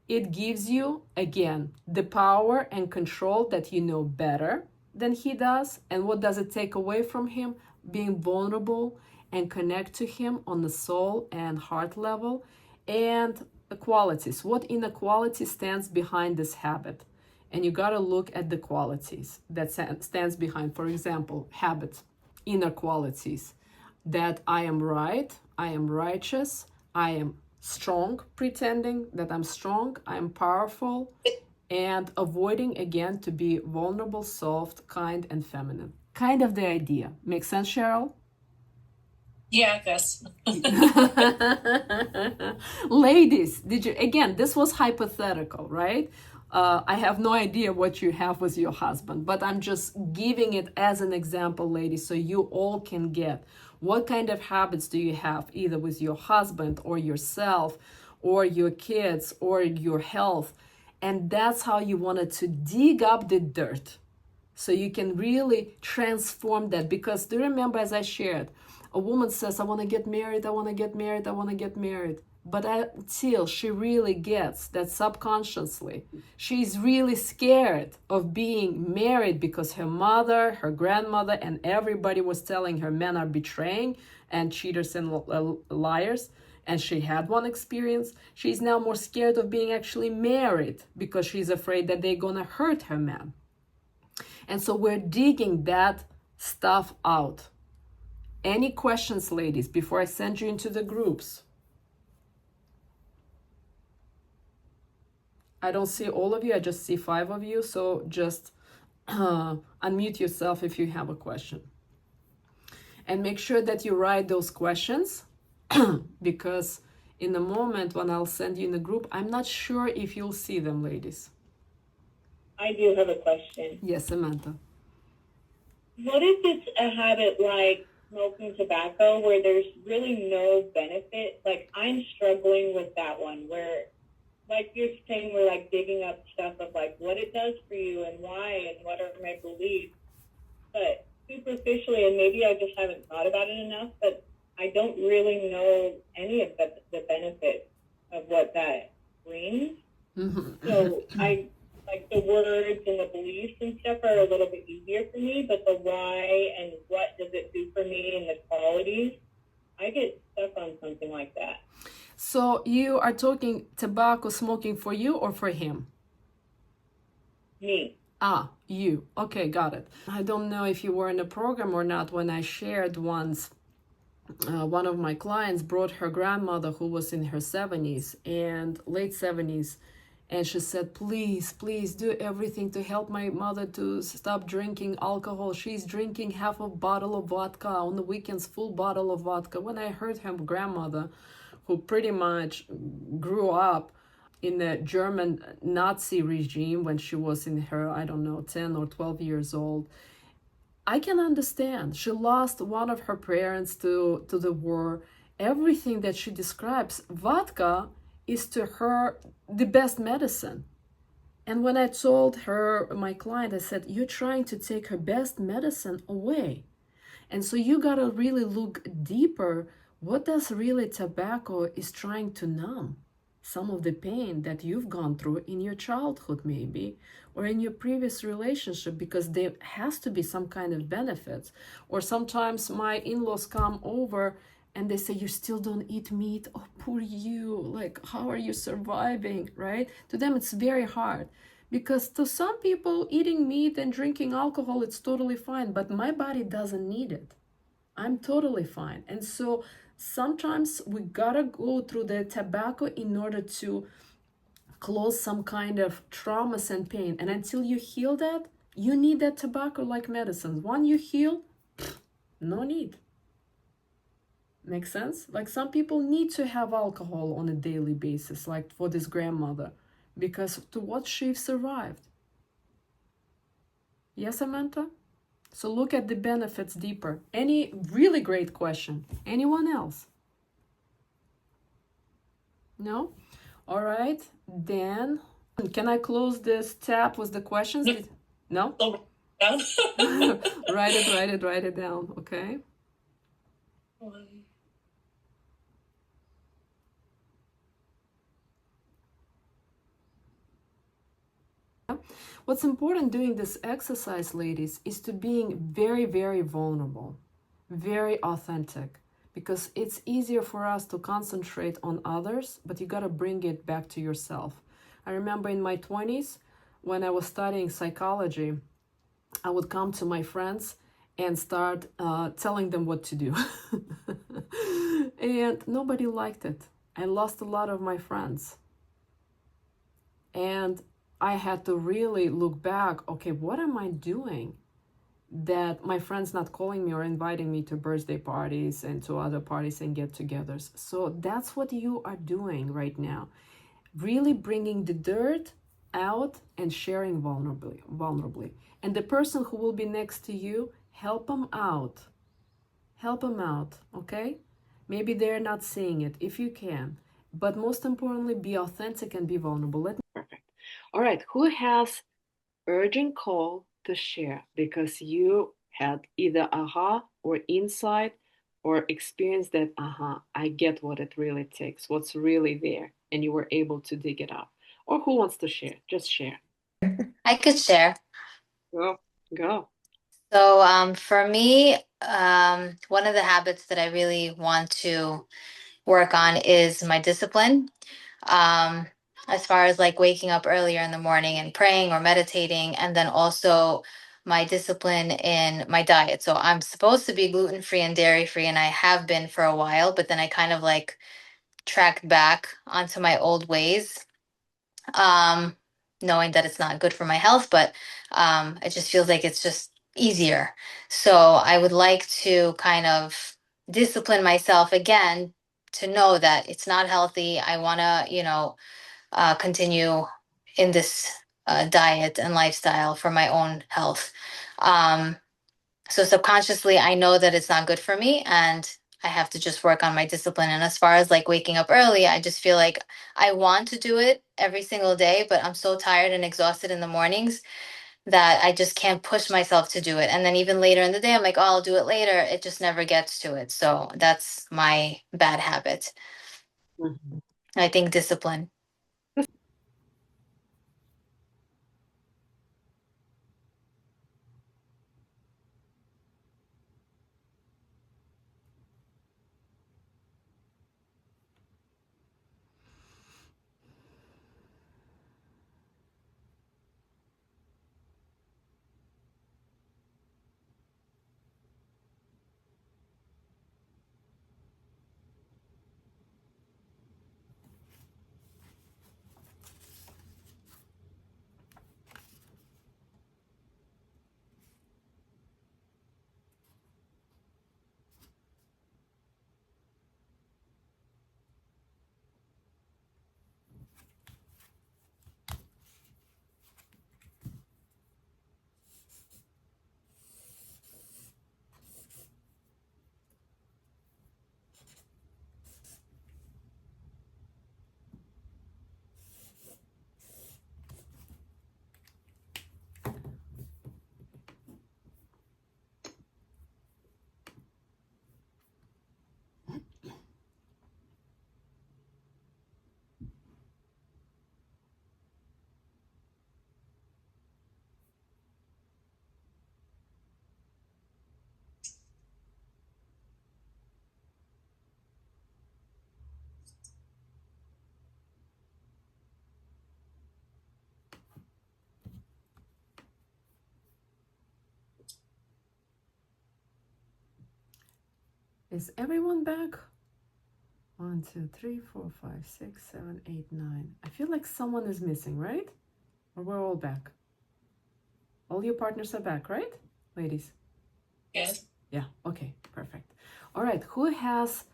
S1: It gives you, again, the power and control that you know better than he does. And what does it take away from him? Being vulnerable and connect to him on the soul and heart level. And qualities. What inequality stands behind this habit? And you got to look at the qualities that stands behind, for example, habits, inner qualities, that I am right, I am righteous, I am strong, pretending that I'm strong, I am powerful, and avoiding, again, to be vulnerable, soft, kind, and feminine. Kind of the idea. Make sense, Cheryl?
S3: Yeah, I guess.
S1: Ladies, did you, again, this was hypothetical, right? I have no idea what you have with your husband, but I'm just giving it as an example, ladies, so you all can get what kind of habits do you have either with your husband or yourself or your kids or your health. And that's how you wanted to dig up the dirt so you can really transform that. Because do you remember, as I shared, a woman says, I want to get married, I want to get married, I want to get married. But until she really gets that subconsciously, she's really scared of being married because her mother, her grandmother, and everybody was telling her men are betraying and cheaters and liars. And she had one experience. She's now more scared of being actually married because she's afraid that they're going to hurt her man. And so we're digging that stuff out. Any questions, ladies, before I send you into the groups? I don't see all of you. I just see 5 of you. So just unmute yourself if you have a question. And make sure that you write those questions because in the moment when I'll send you in the group, I'm not sure if you'll see them, ladies.
S5: I do have a question.
S1: Yes, Samantha.
S5: What if it's a habit like smoking tobacco where there's really no benefit? Like, I'm struggling with that one where, like you're saying, we're like digging up stuff of like what it does for you and why and what are my beliefs. But superficially, and maybe I just haven't thought about it enough, but I don't really know any of the benefits of what that brings.
S1: Mm-hmm.
S5: So I, like the words and the beliefs and stuff are a little bit easier for me, but the why and what does it do for me and the qualities, I get stuck on something like that.
S1: So you are talking tobacco smoking for you or for him?
S5: Me.
S1: You. Okay, got it. I don't know if you were in the program or not when I shared once. One of my clients brought her grandmother who was in her 70s and late 70s, and she said, please do everything to help my mother to stop drinking alcohol. She's drinking half a bottle of vodka on the weekends, full bottle of vodka. When I heard her grandmother, who pretty much grew up in the German Nazi regime when she was in her, I don't know, 10 or 12 years old, I can understand. She lost one of her parents to the war. Everything that she describes, vodka is to her the best medicine. And when I told her, my client, I said, you're trying to take her best medicine away. And so you gotta really look deeper. What does really tobacco is trying to numb? Some of the pain that you've gone through in your childhood, maybe, or in your previous relationship, because there has to be some kind of benefits. Or sometimes my in-laws come over and they say, you still don't eat meat? Oh, poor you. Like, how are you surviving, right? To them, it's very hard. Because to some people, eating meat and drinking alcohol, it's totally fine, but my body doesn't need it. I'm totally fine. And so sometimes we gotta go through the tobacco in order to close some kind of traumas and pain. And until you heal that, you need that tobacco like medicines. When you heal, no need. Make sense? Like some people need to have alcohol on a daily basis, like for this grandmother, because to what she survived. Yes, Samantha? So look at the benefits deeper. Any really great question? Anyone else? No? All right, then can I close this tab with the questions? No? Write it down, okay? What's important doing this exercise, ladies, is to being very, very vulnerable, very authentic, because it's easier for us to concentrate on others, but you got to bring it back to yourself. I remember in my 20s, when I was studying psychology, I would come to my friends and start telling them what to do. And nobody liked it. I lost a lot of my friends. And I had to really look back, okay, what am I doing that my friends not calling me or inviting me to birthday parties and to other parties and get-togethers? So that's what you are doing right now. Really bringing the dirt out and sharing vulnerably. And the person who will be next to you, help them out. Help them out, okay? Maybe they're not seeing it, if you can. But most importantly, be authentic and be vulnerable. Perfect. All right, who has urgent call to share because you had either aha or insight or experience that I get what it really takes, what's really there, and you were able to dig it up? Or who wants to share? Just share.
S13: I could share.
S1: Go.
S13: So for me, one of the habits that I really want to work on is my discipline. As far as like waking up earlier in the morning and praying or meditating, and then also my discipline in my diet. So I'm supposed to be gluten-free and dairy-free, and I have been for a while, but then I kind of like tracked back onto my old ways, knowing that it's not good for my health, but it just feels like it's just easier. So I would like to kind of discipline myself again to know that it's not healthy. I want to, continue in this diet and lifestyle for my own health. So subconsciously, I know that it's not good for me, and I have to just work on my discipline. And as far as like waking up early, I just feel like I want to do it every single day, but I'm so tired and exhausted in the mornings that I just can't push myself to do it. And then even later in the day, I'm like, oh, I'll do it later. It just never gets to it. So that's my bad habit.
S1: Mm-hmm.
S13: I think discipline.
S1: Is everyone back? 1, 2, 3, 4, 5, 6, 7, 8, 9. I feel like someone is missing, right? Or we're all back? All your partners are back, right, ladies?
S10: Yes.
S1: Yeah, okay, perfect. All right, who has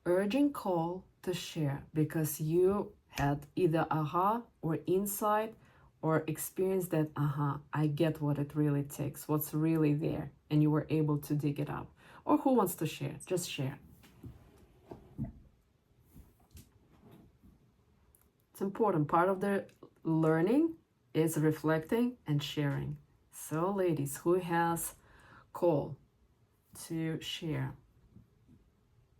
S1: urgent call to share because you had either aha or insight or experience that I get what it really takes, what's really there, and you were able to dig it up? Or who wants to share? Just share. It's important. Part of the learning is reflecting and sharing. So ladies, who has call to share?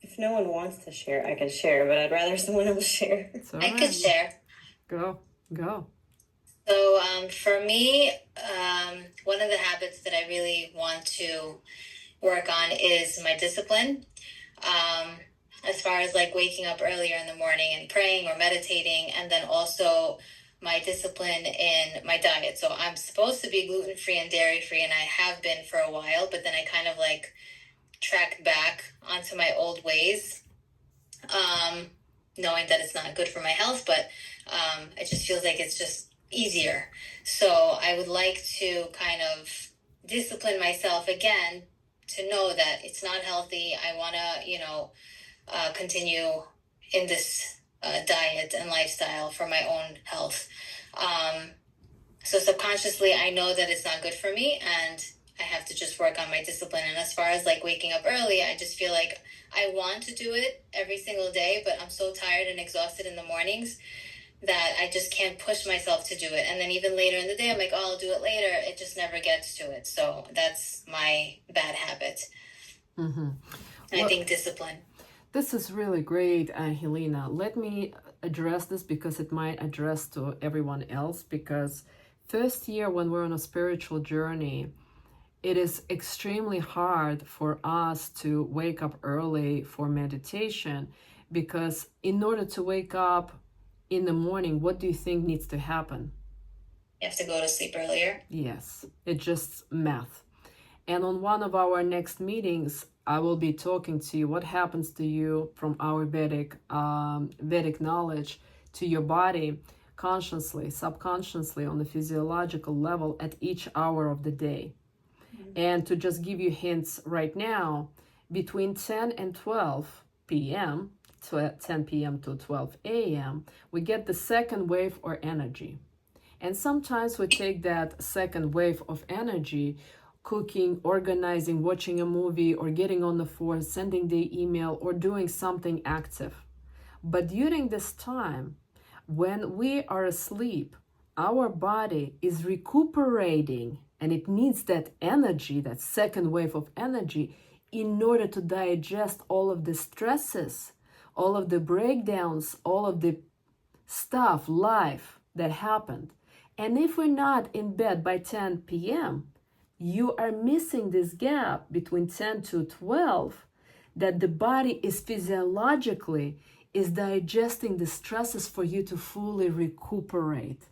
S10: If no one wants to share, I can share, but I'd rather someone else share.
S13: I could share.
S1: Go.
S13: So for me, one of the habits that I really want to work on is my discipline. As far as like waking up earlier in the morning and praying or meditating, and then also my discipline in my diet. So I'm supposed to be gluten-free and dairy-free, and I have been for a while, but then I kind of like tracked back onto my old ways, knowing that it's not good for my health, but it just feels like it's just easier. So I would like to kind of discipline myself again to know that it's not healthy. I want to, continue in this diet and lifestyle for my own health. So subconsciously, I know that it's not good for me, and I have to just work on my discipline. And as far as like waking up early, I just feel like I want to do it every single day, but I'm so tired and exhausted in the mornings that I just can't push myself to do it. And then even later in the day, I'm like, oh, I'll do it later. It just never gets to it. So that's my bad habit. I think discipline.
S1: This is really great, Helena. Let me address this because it might address to everyone else, because first year when we're on a spiritual journey, it is extremely hard for us to wake up early for meditation, because in order to wake up in the morning, what do you think needs to happen?
S13: You have to go to sleep earlier.
S1: Yes, it's just math. And on one of our next meetings, I will be talking to you what happens to you from our Vedic knowledge to your body consciously, subconsciously, on the physiological level at each hour of the day. And to just give you hints right now, between 10 and 12 p.m., 10 p.m. to 12 a.m., we get the second wave or energy. And sometimes we take that second wave of energy, cooking, organizing, watching a movie, or getting on the phone, sending the email, or doing something active. But during this time, when we are asleep, our body is recuperating, and it needs that energy, that second wave of energy, in order to digest all of the stresses, all of the breakdowns, all of the stuff, life that happened. And if we're not in bed by 10 p.m., you are missing this gap between 10 to 12, that the body is physiologically is digesting the stresses for you to fully recuperate.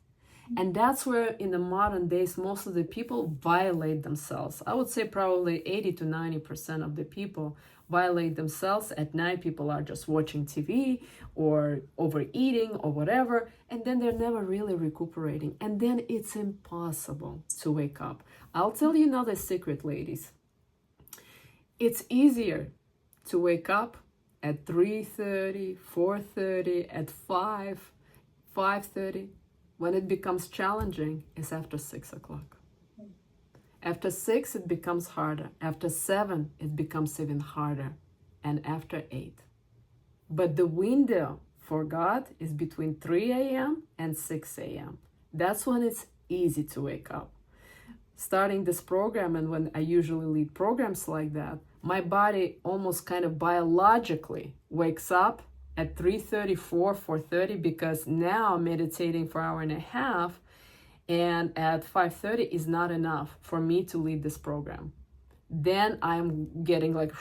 S1: And that's where in the modern days, most of the people violate themselves. I would say probably 80 to 90% of the people violate themselves. At night, people are just watching TV or overeating or whatever, and then they're never really recuperating. And then it's impossible to wake up. I'll tell you another secret, ladies. It's easier to wake up at 3:30, 4:30, at 5, 5:30. When it becomes challenging is after 6 o'clock. After 6, it becomes harder. After 7, it becomes even harder. And after 8. But the window for God is between 3 a.m. and 6 a.m. That's when it's easy to wake up. Starting this program, and when I usually lead programs like that, my body almost kind of biologically wakes up at 3:34, 4:30, because now I'm meditating for an hour and a half, and at 5:30 is not enough for me to lead this program. Then I'm getting like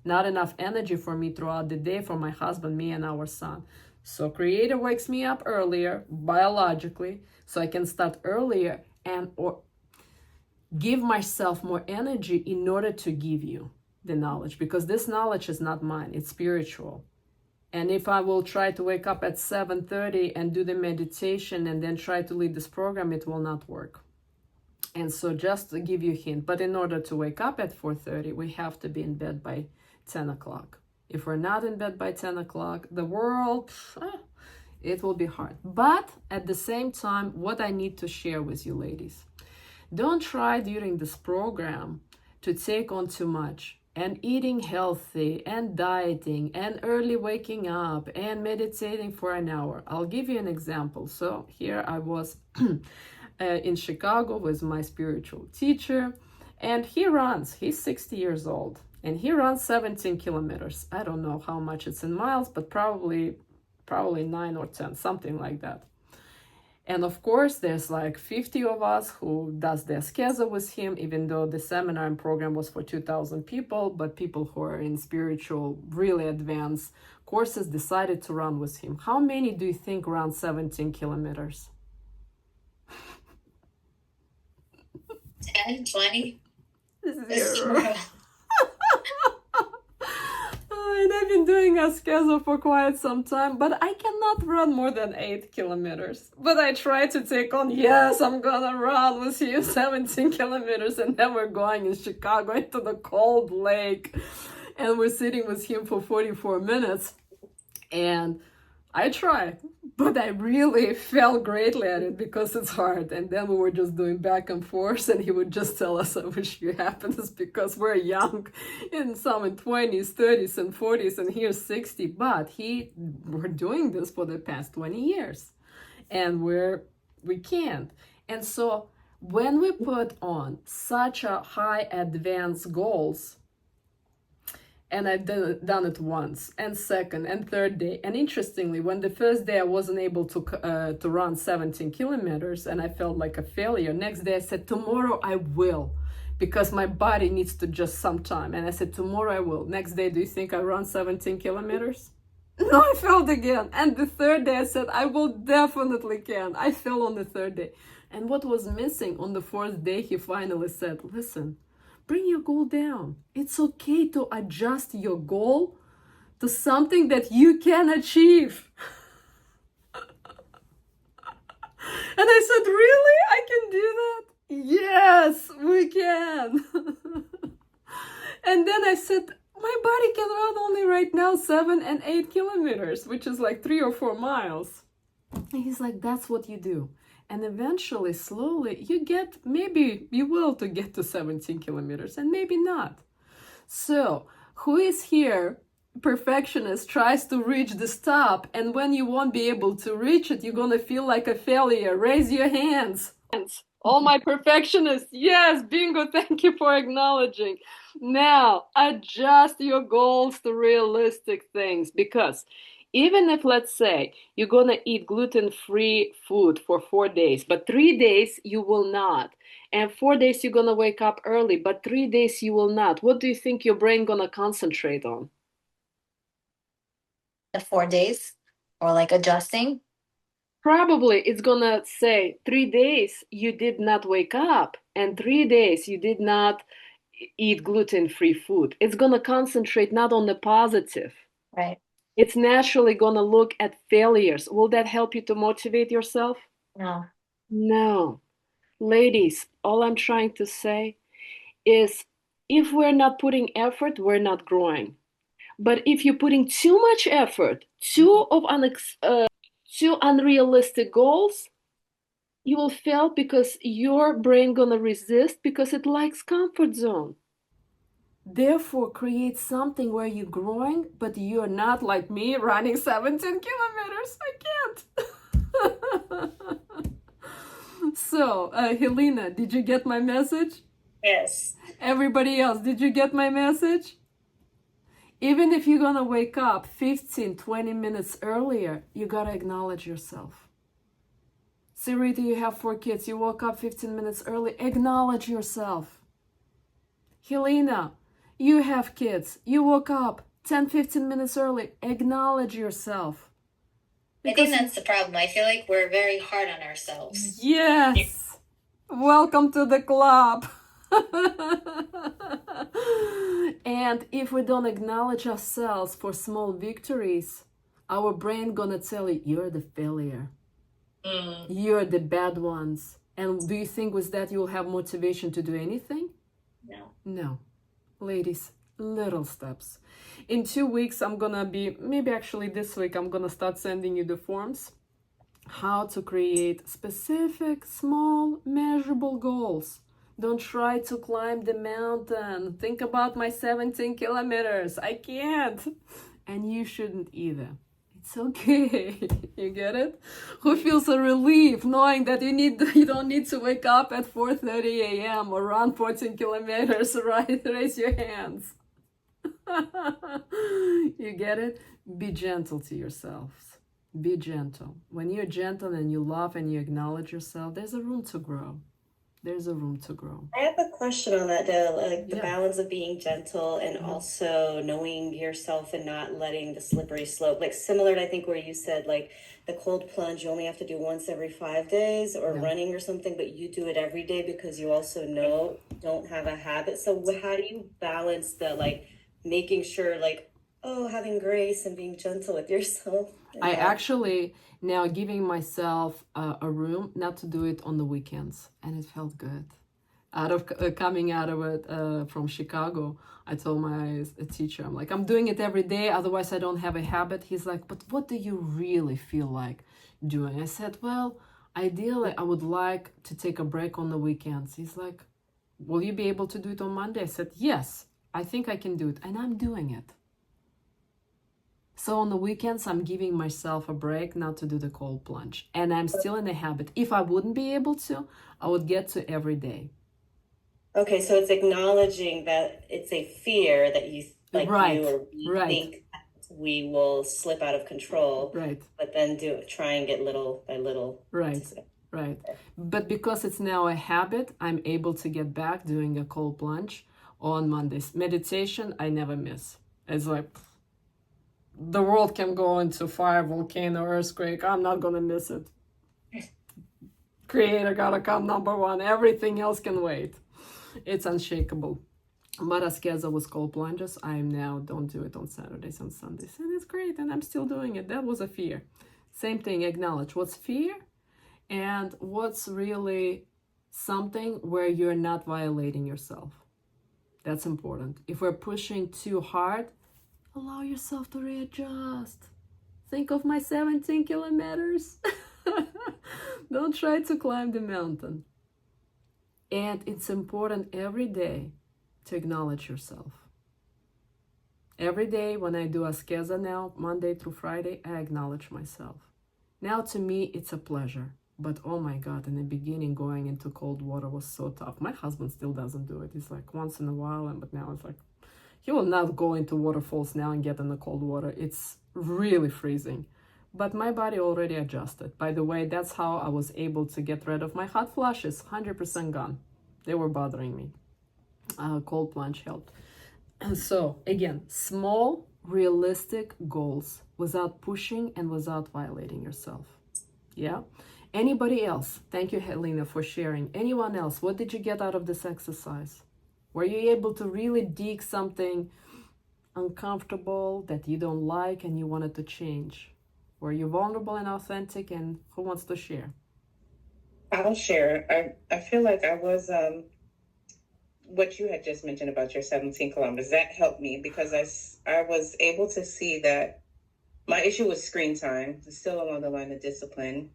S1: not enough energy for me throughout the day, for my husband, me, and our son. So Creator wakes me up earlier biologically, so I can start earlier and or give myself more energy in order to give you. the knowledge, because this knowledge is not mine, it's spiritual. And if I will try to wake up at 7:30 and do the meditation and then try to lead this program, it will not work. And so just to give you a hint, but in order to wake up at 4:30, we have to be in bed by 10 o'clock. If we're not in bed by 10 o'clock, the world, it will be hard. But at the same time, what I need to share with you ladies, don't try during this program to take on too much. And eating healthy and dieting and early waking up and meditating for an hour. I'll give you an example. So here I was in Chicago with my spiritual teacher, and he's 60 years old, and he runs 17 kilometers. I don't know how much it's in miles, but probably 9 or 10, something like that. And of course, there's like 50 of us who does the ascesa with him, even though the seminar and program was for 2,000 people, but people who are in spiritual, really advanced courses decided to run with him. How many do you think run 17 kilometers?
S13: 10, 20?
S1: 0. And I've been doing ascesa for quite some time, but I cannot run more than 8 kilometers. But I try to take on, yes, I'm gonna run with you 17 kilometers. And then we're going in Chicago into the cold lake. And we're sitting with him for 44 minutes. And I tried, but I really fell greatly at it because it's hard. And then we were just doing back and forth, and he would just tell us, I wish you happiness, because we're young, and some in 20s, 30s, and 40s, and here's 60. But we're doing this for the past 20 years, and we can't. And so when we put on such a high advanced goals, and I've done it once, and second, and third day. And interestingly, when the first day I wasn't able to run 17 kilometers, and I felt like a failure, next day I said, tomorrow I will, because my body needs to just some time. And I said, tomorrow I will. Next day, do you think I run 17 kilometers? No, I failed again. And the third day I said, I will definitely can. I fell on the third day. And what was missing on the fourth day, he finally said, listen, bring your goal down. It's okay to adjust your goal to something that you can achieve. And I said, really? I can do that? Yes, we can. And then I said, my body can run only right now 7 and 8 kilometers, which is like 3 or 4 miles. And he's like, that's what you do. And eventually, slowly, maybe you will to get to 17 kilometers, and maybe not. So, who is here, perfectionist, tries to reach this top, and when you won't be able to reach it, you're going to feel like a failure? Raise your hands. All my perfectionists, yes, bingo, thank you for acknowledging. Now, adjust your goals to realistic things, because even if, let's say, you're going to eat gluten-free food for 4 days, but 3 days you will not. And 4 days you're going to wake up early, but 3 days you will not. What do you think your brain going to concentrate on?
S13: The 4 days? Or like adjusting?
S1: Probably it's going to say 3 days you did not wake up, and 3 days you did not eat gluten-free food. It's going to concentrate not on the positive.
S13: Right.
S1: It's naturally going to look at failures. Will that help you to motivate yourself?
S13: No.
S1: No. Ladies, all I'm trying to say is if we're not putting effort, we're not growing. But if you're putting too much effort, too unrealistic goals, you will fail because your brain going to resist because it likes comfort zone. Therefore, create something where you're growing, but you're not like me running 17 kilometers. I can't. So, Helena, did you get my message?
S10: Yes.
S1: Everybody else, did you get my message? Even if you're going to wake up 15, 20 minutes earlier, you got to acknowledge yourself. Sarita, you have 4 kids. You woke up 15 minutes early. Acknowledge yourself. Helena, you have kids. You woke up 10, 15 minutes early. Acknowledge yourself.
S13: I think that's the problem. I feel like we're very hard on ourselves.
S1: Yes. Welcome to the club. And if we don't acknowledge ourselves for small victories, our brain gonna tell you, you're the failure. You're the bad ones. And do you think with that you'll have motivation to do anything?
S10: No.
S1: No. Ladies, little steps. In 2 weeks, I'm gonna be, maybe actually this week, I'm gonna start sending you the forms. How to create specific, small, measurable goals. Don't try to climb the mountain. Think about my 17 kilometers. I can't. And you shouldn't either. It's okay. You get it? Who feels a relief knowing that you don't need to wake up at 4:30 a.m. or run 14 kilometers, right? Raise your hands. You get it? Be gentle to yourselves. Be gentle. When you're gentle and you love and you acknowledge yourself, there's a room to grow. There's a room to grow.
S10: I have a question on that, though, like the
S1: Yeah.
S10: balance of being gentle and also knowing yourself and not letting the slippery slope, like similar to, I think, where you said, like the cold plunge, you only have to do once every 5 days or running or something, but you do it every day because you also know don't have a habit. So how do you balance the, like, making sure, like, oh, having grace and being gentle with yourself?
S1: I actually now giving myself a room not to do it on the weekends, and it felt good. Coming out of it from Chicago, I told my teacher, I'm like, I'm doing it every day, otherwise I don't have a habit. He's like, but what do you really feel like doing? I said, well, ideally I would like to take a break on the weekends. He's like, will you be able to do it on Monday? I said, yes, I think I can do it, and I'm doing it. So on the weekends, I'm giving myself a break not to do the cold plunge. And I'm still in a habit. If I wouldn't be able to, I would get to every day.
S10: Okay, so it's acknowledging that it's a fear that you, like you or we think we will slip out of control.
S1: Right.
S10: But then try and get little by little.
S1: Right. Right. But because it's now a habit, I'm able to get back doing a cold plunge on Mondays. Meditation, I never miss. It's like, the world can go into fire, volcano, earthquake. I'm not gonna miss it. Creator gotta come number one. Everything else can wait. It's unshakable. But Askeza with cold plunges, I am now don't do it on Saturdays and Sundays. And it's great, and I'm still doing it. That was a fear. Same thing, acknowledge what's fear and what's really something where you're not violating yourself. That's important. If we're pushing too hard, allow yourself to readjust. Think of my 17 kilometers. Don't try to climb the mountain. And it's important every day to acknowledge yourself. Every day when I do Askeza now, Monday through Friday, I acknowledge myself. Now to me, it's a pleasure. But oh my God, in the beginning, going into cold water was so tough. My husband still doesn't do it. He's like once in a while, but now it's like, he will not go into waterfalls now and get in the cold water. It's really freezing. But my body already adjusted. By the way, that's how I was able to get rid of my hot flashes, 100% gone. They were bothering me. Cold plunge helped. And so, again, small, realistic goals without pushing and without violating yourself. Yeah? Anybody else? Thank you, Helena, for sharing. Anyone else? What did you get out of this exercise? Were you able to really dig something uncomfortable that you don't like and you wanted to change? Were you vulnerable and authentic, and who wants to share?
S11: I'll share. I feel like I was, what you had just mentioned about your 17 kilometers, that helped me because I was able to see that my issue was screen time. It's still along the line of discipline.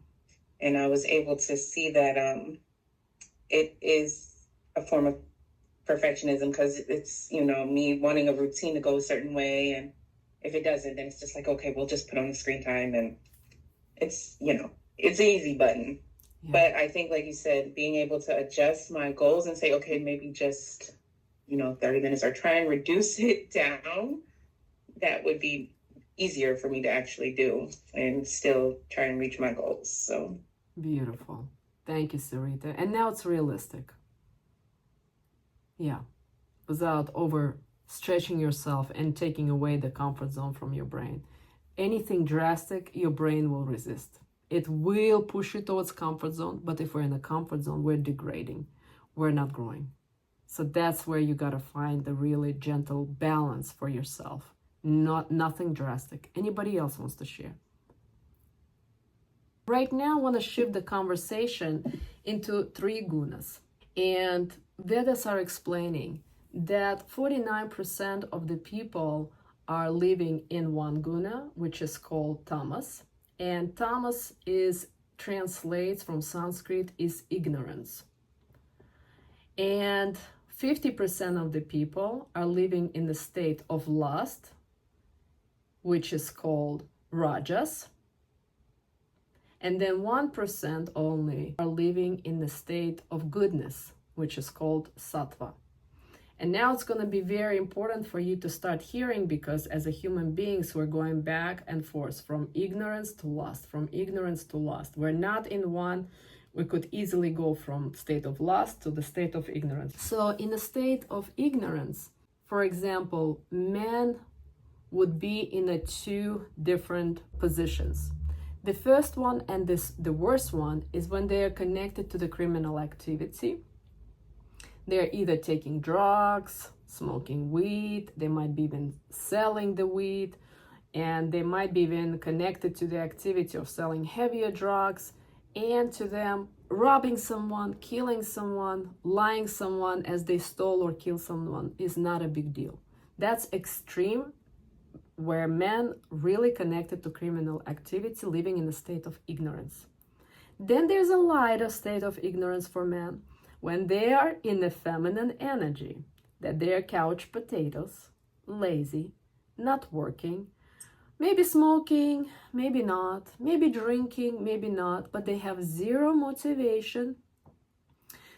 S11: And I was able to see that it is a form of perfectionism because it's, me wanting a routine to go a certain way. And if it doesn't, then it's just like, okay, we'll just put on the screen time. And it's, it's an easy button. Yeah. But I think, like you said, being able to adjust my goals and say, okay, maybe just, 30 minutes or try and reduce it down, that would be easier for me to actually do and still try and reach my goals. So
S1: beautiful. Thank you, Sarita. And now it's realistic. Yeah. Without overstretching yourself and taking away the comfort zone from your brain. Anything drastic, your brain will resist. It will push you towards comfort zone, but if we're in a comfort zone, we're degrading. We're not growing. So that's where you got to find the really gentle balance for yourself. Nothing drastic. Anybody else wants to share? Right now, I want to shift the conversation into 3 gunas. And Vedas are explaining that 49% of the people are living in 1 guna, which is called tamas. And tamas translates from Sanskrit is ignorance. And 50% of the people are living in the state of lust, which is called rajas. And then 1% only are living in the state of goodness, which is called sattva. And now it's going to be very important for you to start hearing, because as a human beings, we're going back and forth from ignorance to lust, from ignorance to lust. We're not in one. We could easily go from state of lust to the state of ignorance. So in a state of ignorance, for example, men would be in 2 different positions. The first one, and the worst one, is when they are connected to the criminal activity. They're either taking drugs, smoking weed, they might be even selling the weed, and they might be even connected to the activity of selling heavier drugs, and to them robbing someone, killing someone, lying someone as they stole or killed someone is not a big deal. That's extreme, where men really connected to criminal activity, living in a state of ignorance. Then there's a lighter state of ignorance for men, when they are in the feminine energy, that they are couch potatoes, lazy, not working, maybe smoking, maybe not, maybe drinking, maybe not, but they have 0 motivation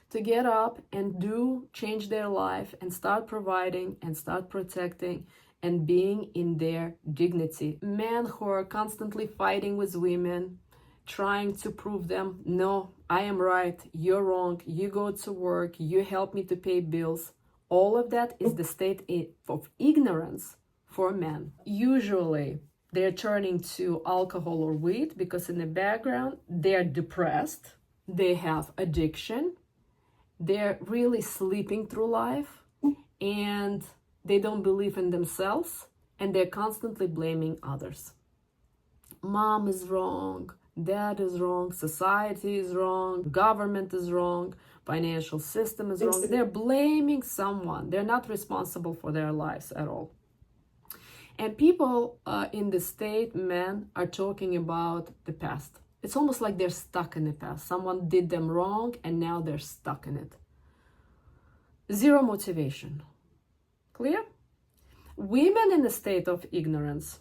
S1: to get up and change their life and start providing and start protecting and being in their dignity. Men who are constantly fighting with women, trying to prove them, no, I am right, you're wrong, you go to work, you help me to pay bills. All of that is the state of ignorance for men. Usually, they're turning to alcohol or weed because in the background, they're depressed, they have addiction, they're really sleeping through life, and they don't believe in themselves, and they're constantly blaming others. Mom is wrong, dad is wrong, society is wrong, government is wrong, financial system is wrong. They're blaming someone. They're not responsible for their lives at all. And people in the state, men, are talking about the past. It's almost like they're stuck in the past. Someone did them wrong, and now they're stuck in it. 0 motivation. Clear? Women in a state of ignorance,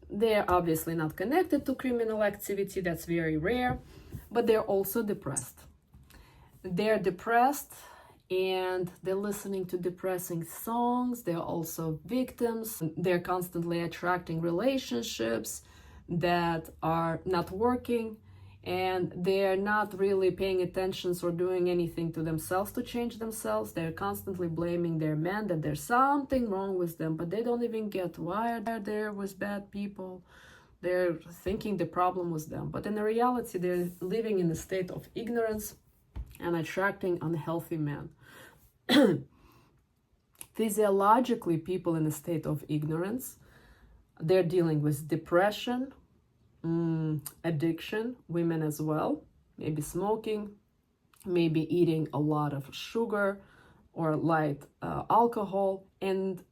S1: they're obviously not connected to criminal activity. That's very rare, but they're also depressed. They're depressed and they're listening to depressing songs. They're also victims. They're constantly attracting relationships that are not working, and they're not really paying attention or doing anything to themselves to change themselves. They're constantly blaming their men that there's something wrong with them, but they don't even get why they're there with bad people. They're thinking the problem was them, but in the reality, they're living in a state of ignorance and attracting unhealthy men. Physiologically, people in a state of ignorance, they're dealing with depression, addiction, women as well, maybe smoking, maybe eating a lot of sugar or light alcohol, and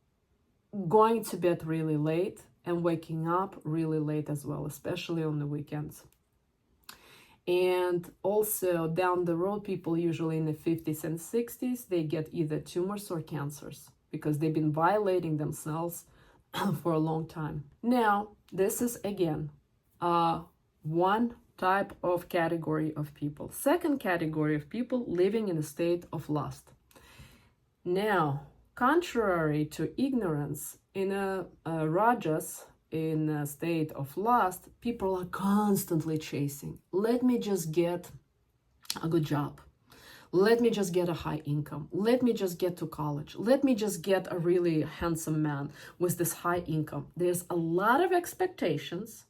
S1: going to bed really late and waking up really late as well, especially on the weekends. And also down the road, people usually in the 50s and 60s, they get either tumors or cancers because they've been violating themselves for a long time. Now, this is again, one type of category of people. Second category of people living in a state of lust. Now, contrary to ignorance, in a rajas, in a state of lust, people are constantly chasing. Let me just get a good job. Let me just get a high income. Let me just get to college. Let me just get a really handsome man with this high income. There's a lot of expectations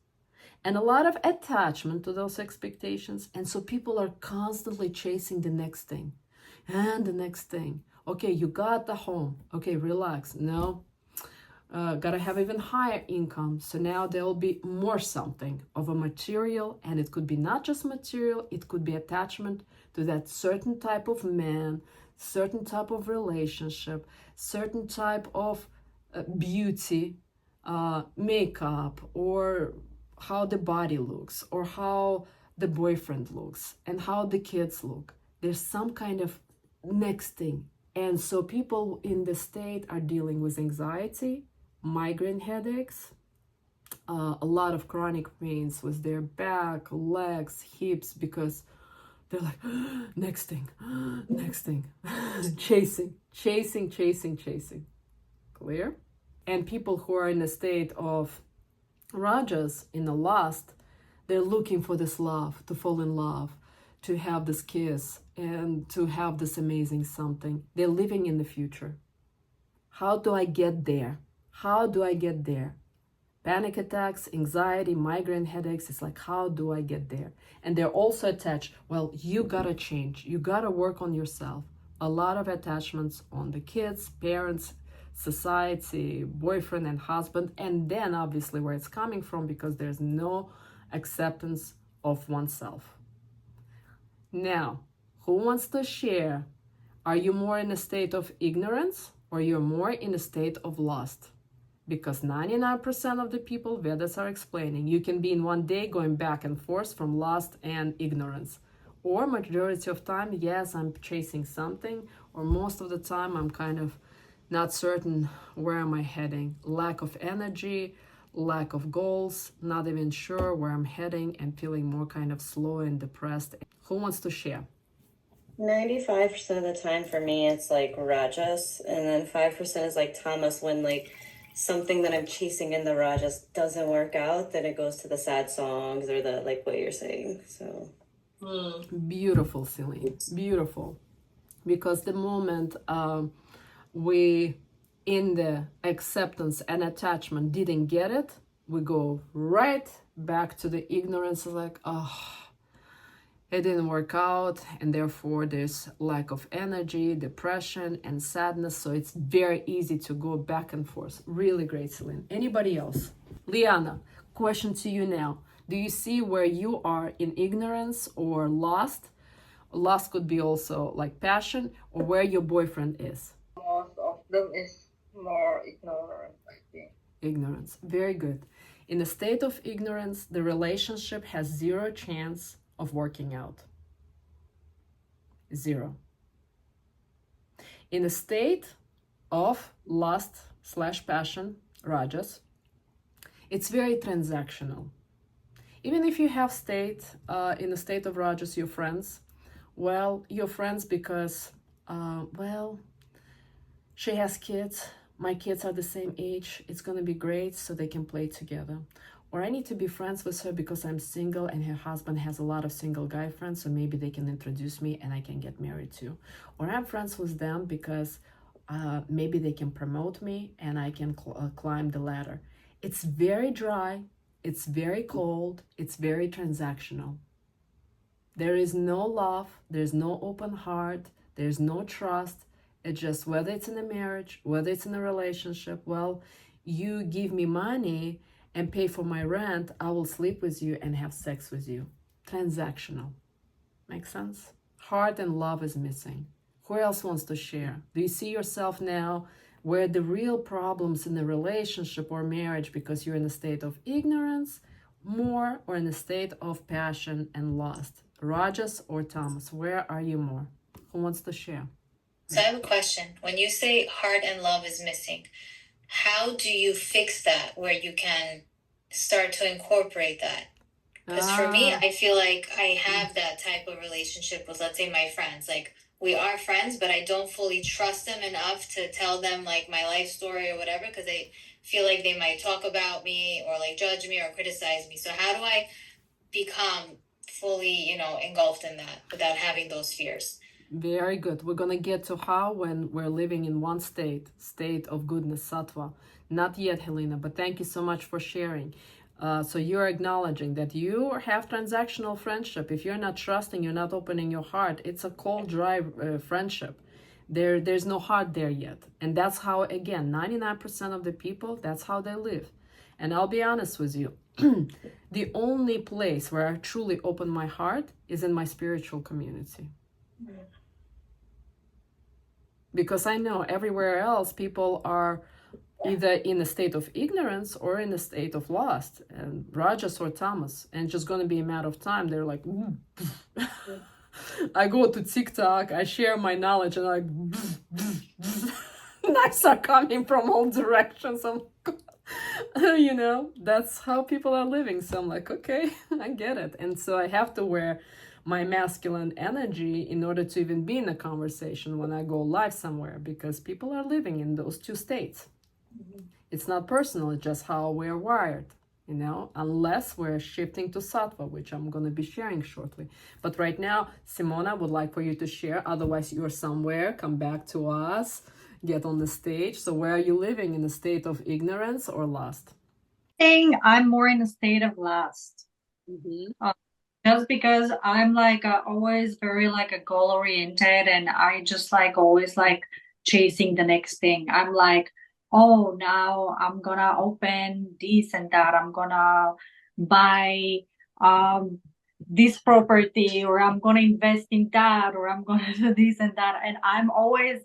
S1: and a lot of attachment to those expectations. And so people are constantly chasing the next thing and the next thing. Okay, you got the home. Okay, relax. No, gotta have even higher income. So now there will be more something of a material, and it could be not just material, it could be attachment to that certain type of man, certain type of relationship, certain type of beauty, makeup, or how the body looks, or how the boyfriend looks, and how the kids look. There's some kind of next thing. And so people in the state are dealing with anxiety, migraine headaches, a lot of chronic pains with their back, legs, hips, because they're like, next thing, next thing, chasing. Clear? And people who are in a state of rajas, in the lust, they're looking for this love, to fall in love, to have this kiss, and to have this amazing something. They're living in the future. How do I get there? How do I get there? Panic attacks, anxiety, migraine headaches, it's like, how do I get there? And they're also attached. Well, you gotta change. You gotta work on yourself. A lot of attachments on the kids, parents, society, boyfriend and husband, and then obviously where it's coming from, because there's no acceptance of oneself. Now, who wants to share? Are you more in a state of ignorance, or you're more in a state of lust? Because 99% of the people Vedas are explaining, you can be in one day going back and forth from lust and ignorance. Or majority of time, yes, I'm chasing something, or most of the time I'm kind of not certain where am I heading. Lack of energy, lack of goals, not even sure where I'm heading, and feeling more kind of slow and depressed. Who wants to share?
S10: 95% of the time for me, it's like rajas, and then 5% is like tamas, when like something that I'm chasing in the rajas doesn't work out, then it goes to the sad songs or the, like what you're saying. So
S1: Beautiful, Celine, beautiful. Because the moment we in the acceptance and attachment didn't get it, we go right back to the ignorance, like, oh, it didn't work out, and therefore there's lack of energy, depression, and sadness. So it's very easy to go back and forth. Really great, Celine. Anybody else? Liana, question to you now. Do you see where you are in ignorance or lust? Lust could be also like passion, or where your boyfriend is.
S7: Most of them is more ignorant, I think.
S1: Ignorance. Very good. In a state of ignorance, the relationship has zero chance of working out. Zero. In a state of lust / passion, rajas, it's very transactional. Even if you have in a state of rajas, your friends, well, you're friends because, well, she has kids, my kids are the same age, it's gonna be great, so they can play together. Or I need to be friends with her because I'm single and her husband has a lot of single guy friends, so maybe they can introduce me and I can get married too. Or I'm friends with them because maybe they can promote me and I can climb the ladder. It's very dry, it's very cold, it's very transactional. There is no love, there's no open heart, there's no trust. It's just whether it's in a marriage, whether it's in a relationship, well, you give me money and pay for my rent, I will sleep with you and have sex with you. Transactional. Make sense? Heart and love is missing. Who else wants to share? Do you see yourself now where the real problems in the relationship or marriage because you're in a state of ignorance more, or in a state of passion and lust? Rajas or tamas? Where are you more? Who wants to share?
S13: So I have a question. When you say heart and love is missing, how do you fix that where you can start to incorporate that? Because for me, I feel like I have that type of relationship with, let's say, my friends. Like, we are friends, but I don't fully trust them enough to tell them like my life story or whatever, because I feel like they might talk about me or like judge me or criticize me. So how do I become fully, engulfed in that without having those fears?
S1: Very good. We're going to get to how when we're living in one state of goodness, sattva. Not yet, Helena, but thank you so much for sharing. So you're acknowledging that you have transactional friendship. If you're not trusting, you're not opening your heart. It's a cold, dry friendship. There's no heart there yet. And that's how, again, 99% of the people, that's how they live. And I'll be honest with you, the only place where I truly open my heart is in my spiritual community. Because I know everywhere else people are either in a state of ignorance or in a state of lust, and rajas or tamas, and just gonna be a matter of time. They're like, I go to TikTok, I share my knowledge, and like, knives are coming from all directions. I'm you know, that's how people are living. So I'm like, okay, I get it. And so I have to wear my masculine energy in order to even be in a conversation when I go live somewhere, because people are living in those two states. It's not personal, it's just how we're wired, you know, unless we're shifting to sattva, which I'm going to be sharing shortly. But right now, Simona would like for you to share. Otherwise, you're somewhere, come back to us, get on the stage. So where are you living, in a state of ignorance or lust?
S14: I'm more in a state of lust. Just because I'm like always very like a goal oriented, and I just like always like chasing the next thing. I'm like, oh, now I'm gonna open this and that. I'm gonna buy this property, or I'm gonna invest in that, or I'm gonna do this and that. And I'm always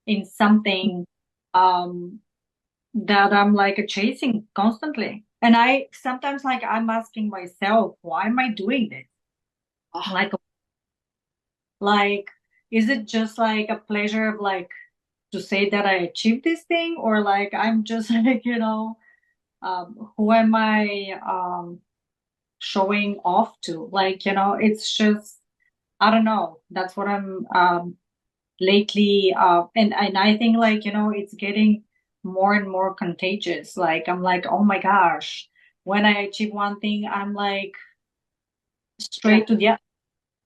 S14: in something that I'm like chasing constantly. And I sometimes like I'm asking myself, why am I doing this? Like, is it just like a pleasure of like to say that I achieved this thing, or like I'm just like, you know, who am I showing off to? Like, you know, it's just, I don't know. That's what I'm lately, and I think like, you know, it's getting more and more contagious. Like I'm like, oh my gosh, when I achieve one thing, I'm like straight to the other.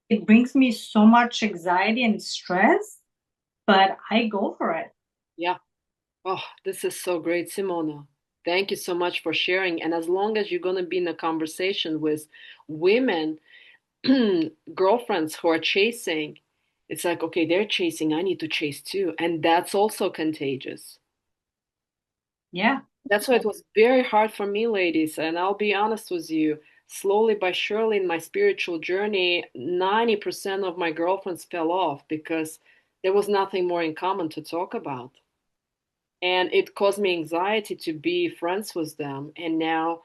S14: It brings me so much anxiety and stress, but I go for it.
S1: Yeah. Oh, this is so great, Simona. Thank you so much for sharing. And as long as you're going to be in a conversation with women, girlfriends who are chasing, it's like, okay, they're chasing, I need to chase too. And that's also contagious.
S14: Yeah.
S1: That's why it was very hard for me, ladies. And I'll be honest with you, slowly but surely in my spiritual journey, 90% of my girlfriends fell off because there was nothing more in common to talk about. And it caused me anxiety to be friends with them. And now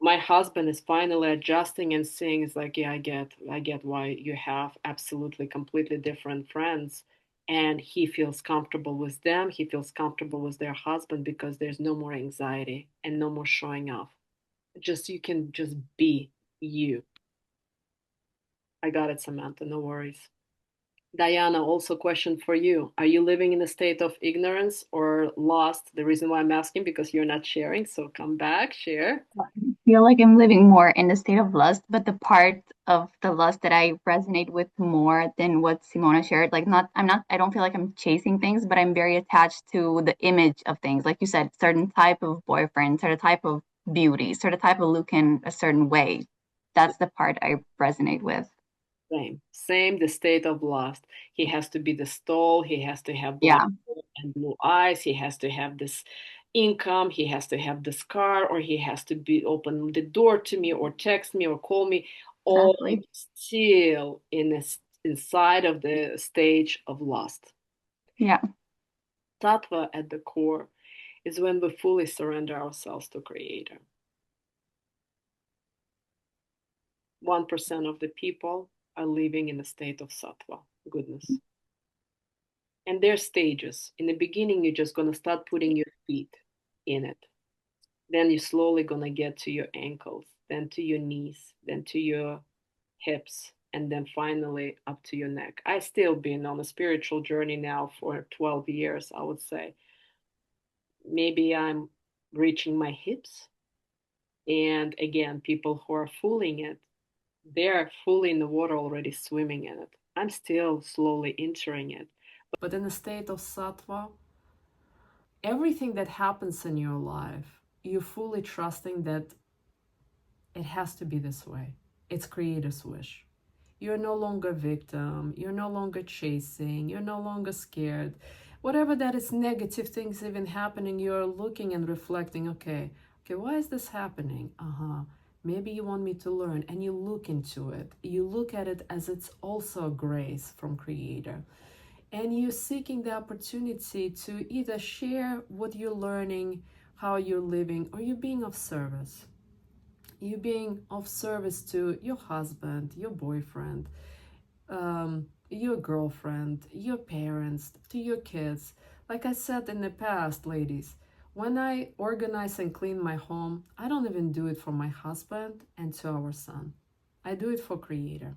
S1: my husband is finally adjusting and saying, it's like, yeah, I get why you have absolutely completely different friends. And he feels comfortable with them. He feels comfortable with their husband because there's no more anxiety and no more showing off. Just, you can just be you. I got it, Samantha. No worries. Diana, also question for you. Are you living in a state of ignorance or lost? The reason why I'm asking, because you're not sharing, so come back, share.
S6: I feel like I'm living more in the state of lust, but the part of the lust that I resonate with more than what Simona shared, like I don't feel like I'm chasing things, but I'm very attached to the image of things. Like you said, certain type of boyfriend, certain type of beauty, certain type of looking a certain way. That's the part I resonate with.
S1: Same, the state of lust. He has to be this tall, he has to have
S6: Yeah.
S1: blonde hair and blue eyes, he has to have this income, he has to have this car, or he has to be open the door to me or text me or call me, all
S6: Exactly.
S1: still inside of the stage of lust.
S6: Yeah.
S1: Tattva at the core is when we fully surrender ourselves to Creator. 1% of the people are living in a state of sattva, goodness. And there's stages. In the beginning, you're just going to start putting your feet in it. Then you're slowly going to get to your ankles, then to your knees, then to your hips, and then finally up to your neck. I've still been on a spiritual journey now for 12 years, I would say. Maybe I'm reaching my hips. And again, people who are fooling it, they're fully in the water already, swimming in it. I'm still slowly entering it. But in a state of sattva, everything that happens in your life, you're fully trusting that it has to be this way. It's Creator's wish. You're no longer victim. You're no longer chasing. You're no longer scared. Whatever that is negative things even happening, you're looking and reflecting, okay, why is this happening? Maybe you want me to learn, and you look into it. You look at it as it's also a grace from Creator. And you're seeking the opportunity to either share what you're learning, how you're living, or you're being of service. You're being of service to your husband, your boyfriend, your girlfriend, your parents, to your kids. Like I said in the past, ladies, when I organize and clean my home, I don't even do it for my husband and to our son. I do it for Creator.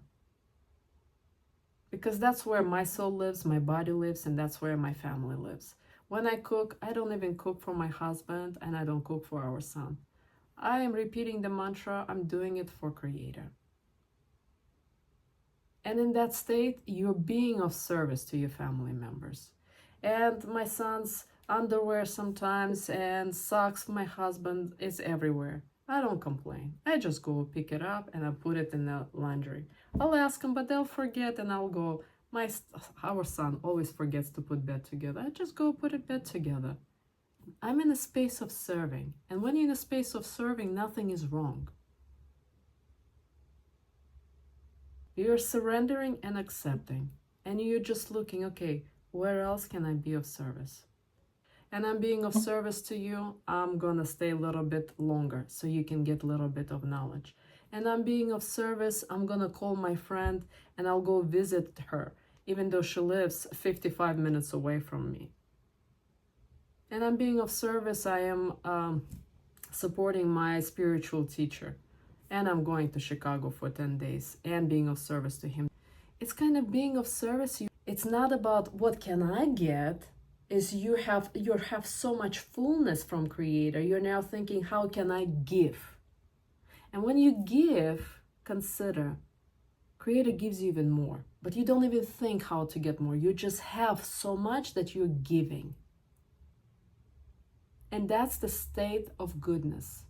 S1: Because that's where my soul lives, my body lives, and that's where my family lives. When I cook, I don't even cook for my husband, and I don't cook for our son. I am repeating the mantra, I'm doing it for Creator. And in that state, you're being of service to your family members. And my son's underwear sometimes and socks for my husband is everywhere. I don't complain. I just go pick it up and I put it in the laundry. I'll ask them, but they'll forget, and I'll go. Our son always forgets to put bed together. I just go put a bed together. I'm in a space of serving. And when you're in a space of serving, nothing is wrong. You're surrendering and accepting. And you're just looking, okay, where else can I be of service? And I'm being of service to you, I'm gonna stay a little bit longer so you can get a little bit of knowledge. And I'm being of service, I'm gonna call my friend and I'll go visit her, even though she lives 55 minutes away from me. And I'm being of service, I am supporting my spiritual teacher. And I'm going to Chicago for 10 days and being of service to him. It's kind of being of service. It's not about what can I get, is you have so much fullness from Creator. You're now thinking, how can I give? And when you give, consider, Creator gives you even more, but you don't even think how to get more. You just have so much that you're giving. And that's the state of goodness.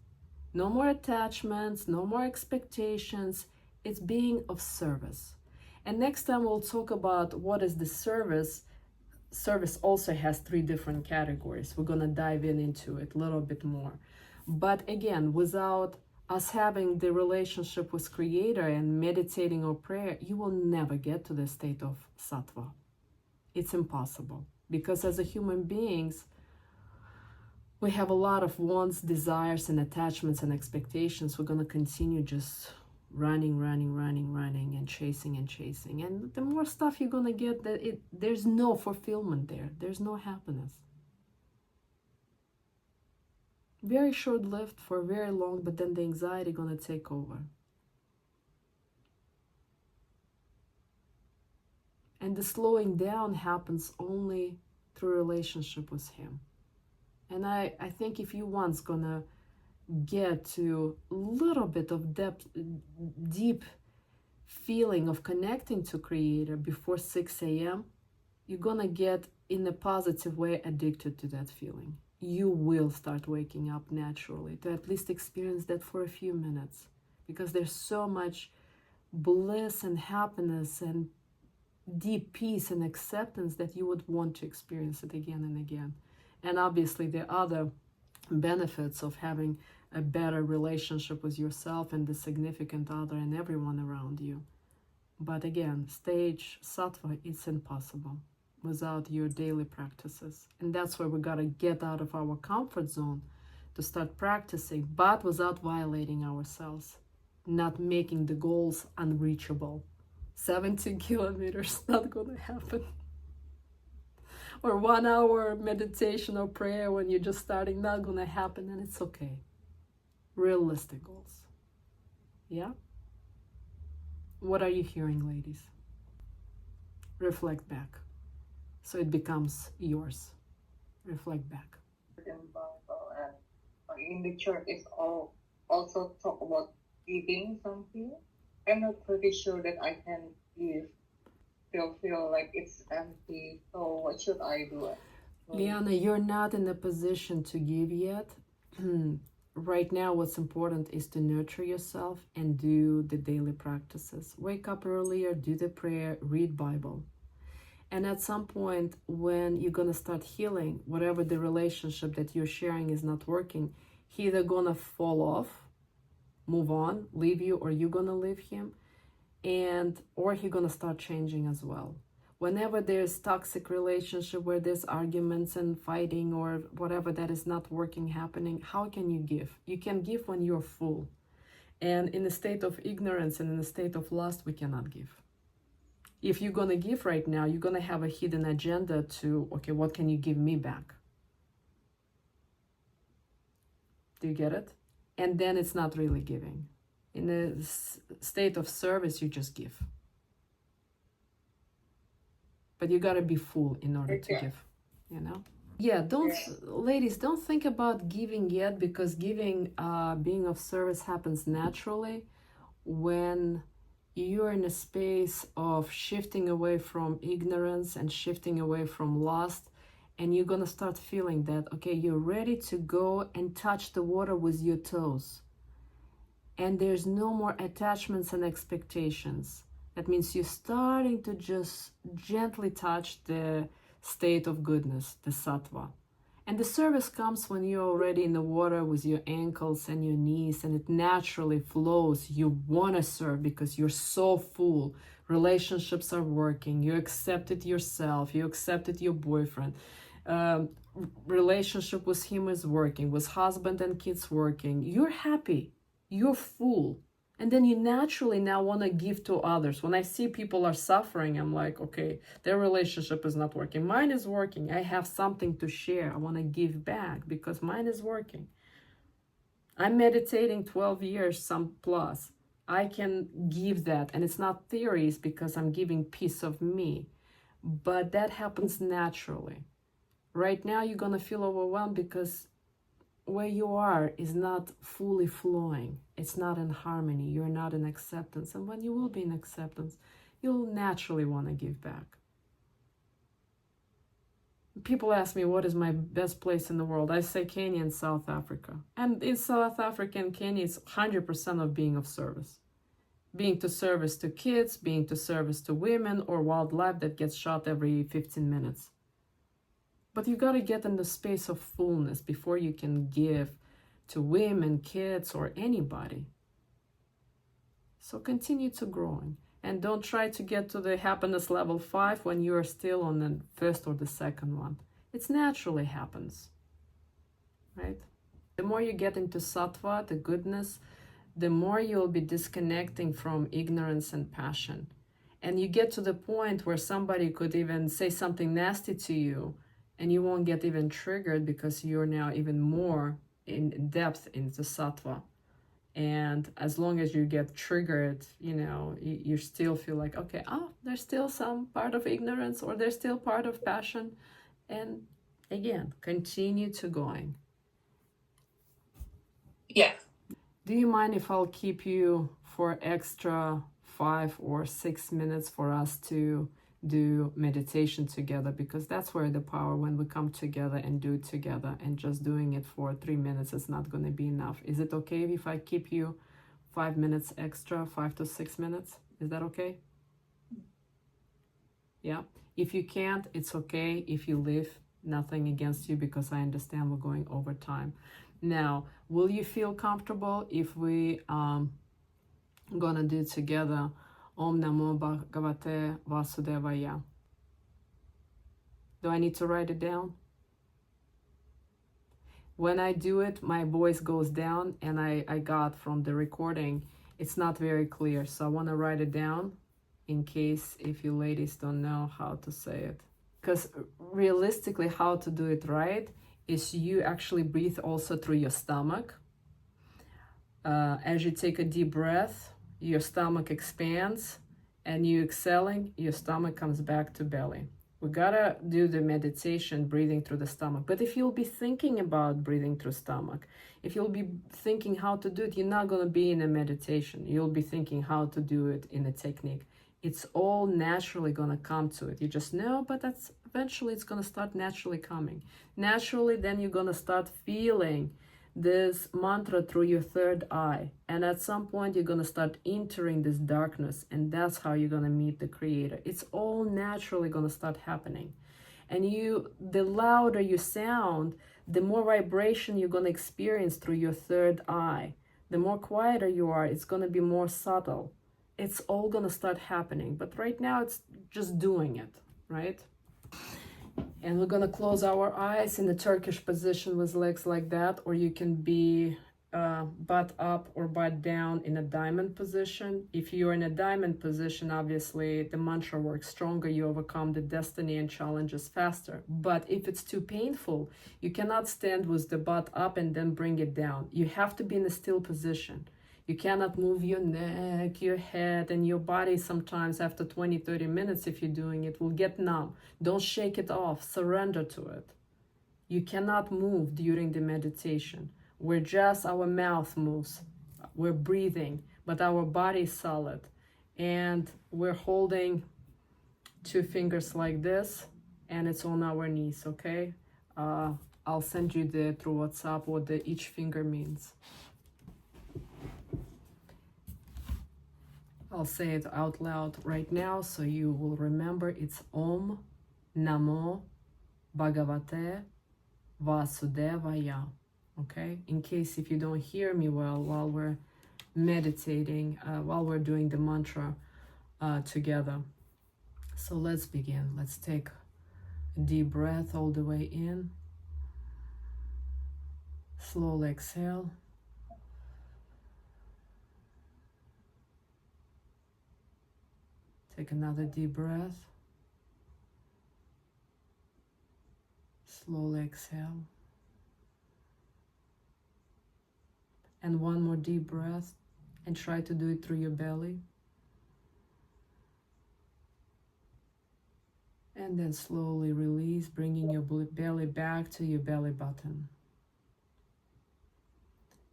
S1: No more attachments, no more expectations. It's being of service. And next time we'll talk about what is the service. Service also has 3 different categories. We're going to dive into it a little bit more. But again, without us having the relationship with Creator and meditating or prayer, you will never get to the state of sattva. It's impossible. Because as a human beings, we have a lot of wants, desires, and attachments and expectations. We're going to continue just running and chasing. And the more stuff you're going to get, there's no fulfillment there. There's no happiness. Very short-lived for very long, but then the anxiety going to take over. And the slowing down happens only through relationship with Him. And I think if you once going to get to a little bit of deep feeling of connecting to Creator before 6 a.m., you're gonna get, in a positive way, addicted to that feeling. You will start waking up naturally to at least experience that for a few minutes, because there's so much bliss and happiness and deep peace and acceptance that you would want to experience it again and again. And obviously the other benefits of having a better relationship with yourself and the significant other and everyone around you. But again, stage sattva, it's impossible without your daily practices. And that's where we gotta get out of our comfort zone to start practicing, but without violating ourselves, not making the goals unreachable. 17 kilometers, not gonna happen. Or 1 hour meditation or prayer when you're just starting, not gonna happen, and it's okay. Realistic goals. Yeah? What are you hearing, ladies? Reflect back. So it becomes yours. Reflect back.
S11: In the church, it's also talk about giving something. I'm not pretty sure that I can give. Feel like it's empty. So what should I do?
S1: Liana, you're not in a position to give yet. right now what's important is to nurture yourself and do the daily practices. Wake up earlier, do the prayer, read Bible. And at some point when you're going to start healing, whatever the relationship that you're sharing is not working, he either going to fall off, move on, leave you, or you're going to leave him, and or he's going to start changing as well. Whenever there's toxic relationship where there's arguments and fighting or whatever that is not working, happening, how can you give? You can give when you're full. And in a state of ignorance and in a state of lust, we cannot give. If you're going to give right now, you're going to have a hidden agenda to, okay, what can you give me back? Do you get it? And then it's not really giving. In a state of service, you just give. But you got to be full in order to give, you know? Yeah, ladies, don't think about giving yet, because giving, being of service happens naturally when you're in a space of shifting away from ignorance and shifting away from lust, and you're gonna start feeling that, okay, you're ready to go and touch the water with your toes, and there's no more attachments and expectations. That means you're starting to just gently touch the state of goodness, the sattva. And the service comes when you're already in the water with your ankles and your knees, and it naturally flows. You want to serve because you're so full. Relationships are working. You accepted yourself. You accepted your boyfriend. Relationship with him is working. With husband and kids working. You're happy. You're full. And then you naturally now want to give to others. When I see people are suffering, I'm like, okay, their relationship is not working. Mine is working. I have something to share. I want to give back because mine is working. I'm meditating 12 years, some plus. I can give that. And it's not theories because I'm giving piece of me. But that happens naturally. Right now, you're going to feel overwhelmed because where you are is not fully flowing. It's not in harmony. You're not in acceptance. And when you will be in acceptance, you'll naturally want to give back. People ask me, what is my best place in the world? I say Kenya and South Africa. And in South Africa and Kenya, it's 100% of being of service. Being to service to kids, being to service to women or wildlife that gets shot every 15 minutes. But you got to get in the space of fullness before you can give to women, kids, or anybody. So continue to growing. And don't try to get to the happiness level 5 when you are still on the first or the second one. It naturally happens, right? The more you get into sattva, the goodness, the more you'll be disconnecting from ignorance and passion. And you get to the point where somebody could even say something nasty to you, and you won't get even triggered because you're now even more in depth into sattva. And as long as you get triggered, you know, you still feel like, okay, there's still some part of ignorance or there's still part of passion. And again, continue to going.
S3: Yeah.
S1: Do you mind if I'll keep you for extra 5 or 6 minutes for us to do meditation together? Because that's where the power, when we come together and do it together, and just doing it for 3 minutes is not going to be enough. Is it okay if I keep you 5 minutes extra, 5 to 6 minutes? Is that okay? Yeah. If you can't, it's okay. If you leave, nothing against you, because I understand we're going over time. Now, will you feel comfortable if we gonna do it together? Om Namo Bhagavate Vasudevaya. Do I need to write it down? When I do it, my voice goes down, and I got from the recording, it's not very clear. So I want to write it down in case if you ladies don't know how to say it. Because realistically, how to do it right is you actually breathe also through your stomach. As you take a deep breath, your stomach expands, and you exhaling, your stomach comes back to belly. We gotta do the meditation breathing through the stomach. But if you'll be thinking about breathing through stomach, if you'll be thinking how to do it, you're not gonna be in a meditation. You'll be thinking how to do it in a technique. It's all naturally gonna come to it. You just know, but that's eventually it's gonna start naturally coming. Naturally, then you're gonna start feeling this mantra through your third eye, and at some point you're going to start entering this darkness, and that's how you're going to meet the Creator. It's all naturally going to start happening. And the louder you sound, the more vibration you're going to experience through your third eye. The more quieter you are, it's going to be more subtle. It's all going to start happening. But right now it's just doing it, right? And we're going to close our eyes in the Turkish position with legs like that, or you can be butt up or butt down in a diamond position. If you're in a diamond position, obviously the mantra works stronger. You overcome the destiny and challenges faster. But if it's too painful, you cannot stand with the butt up and then bring it down. You have to be in a still position. You cannot move your neck, your head, and your body sometimes after 20-30 minutes, if you're doing it, will get numb. Don't shake it off. Surrender to it. You cannot move during the meditation. We're just, our mouth moves. We're breathing, but our body is solid. And we're holding 2 fingers like this, and it's on our knees, okay? I'll send you through WhatsApp what each finger means. I'll say it out loud right now so you will remember. It's Om Namo Bhagavate Vasudevaya. Okay? In case if you don't hear me well while we're meditating, while we're doing the mantra together. So let's begin. Let's take a deep breath all the way in. Slowly exhale. Take another deep breath. Slowly exhale. And one more deep breath, and try to do it through your belly. And then slowly release, bringing your belly back to your belly button.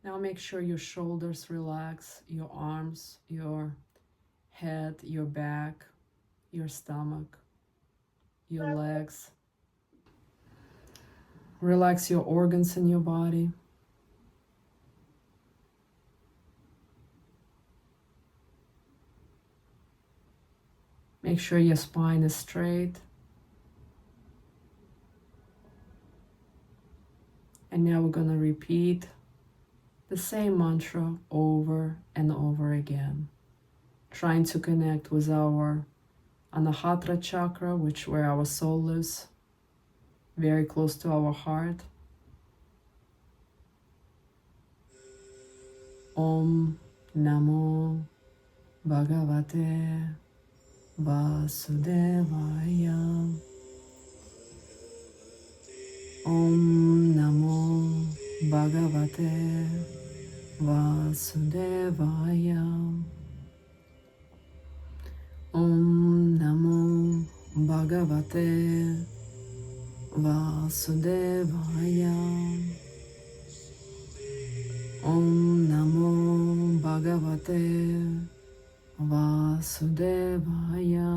S1: Now make sure your shoulders relax, your arms, your head, your back, your stomach, your legs. Relax your organs in your body. Make sure your spine is straight. And now we're going to repeat the same mantra over and over again, trying to connect with our Anahata chakra, where our soul lives, very close to our heart. Om Namo Bhagavate Vasudevaya. Om Namo Bhagavate Vasudevaya. Om Namo Bhagavate Vasudevaya. Om Namo Bhagavate Vasudevaya.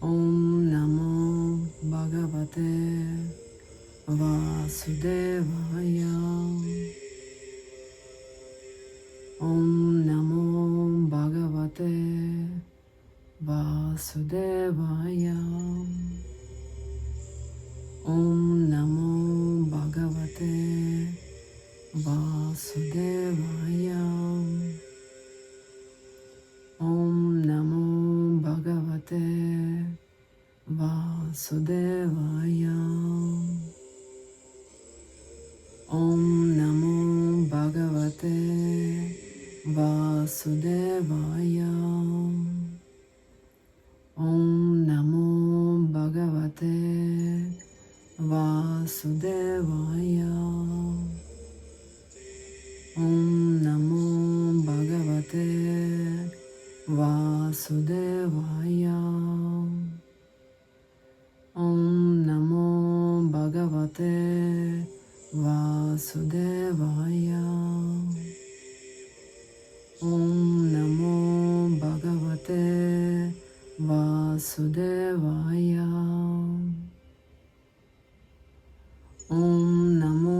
S1: Om Namo Bhagavate Vasudevaya. Om Namo Bhagavate Vasudevaya. Om Namo Bhagavate Vasudevaya. Om Namo Bhagavate Vasudevaya. Om Namo Bhagavate Vasudevaya. Om Namo Bhagavate Vasudevaya. Om Namo Bhagavate Vasudevaya. Om Namo Bhagavate Vasudevaya. Om Namo Bhagavate Vasudevaya. Om Namo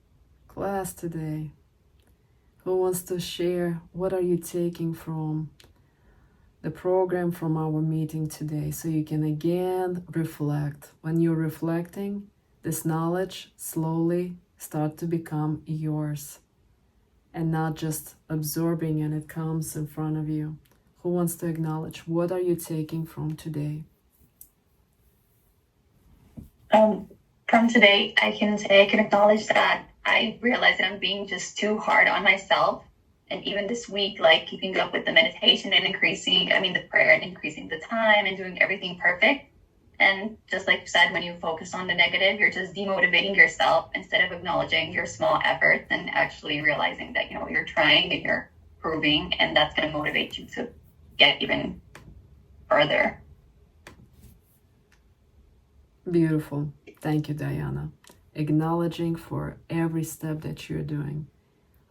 S15: class today? Who wants to share? What are you taking from the program, from our meeting today? So you can again reflect. When you're reflecting, this knowledge slowly start to become yours and not just absorbing and it comes in front of you. Who wants to acknowledge? What are you taking from today?
S6: From today, I can say I can acknowledge that I realize that I'm being just too hard on myself. And even this week, like keeping up with the meditation and the prayer and increasing the time and doing everything perfect. And just like you said, when you focus on the negative, you're just demotivating yourself instead of acknowledging your small efforts and actually realizing that, you're trying and you're proving, and that's going to motivate you to get even further.
S15: Beautiful. Thank you, Diana. Acknowledging for every step that you're doing.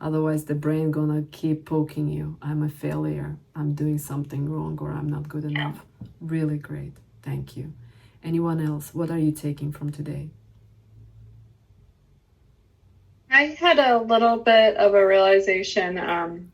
S15: Otherwise, the brain gonna keep poking you. I'm a failure. I'm doing something wrong, or I'm not good enough. Really great. Thank you. Anyone else? What are you taking from today?
S8: I had a little bit of a realization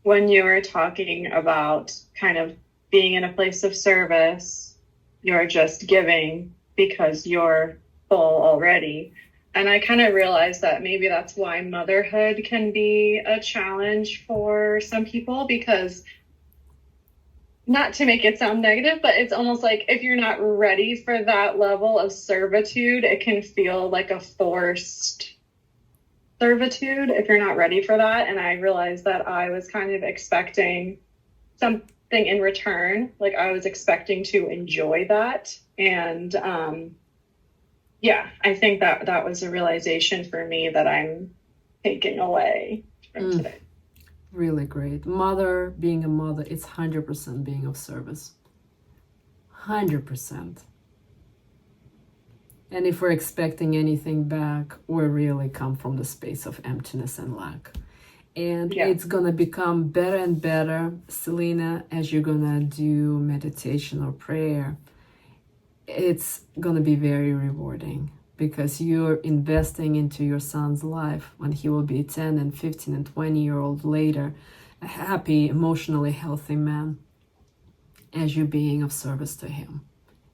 S8: when you were talking about kind of being in a place of service. You're just giving because you're full already. And I kind of realized that maybe that's why motherhood can be a challenge for some people, because, not to make it sound negative, but it's almost like if you're not ready for that level of servitude, it can feel like a forced servitude if you're not ready for that. And I realized that I was kind of expecting something in return. Like I was expecting to enjoy that. And I think that was a realization for me that I'm taking away from today.
S15: Really great. Being a mother, it's 100% being of service. 100%. And if we're expecting anything back, we really come from the space of emptiness and lack. And it's going to become better and better, Selena, as you're going to do meditation or prayer. It's going to be very rewarding because you're investing into your son's life when he will be 10 and 15 and 20-year-old later, a happy, emotionally healthy man, as you're being of service to him.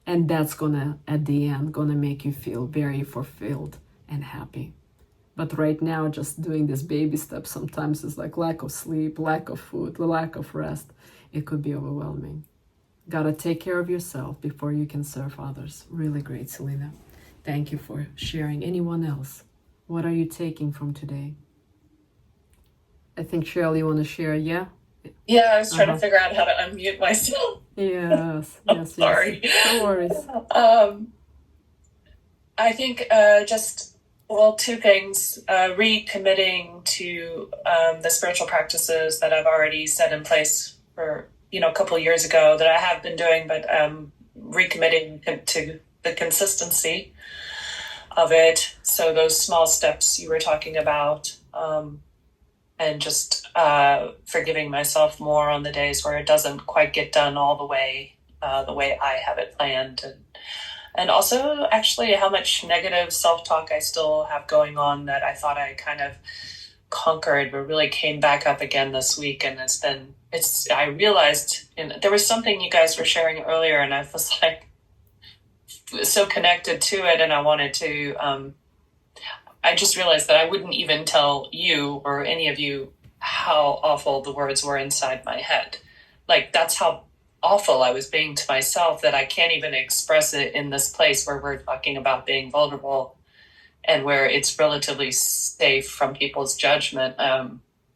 S15: And that's gonna, at the end, gonna make you feel very fulfilled and happy. But right now, just doing this baby step sometimes is like lack of sleep, lack of food, lack of rest. It could be overwhelming. Gotta take care of yourself before you can serve others. Really great, Selena. Thank you for sharing. Anyone else? What are you taking from today? I think, Cheryl, you want to share? Yeah?
S3: Yeah, I was trying to figure out how to unmute myself.
S15: Yes.
S3: Sorry.
S15: No worries.
S3: I think two things. Recommitting to the spiritual practices that I've already set in place for, a couple of years ago that I have been doing, but recommitting to the consistency of it. So those small steps you were talking about, and just forgiving myself more on the days where it doesn't quite get done all the way I have it planned. And also actually how much negative self-talk I still have going on that I thought I kind of conquered, but really came back up again this week. And I realized, and there was something you guys were sharing earlier, and I was like so connected to it. And I wanted to, I just realized that I wouldn't even tell you or any of you how awful the words were inside my head. Like that's how awful I was being to myself that I can't even express it in this place where we're talking about being vulnerable and where it's relatively safe from people's judgment.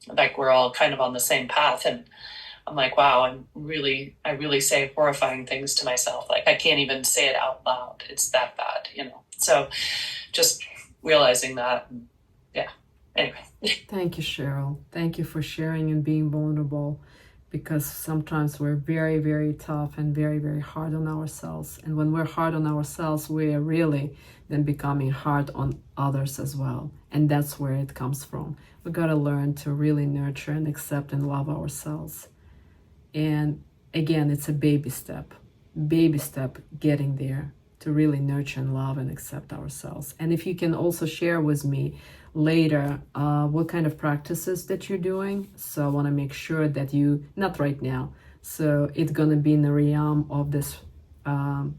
S3: Like we're all kind of on the same path. And I'm like, wow, I really say horrifying things to myself. Like I can't even say it out loud. It's that bad, So just realizing that. Anyway.
S15: Thank you, Cheryl. Thank you for sharing and being vulnerable, because sometimes we're very, very tough and very, very hard on ourselves. And when we're hard on ourselves, we are really then becoming hard on others as well. And that's where it comes from. We got to learn to really nurture and accept and love ourselves. And again, it's a baby step getting there. to really nurture and love and accept ourselves. And if you can also share with me later what kind of practices that you're doing, so I want to make sure that you, not right now, so it's going to be in the realm of this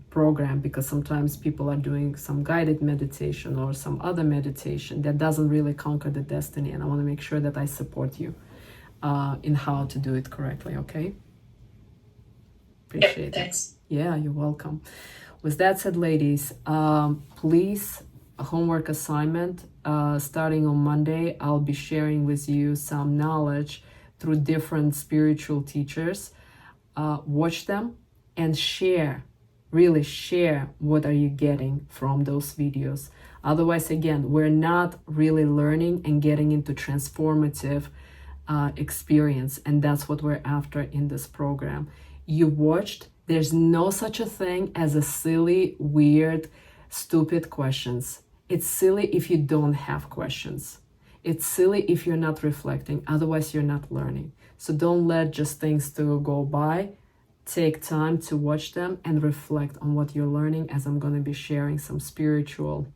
S15: program, because sometimes people are doing some guided meditation or some other meditation that doesn't really conquer the destiny, and I want to make sure that I support you in how to do it correctly. Okay, appreciate it.
S10: Thanks.
S15: Yeah, you're welcome. With that said, ladies, please, a homework assignment, starting on Monday, I'll be sharing with you some knowledge through different spiritual teachers. Watch them and share, really share what are you getting from those videos. Otherwise, again, we're not really learning and getting into transformative experience, and that's what we're after in this program. You watched, there's no such a thing as a silly, weird, stupid questions. It's silly if you don't have questions. It's silly if you're not reflecting, otherwise you're not learning. So don't let just things to go by. Take time to watch them and reflect on what you're learning, as I'm going to be sharing some spiritual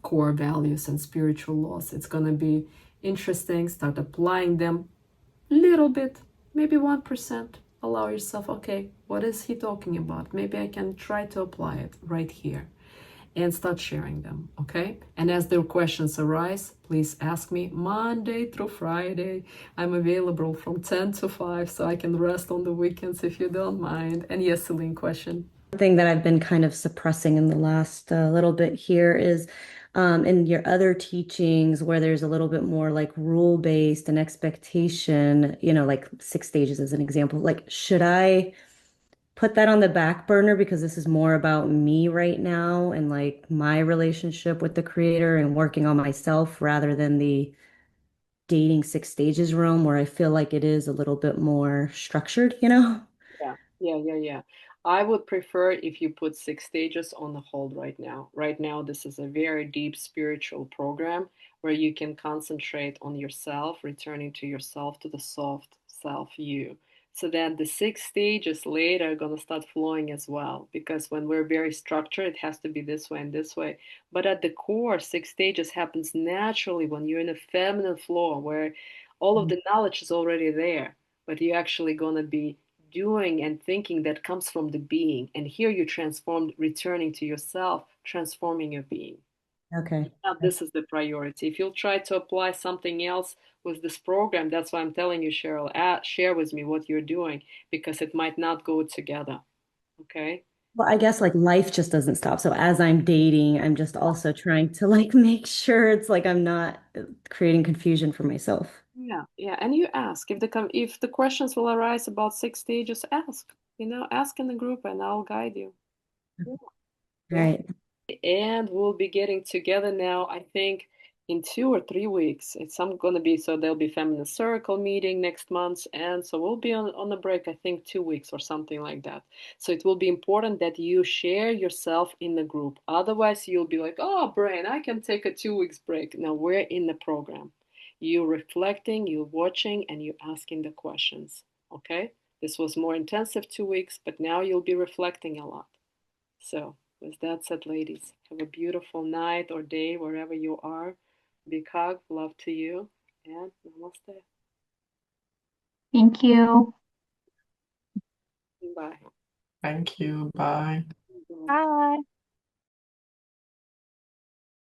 S15: core values and spiritual laws. It's going to be interesting. Start applying them little bit, maybe 1%. Allow yourself, okay, what is he talking about? Maybe I can try to apply it right here, and start sharing them, okay? And as their questions arise, please ask me Monday through Friday. I'm available from 10 to 5, so I can rest on the weekends if you don't mind. And yes, Celine, question.
S4: The thing that I've been kind of suppressing in the last little bit here is in your other teachings where there's a little bit more like rule-based and expectation, you know, like 6 stages as an example, like should I put that on the back burner because this is more about me right now and like my relationship with the creator and working on myself rather than the dating 6 stages room where I feel like it is a little bit more structured, you know?
S1: Yeah. I would prefer if you put 6 stages on the hold right now. Right now, this is a very deep spiritual program where you can concentrate on yourself, returning to yourself, to the soft self you. So that the 6 stages later are going to start flowing as well. Because when we're very structured, it has to be this way and this way. But at the core, 6 stages happens naturally when you're in a feminine flow where all of the knowledge is already there, but you're actually going to be doing and thinking that comes from the being. And here you transformed, returning to yourself, transforming your being.
S4: Okay.
S1: Now, this is the priority. If you'll try to apply something else with this program, that's why I'm telling you, Cheryl, share with me what you're doing, because it might not go together. Okay?
S4: Well, I guess like life just doesn't stop. So as I'm dating, I'm just also trying to like make sure it's like I'm not creating confusion for myself.
S1: Yeah. And you ask if the questions will arise about 6 stages, ask. Ask in the group, and I'll guide you.
S4: All right.
S1: And we'll be getting together now, I think, in 2 or 3 weeks. So there'll be Feminist Circle meeting next month, and so we'll be on a break, I think 2 weeks or something like that. So it will be important that you share yourself in the group. Otherwise, you'll be like, oh, Brain, I can take a 2 weeks break. Now we're in the program. You reflecting, you watching, and you asking the questions. Okay? This was more intensive 2 weeks, but now you'll be reflecting a lot. So with that said, ladies, have a beautiful night or day wherever you are. Big hug, love to you, and namaste.
S6: Thank you.
S1: Bye.
S2: Thank you. Bye.
S12: Bye.